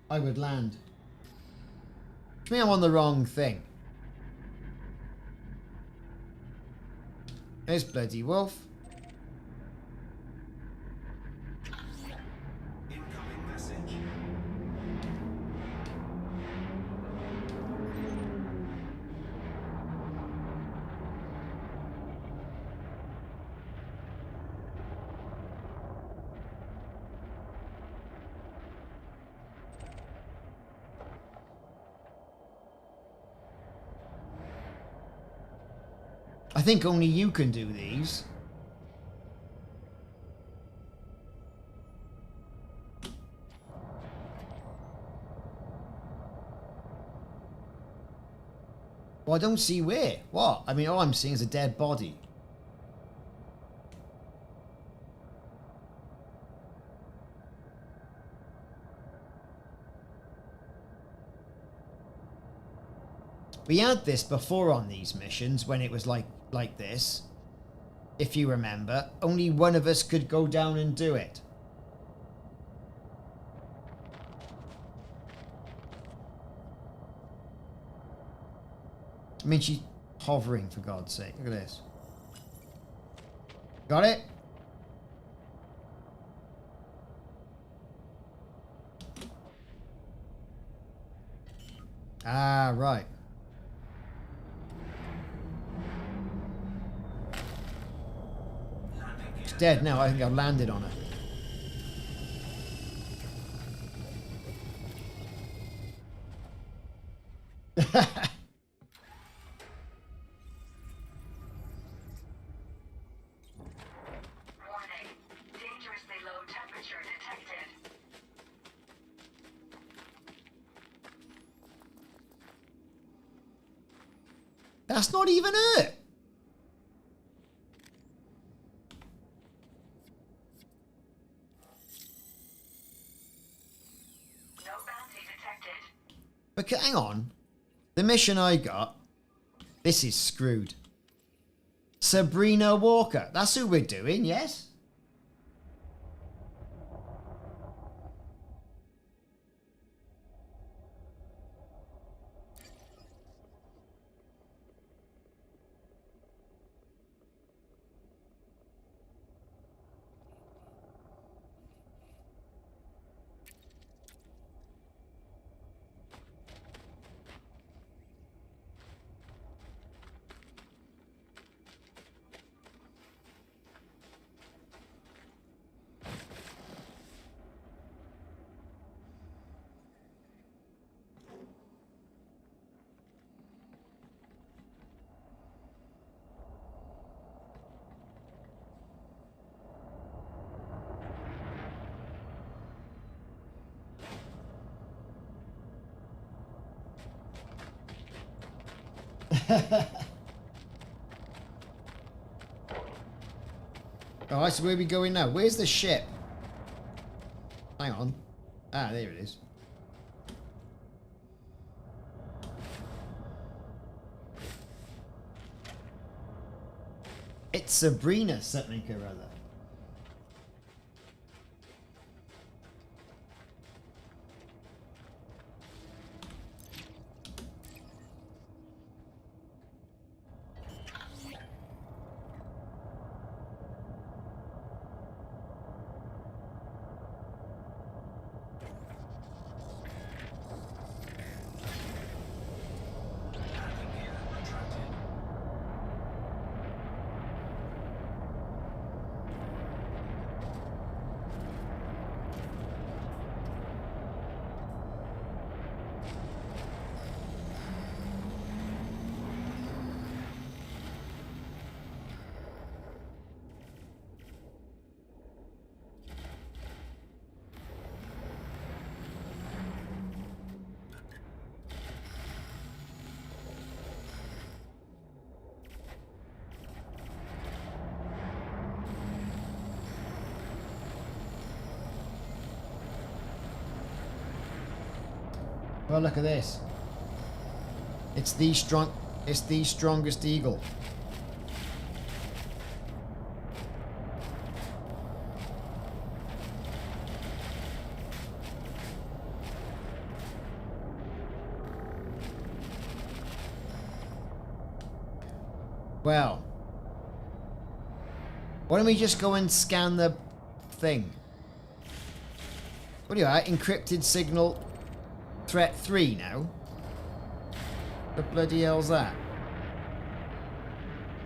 I would land. To me, I'm on the wrong thing. There's bloody wolf. Incoming message. I think only you can do these. Well, I don't see where. What? I mean, all I'm seeing is a dead body. We had this before on these missions when it was like this. If you remember, only one of us could go down and do it. I mean, she's hovering, for God's sake. Look at this. Got it? Ah, right. She's dead now. I think I've landed on her. Warning. Dangerously low temperature detected. That's not even her. No bounty detected. But hang on. The mission I got. This is screwed. Sabrina Walker. That's who we're doing, yes? Alright, so where are we going now? Where's the ship? Hang on. Ah, there it is. It's Sabrina something or other. Landing gear retracted. Well, look at this. It's the strong... It's the strongest eagle. Well, why don't we just go and scan the thing? What are you at? Encrypted signal threat 3 now? The bloody hell's that?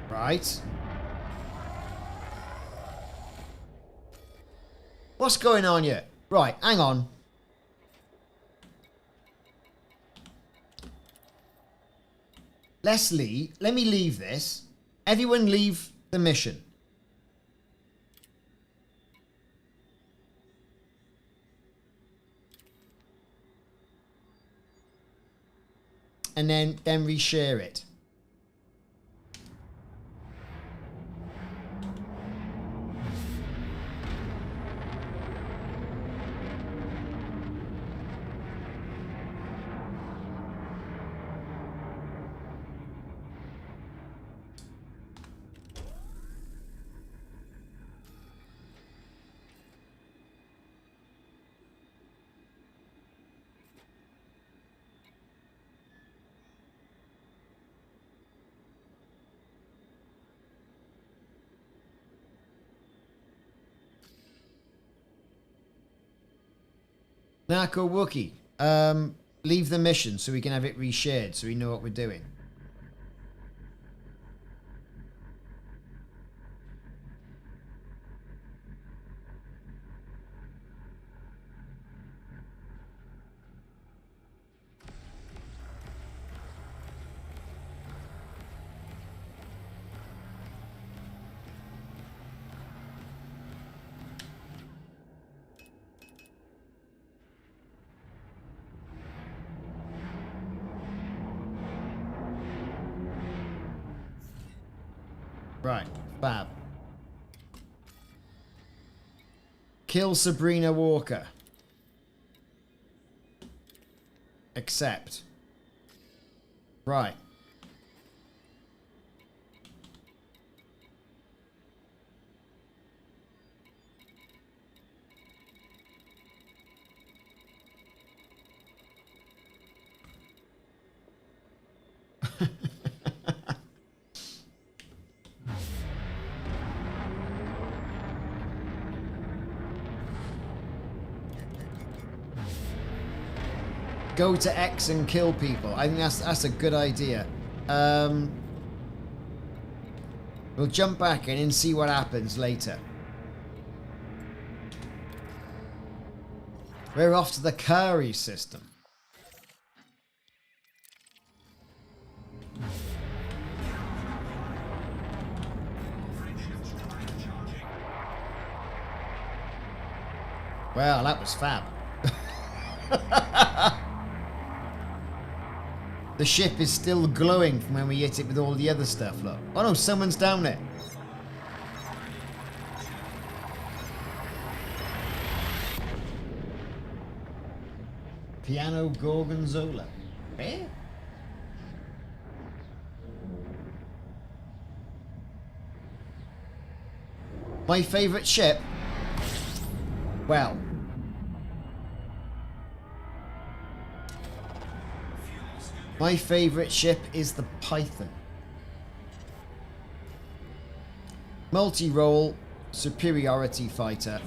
Right. What's going on here? Right, hang on. Leslie, let me leave this. Everyone leave the mission. And then reshare it. Narco Wookie, leave the mission so we can have it reshared so we know what we're doing. Right, fab. Kill Sabrina Walker. Accept. Right. Go to X and kill people. I think that's a good idea. We'll jump back in and see what happens later. We're off to the Kari system. Well, that was fab. The ship is still glowing from when we hit it with all the other stuff, look. Oh no, someone's down there. Piano Gorgonzola. Eh? My favourite ship? Well, my favourite ship is the Python. Multi-role superiority fighter.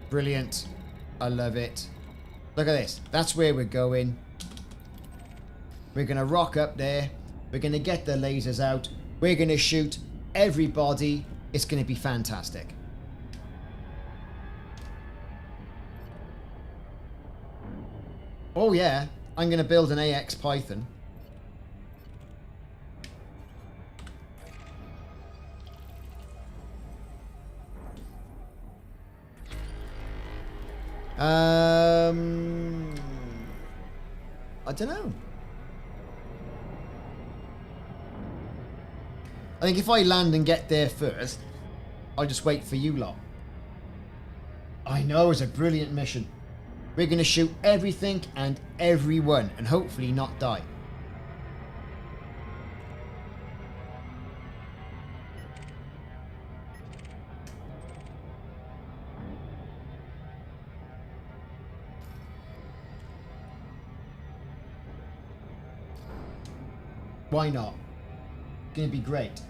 Brilliant. I love it. Look at this. That's where we're going. We're going to rock up there. We're going to get the lasers out. We're going to shoot everybody. It's going to be fantastic. Oh yeah, I'm going to build an AX Python. I don't know. I think if I land and get there first, I'll just wait for you lot. I know, it's a brilliant mission. We're going to shoot everything and everyone and hopefully not die. Why not? Gonna be great.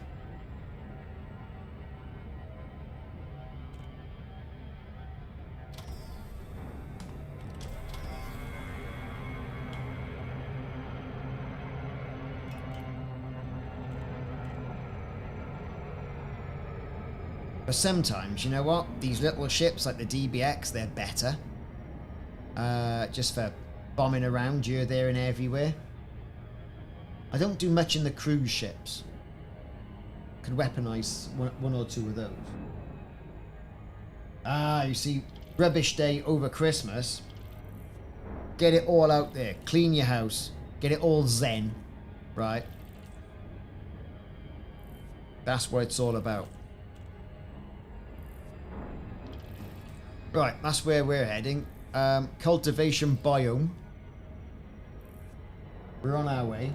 But sometimes, you know what? These little ships like the DBX, they're better. Just for bombing around here, there and everywhere. I don't do much in the cruise ships. Could weaponize one or two of those. You see, rubbish day over Christmas. Get it all out there. Clean your house. Get it all zen. Right? That's what it's all about. Right, that's where we're heading. Cultivation biome. We're on our way.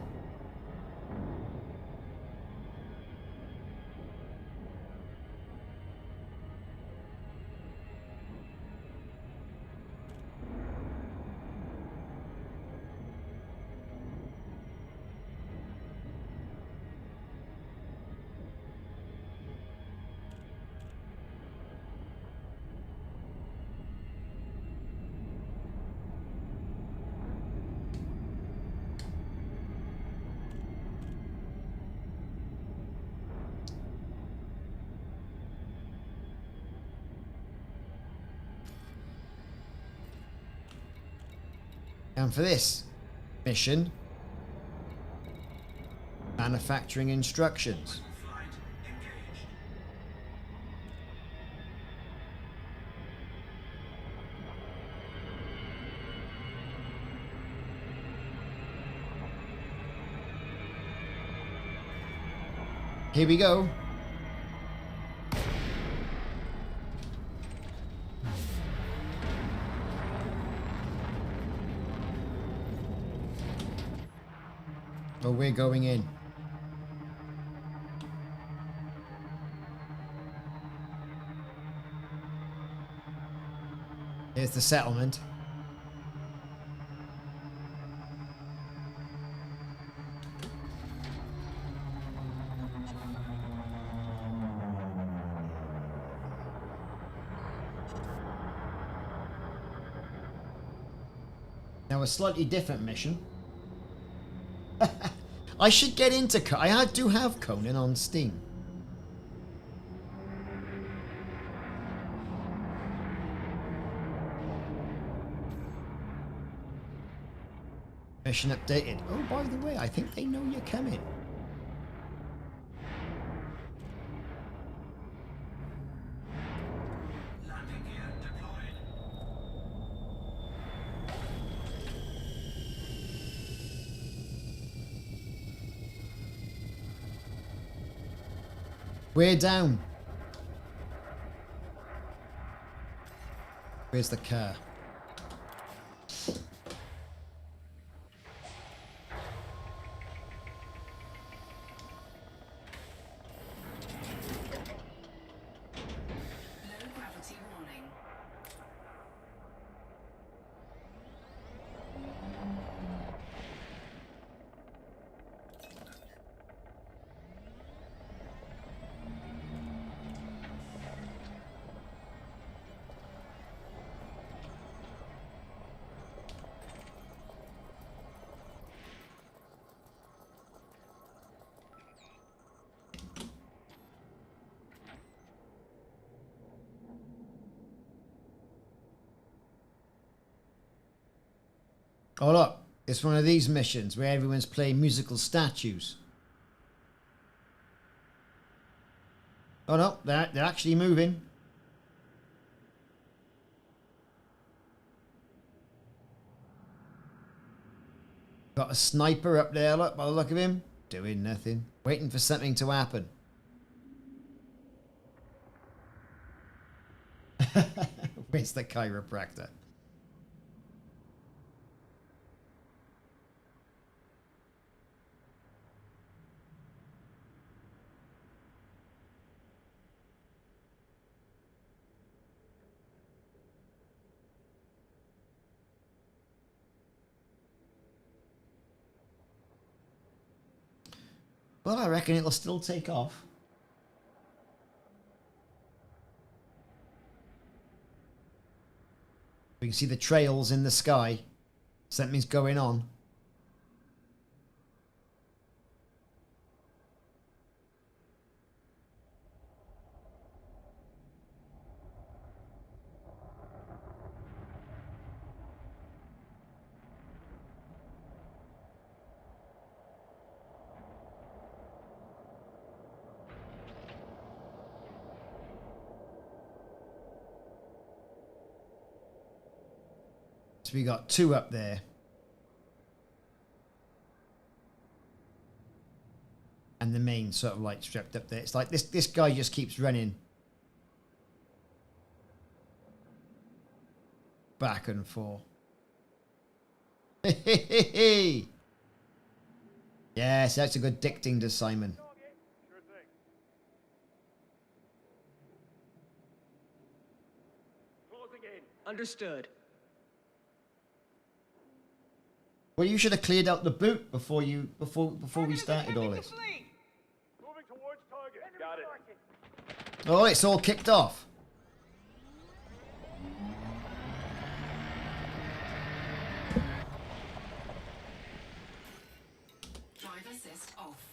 And for this mission, manufacturing instructions. Flight engaged. Here we go. Oh, we're going in. Here's the settlement. Now a slightly different mission. I should get into... I do have Conan on Steam. Mission updated. Oh, by the way, I think they know you're coming. Landing gear deployed. We're down. Where's the car? Low gravity warning. Oh look, it's one of these missions where everyone's playing musical statues. Oh no, they're actually moving. Got a sniper up there, look, by the look of him. Doing nothing. Waiting for something to happen. Where's the chiropractor? Well, I reckon it'll still take off. We can see the trails in the sky. Something's going on. So we got 2 up there. And the main sort of like strapped up there. It's like this guy just keeps running back and forth. Yes, that's a good dicting to Simon. Understood. Well, you should have cleared out the boot before we started all this. Moving towards target. Got it. Oh, it's all kicked off. Drive assist off.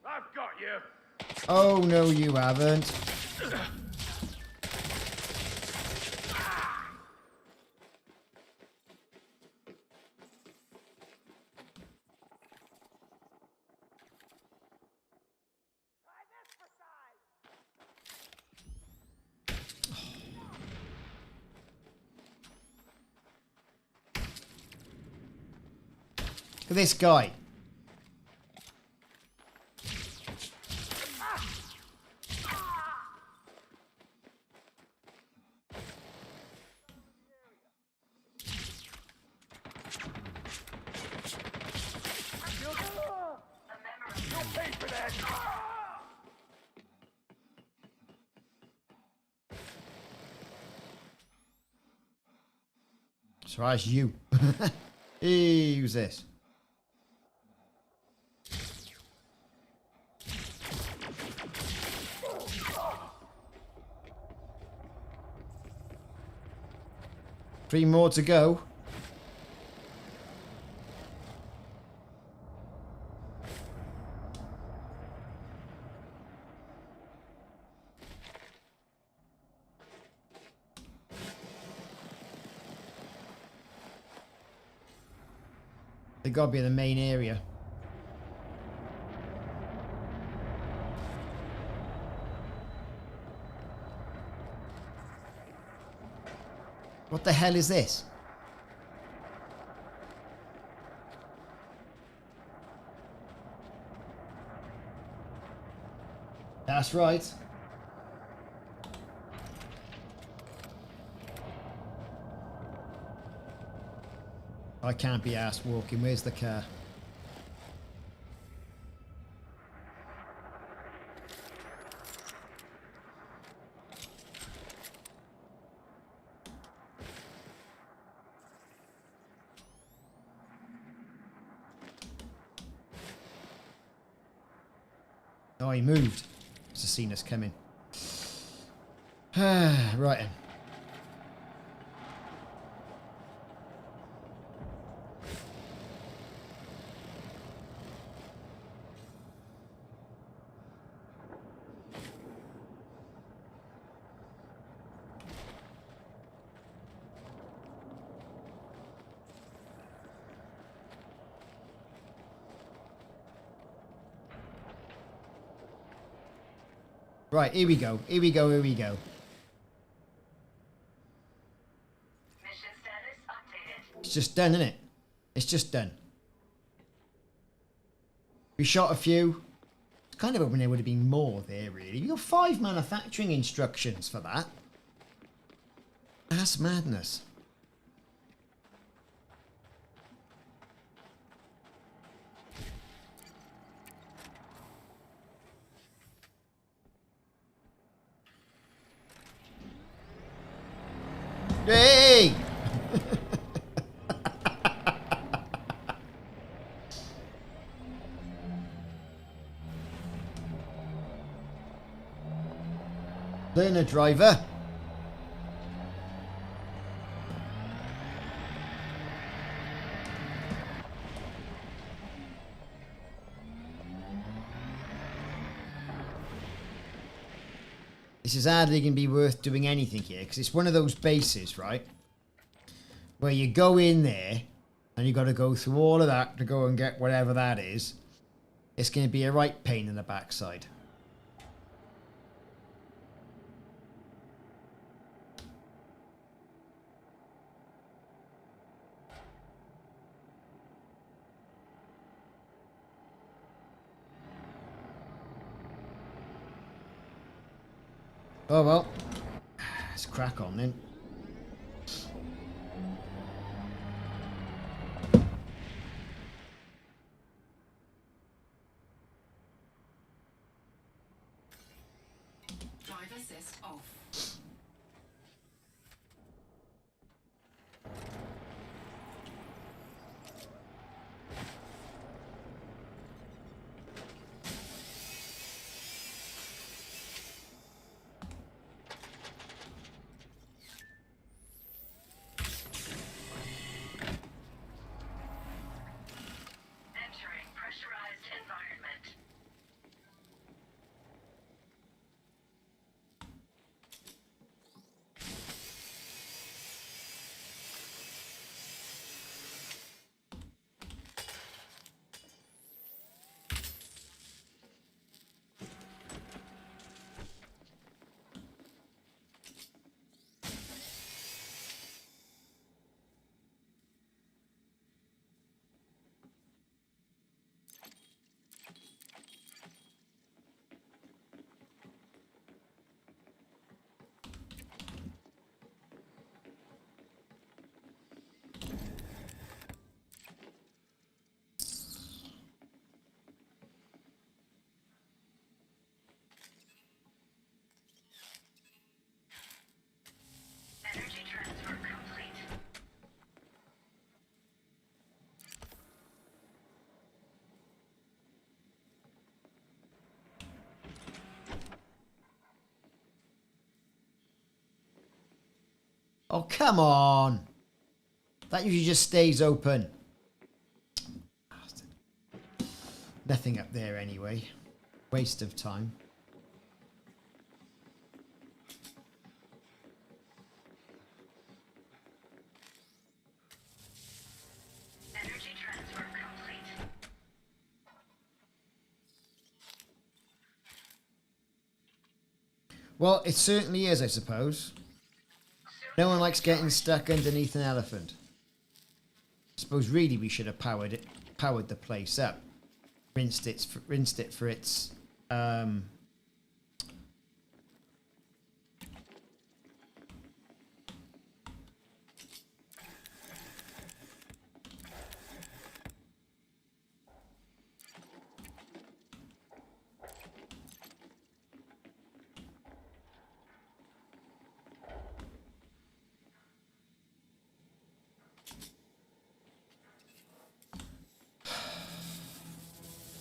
I've got you. Oh, no, you haven't. Look at this guy. So as you. Hey, who's this? Three more to go. They gotta be in the main area. What the hell is this? That's right. I can't be asked walking. Where's the car? Oh, he moved. Must have seen us coming. Right then. Right, here we go. Here we go. Here we go. Mission status updated. It's just done, isn't it? It's just done. We shot a few. Kind of hoping there would have been more there, really. We got 5 manufacturing instructions for that. That's madness. Hey! Learner driver. This is hardly going to be worth doing anything here because it's one of those bases, right? Where you go in there and you got to go through all of that to go and get whatever that is. It's going to be a right pain in the backside. Oh well, let's crack on then. Drive assist off. Entering pressurized environment. Energy transfer complete. Oh, come on. That usually just stays open. Nothing up there anyway. Waste of time. Energy transfer complete. Well, it certainly is, I suppose. No one likes getting stuck underneath an elephant. I suppose really we should have powered the place up. Rinsed it for its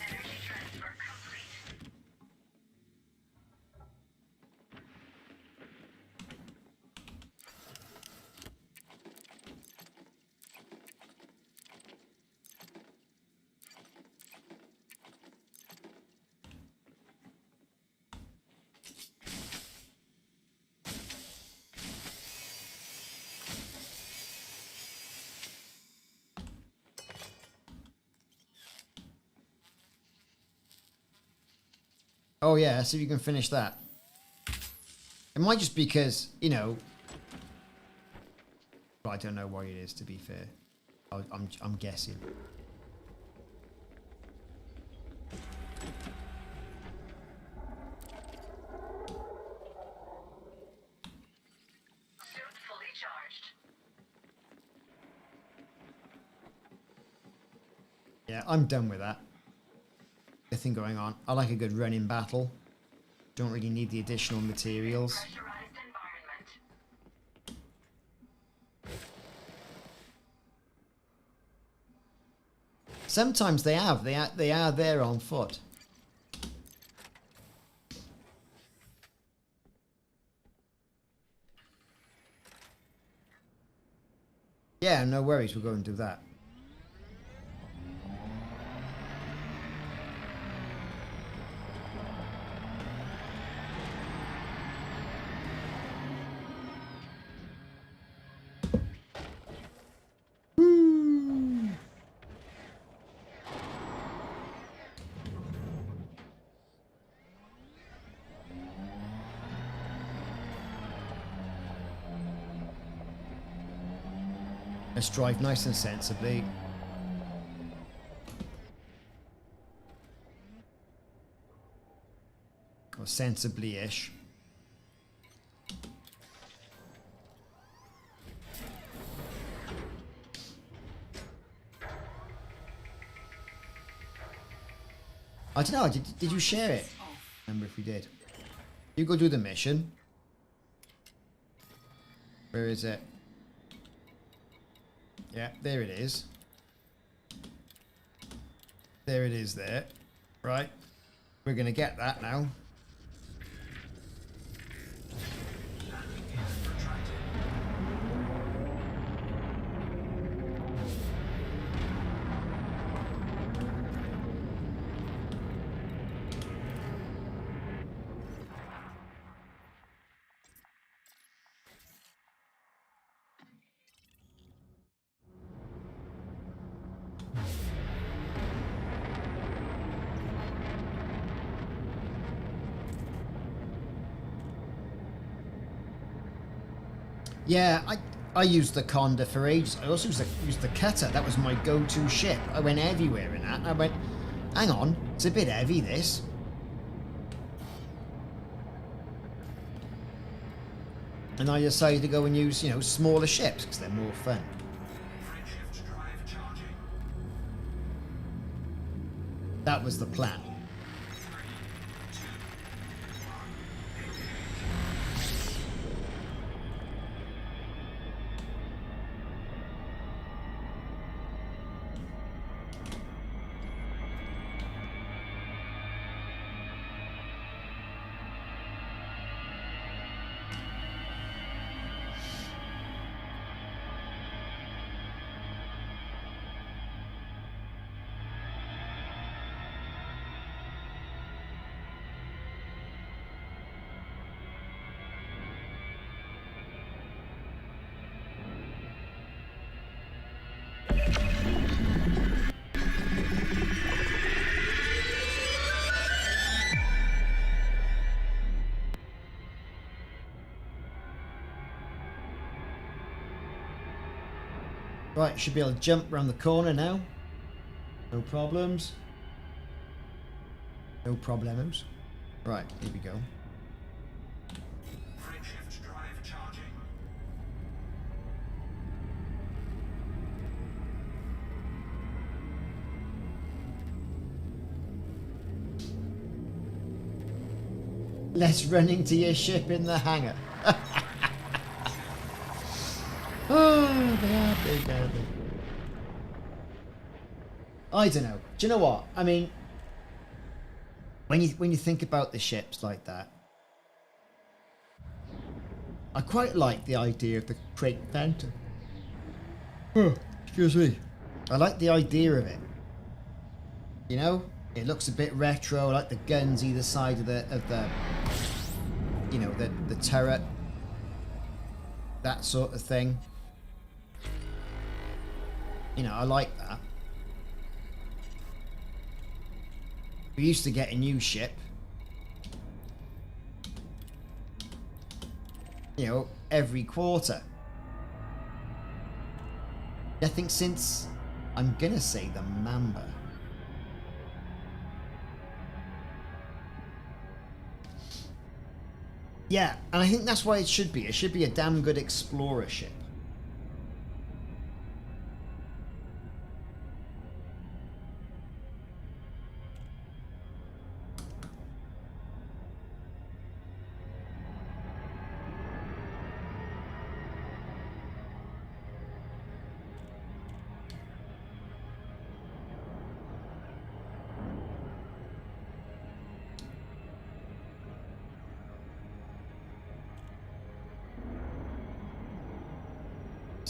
Energy transfer complete. Oh yeah, see if you can finish that. It might just because, you know, but I don't know why it is, to be fair. I'm guessing. Suit fully charged. Yeah, I'm done with that. Nothing going on. I like a good running battle. Don't really need the additional materials. Pressurized environment. Sometimes they have. They are there on foot. Yeah, no worries. We'll go and do that. Let's drive nice and sensibly. Or sensibly-ish. I don't know, did you share it? Remember if we did. You go do the mission. Where is it? Yeah, there it is. There it is there. Right. We're going to get that now. Yeah, I used the Conda for ages. I also used the Cutter. That was my go-to ship. I went everywhere in that. I went, hang on, it's a bit heavy, this. And I decided to go and use, you know, smaller ships because they're more fun. Shift drive charging. That was the plan. Right, should be able to jump around the corner now. No problems. No problemos. Right, here we go. Shift drive charging. Let's run into your ship in the hangar. Oh, they are big, aren't they? I don't know. Do you know what? I mean, when you think about the ships like that, I quite like the idea of the Crate Phantom. Oh, excuse me. I like the idea of it. You know, it looks a bit retro. I like the guns either side of the you know, the turret, that sort of thing. You know, I like that. We used to get a new ship, you know, every quarter. I think since, I'm gonna say the Mamba. Yeah, and I think that's why it should be. It should be a damn good explorer ship.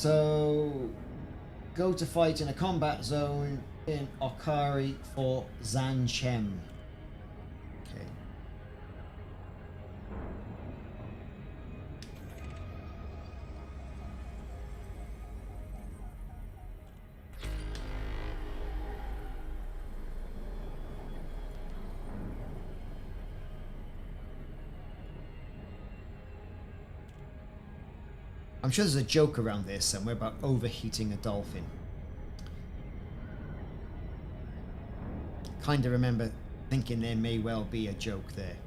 So, go to fight in a combat zone in Okari for Zanchem. Okay. I'm sure there's a joke around this somewhere about overheating a dolphin. Kind of remember thinking there may well be a joke there.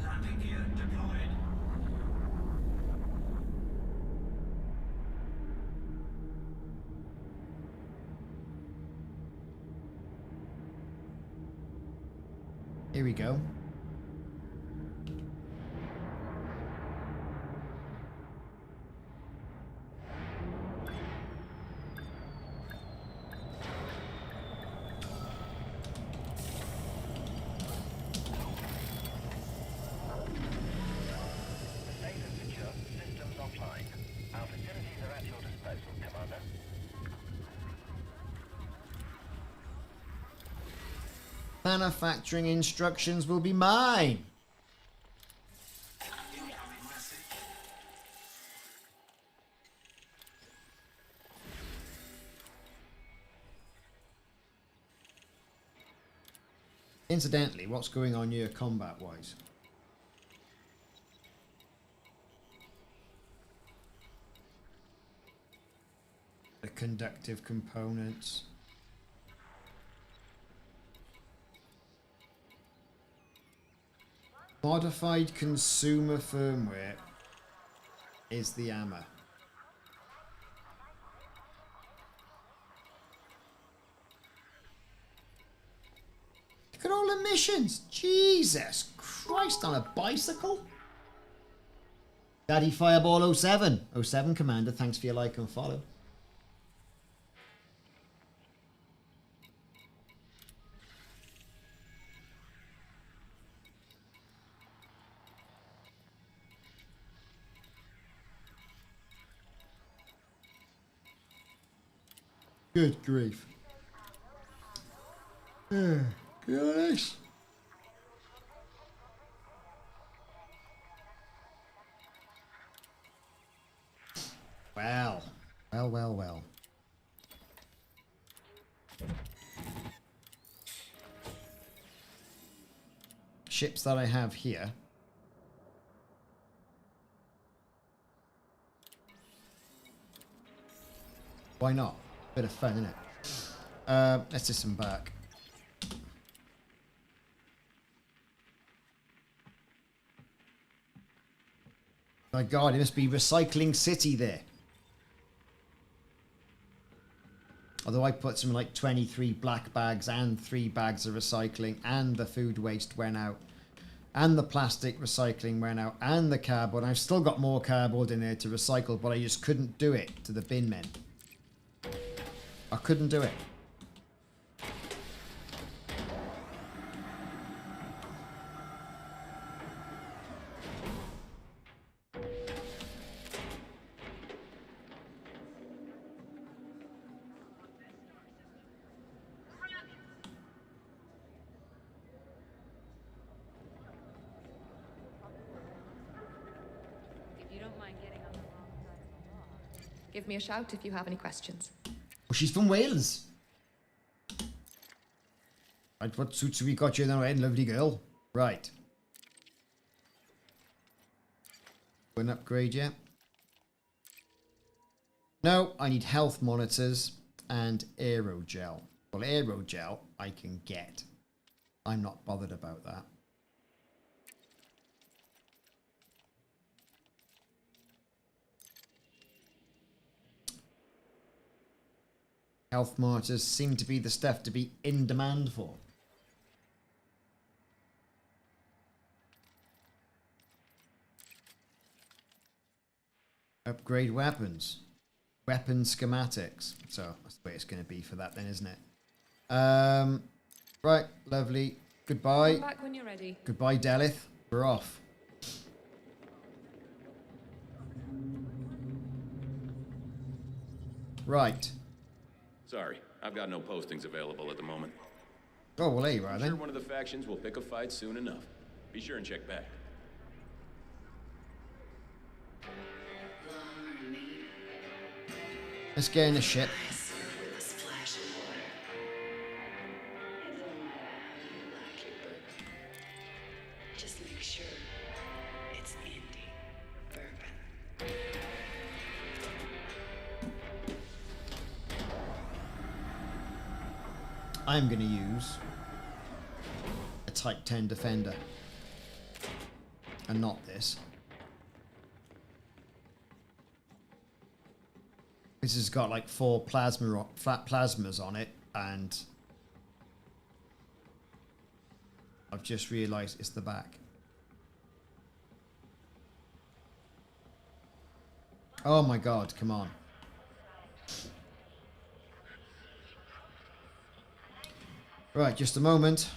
Landing gear deployed. Here we go. Safe and secure. Systems offline. Our facilities are at your disposal, Commander. Manufacturing instructions will be mine. Incoming message. Incidentally, what's going on here combat-wise? The conductive components. Modified consumer firmware is the hammer. Look at all the missions. Jesus Christ, on a bicycle? Daddy Fireball 07. 07 Commander, thanks for your like and follow. Good grief. Gosh. Wow. Well. Ships that I have here. Why not? Bit of fun, innit? Let's disembark. My God, it must be recycling city there. Although I put something like 23 black bags and 3 bags of recycling, and the food waste went out, and the plastic recycling went out, and the cardboard. I've still got more cardboard in there to recycle, but I just couldn't do it to the bin men. I couldn't do it. If you don't mind getting on the wrong side of the law, give me a shout if you have any questions. Oh, she's from Wales. Right, what suits have we got you now, lovely girl? Right. An upgrade yet? No, I need health monitors and aerogel. Well, aerogel I can get. I'm not bothered about that. Health monitors seem to be the stuff to be in demand for. Upgrade weapons. Weapon schematics. So that's the way it's going to be for that then, isn't it? Right, lovely. Goodbye. Come back when you're ready. Goodbye, Delith. We're off. Right. Sorry, I've got no postings available at the moment. Oh, well, there you are I'm then. sure one of the factions will pick a fight soon enough. Be sure and check back. Let's get in the ship. Just make sure it's Indy Bourbon. I'm going to use a Type 10 Defender. And not this. This has got like 4 flat plasmas on it, and I've just realised it's the back. Oh my god, come on. Right, just a moment.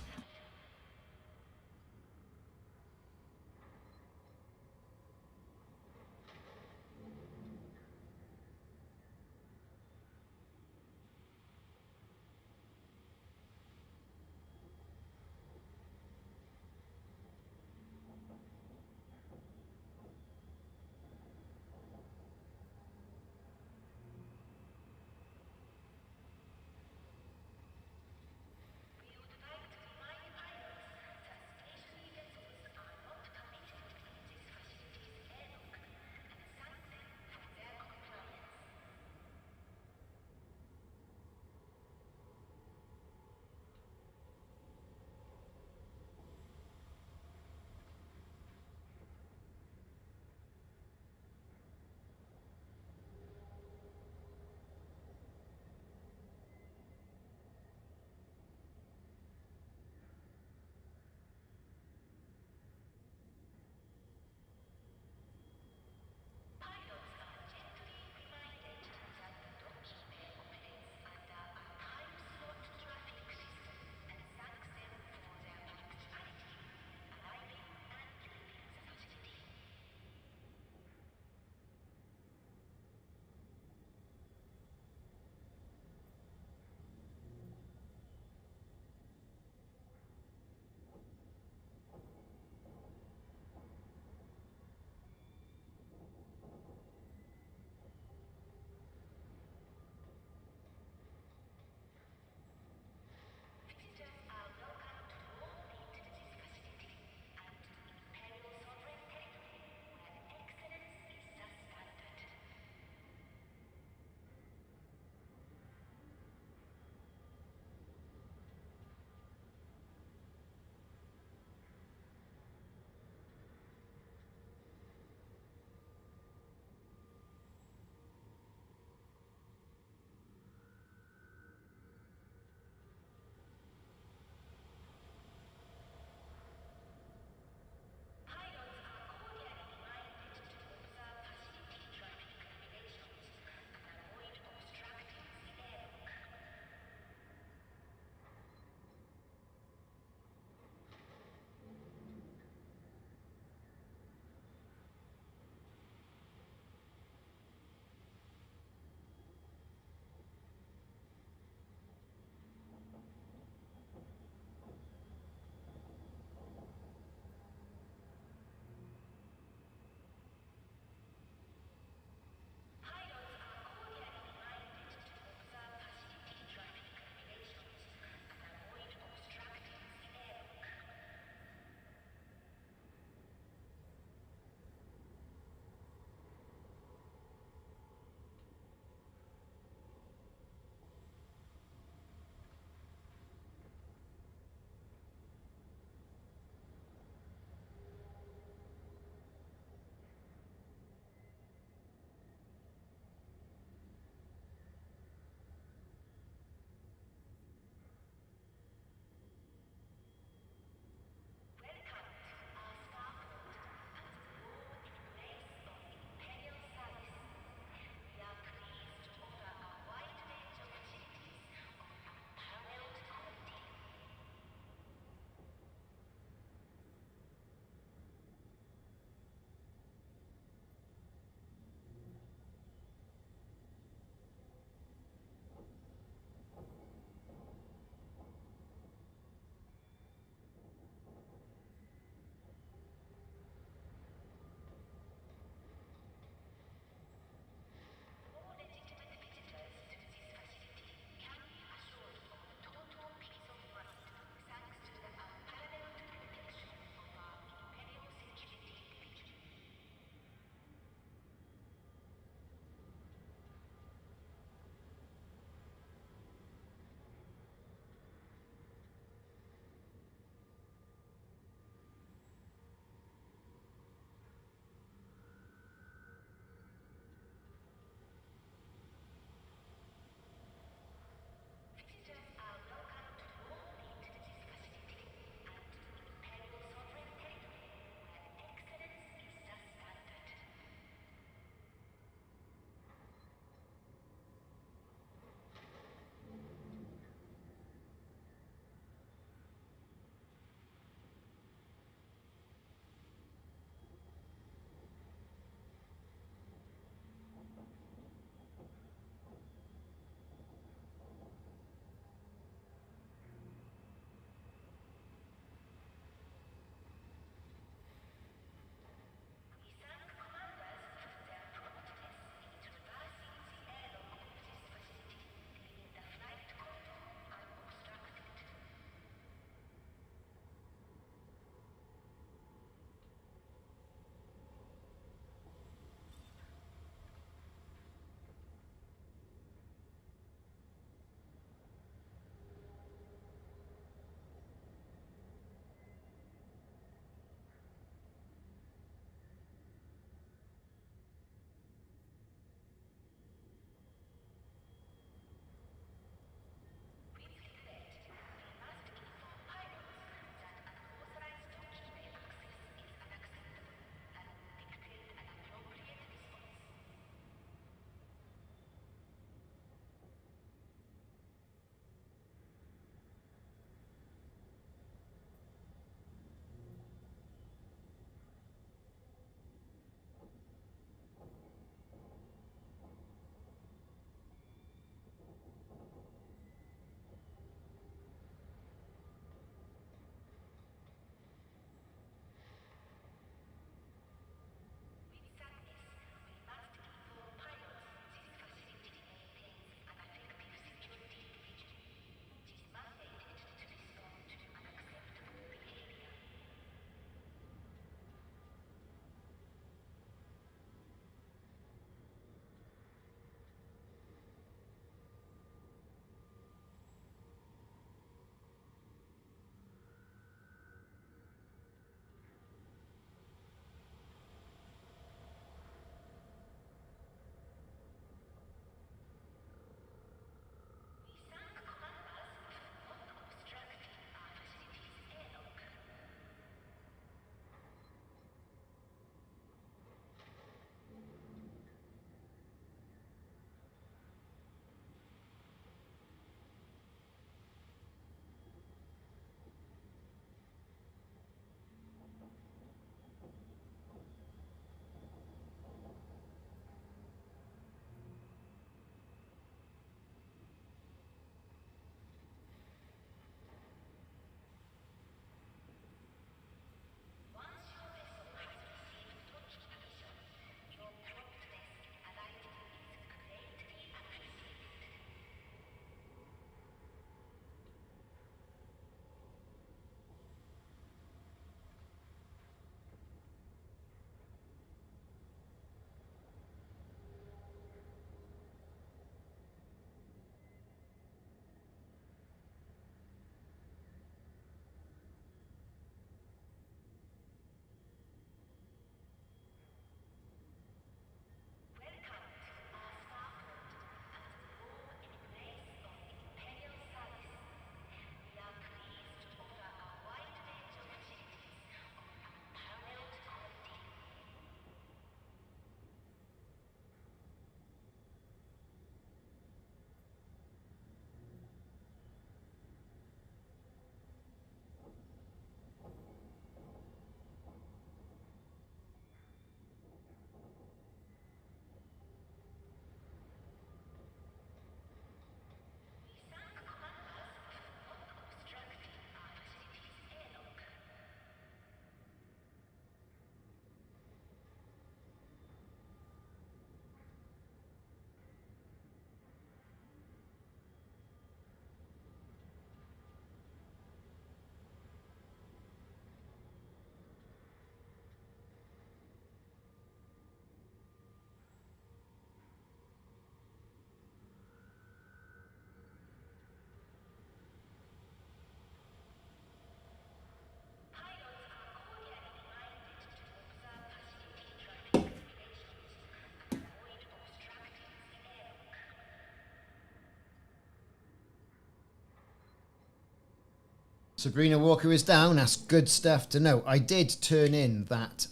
Sabrina Walker is down. That's good stuff to know. I did turn in that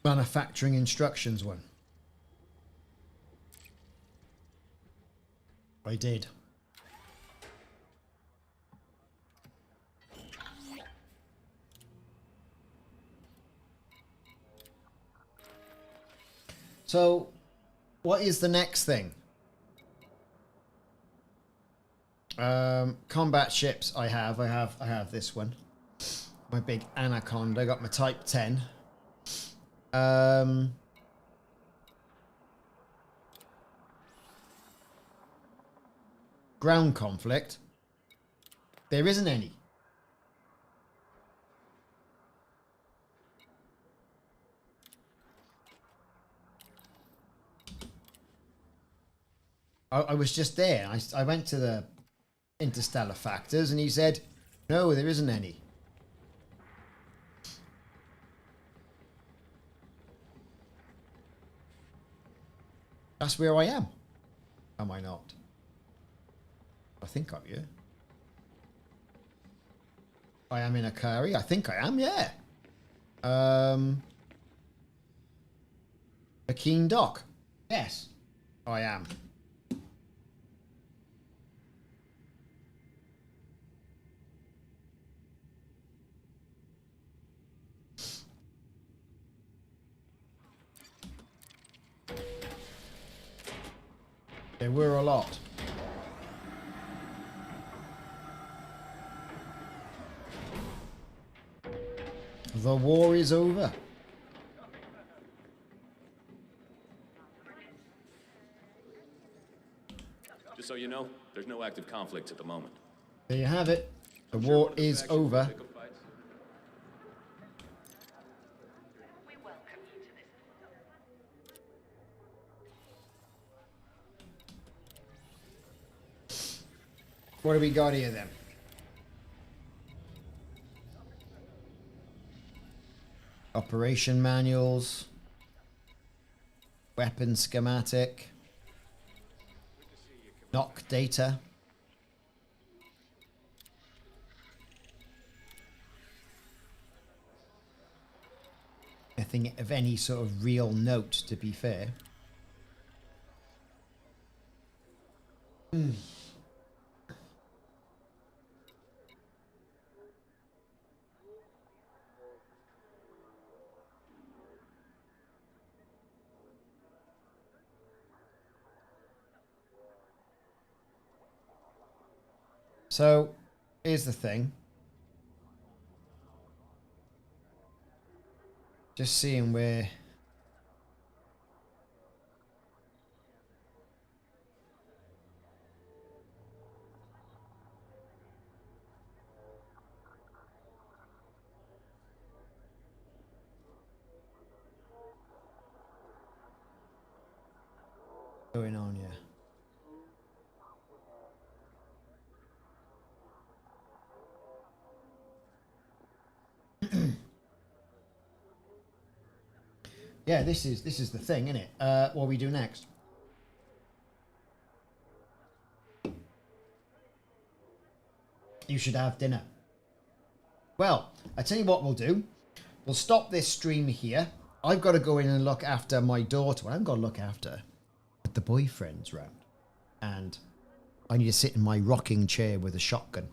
manufacturing instructions one. I did. So, what is the next thing? Combat ships. I have this one. My big Anaconda. I got my Type 10. Ground conflict. There isn't any. I was just there. I went to the interstellar factors and he said, no, there isn't any. That's where I am. Am I not? I think I'm here. I am in Akari. I think I am, yeah. A Keen Dock. Yes, I am. There were a lot. The war is over. Just so you know, there's no active conflicts at the moment. There you have it. The war is over. We welcome you to this. What do we got here then? Operation manuals. Weapon schematic. Knock data. Nothing of any sort of real note, to be fair. So, here's the thing. Just seeing where... going on, yeah. Yeah, this is the thing, isn't it? What we do next? You should have dinner. Well, I tell you what we'll do. We'll stop this stream here. I've got to go in and look after my daughter. Well, I've got to look after but the boyfriend's round. And I need to sit in my rocking chair with a shotgun.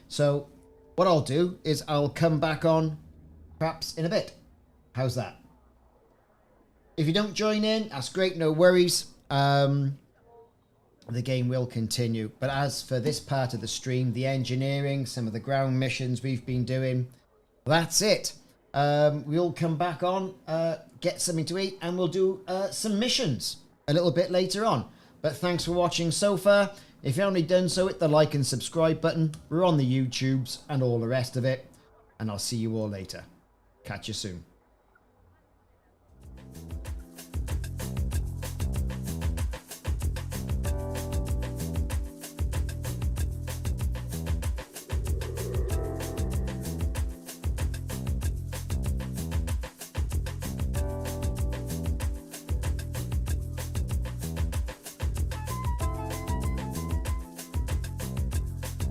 So what I'll do is I'll come back on perhaps in a bit. How's that? If you don't join in, that's great, no worries. The game will continue. But as for this part of the stream, the engineering, some of the ground missions we've been doing, that's it. We'll come back on, get something to eat, and we'll do some missions a little bit later on. But thanks for watching so far. If you've only done so, hit the like and subscribe button. We're on the YouTubes and all the rest of it. And I'll see you all later. Catch you soon.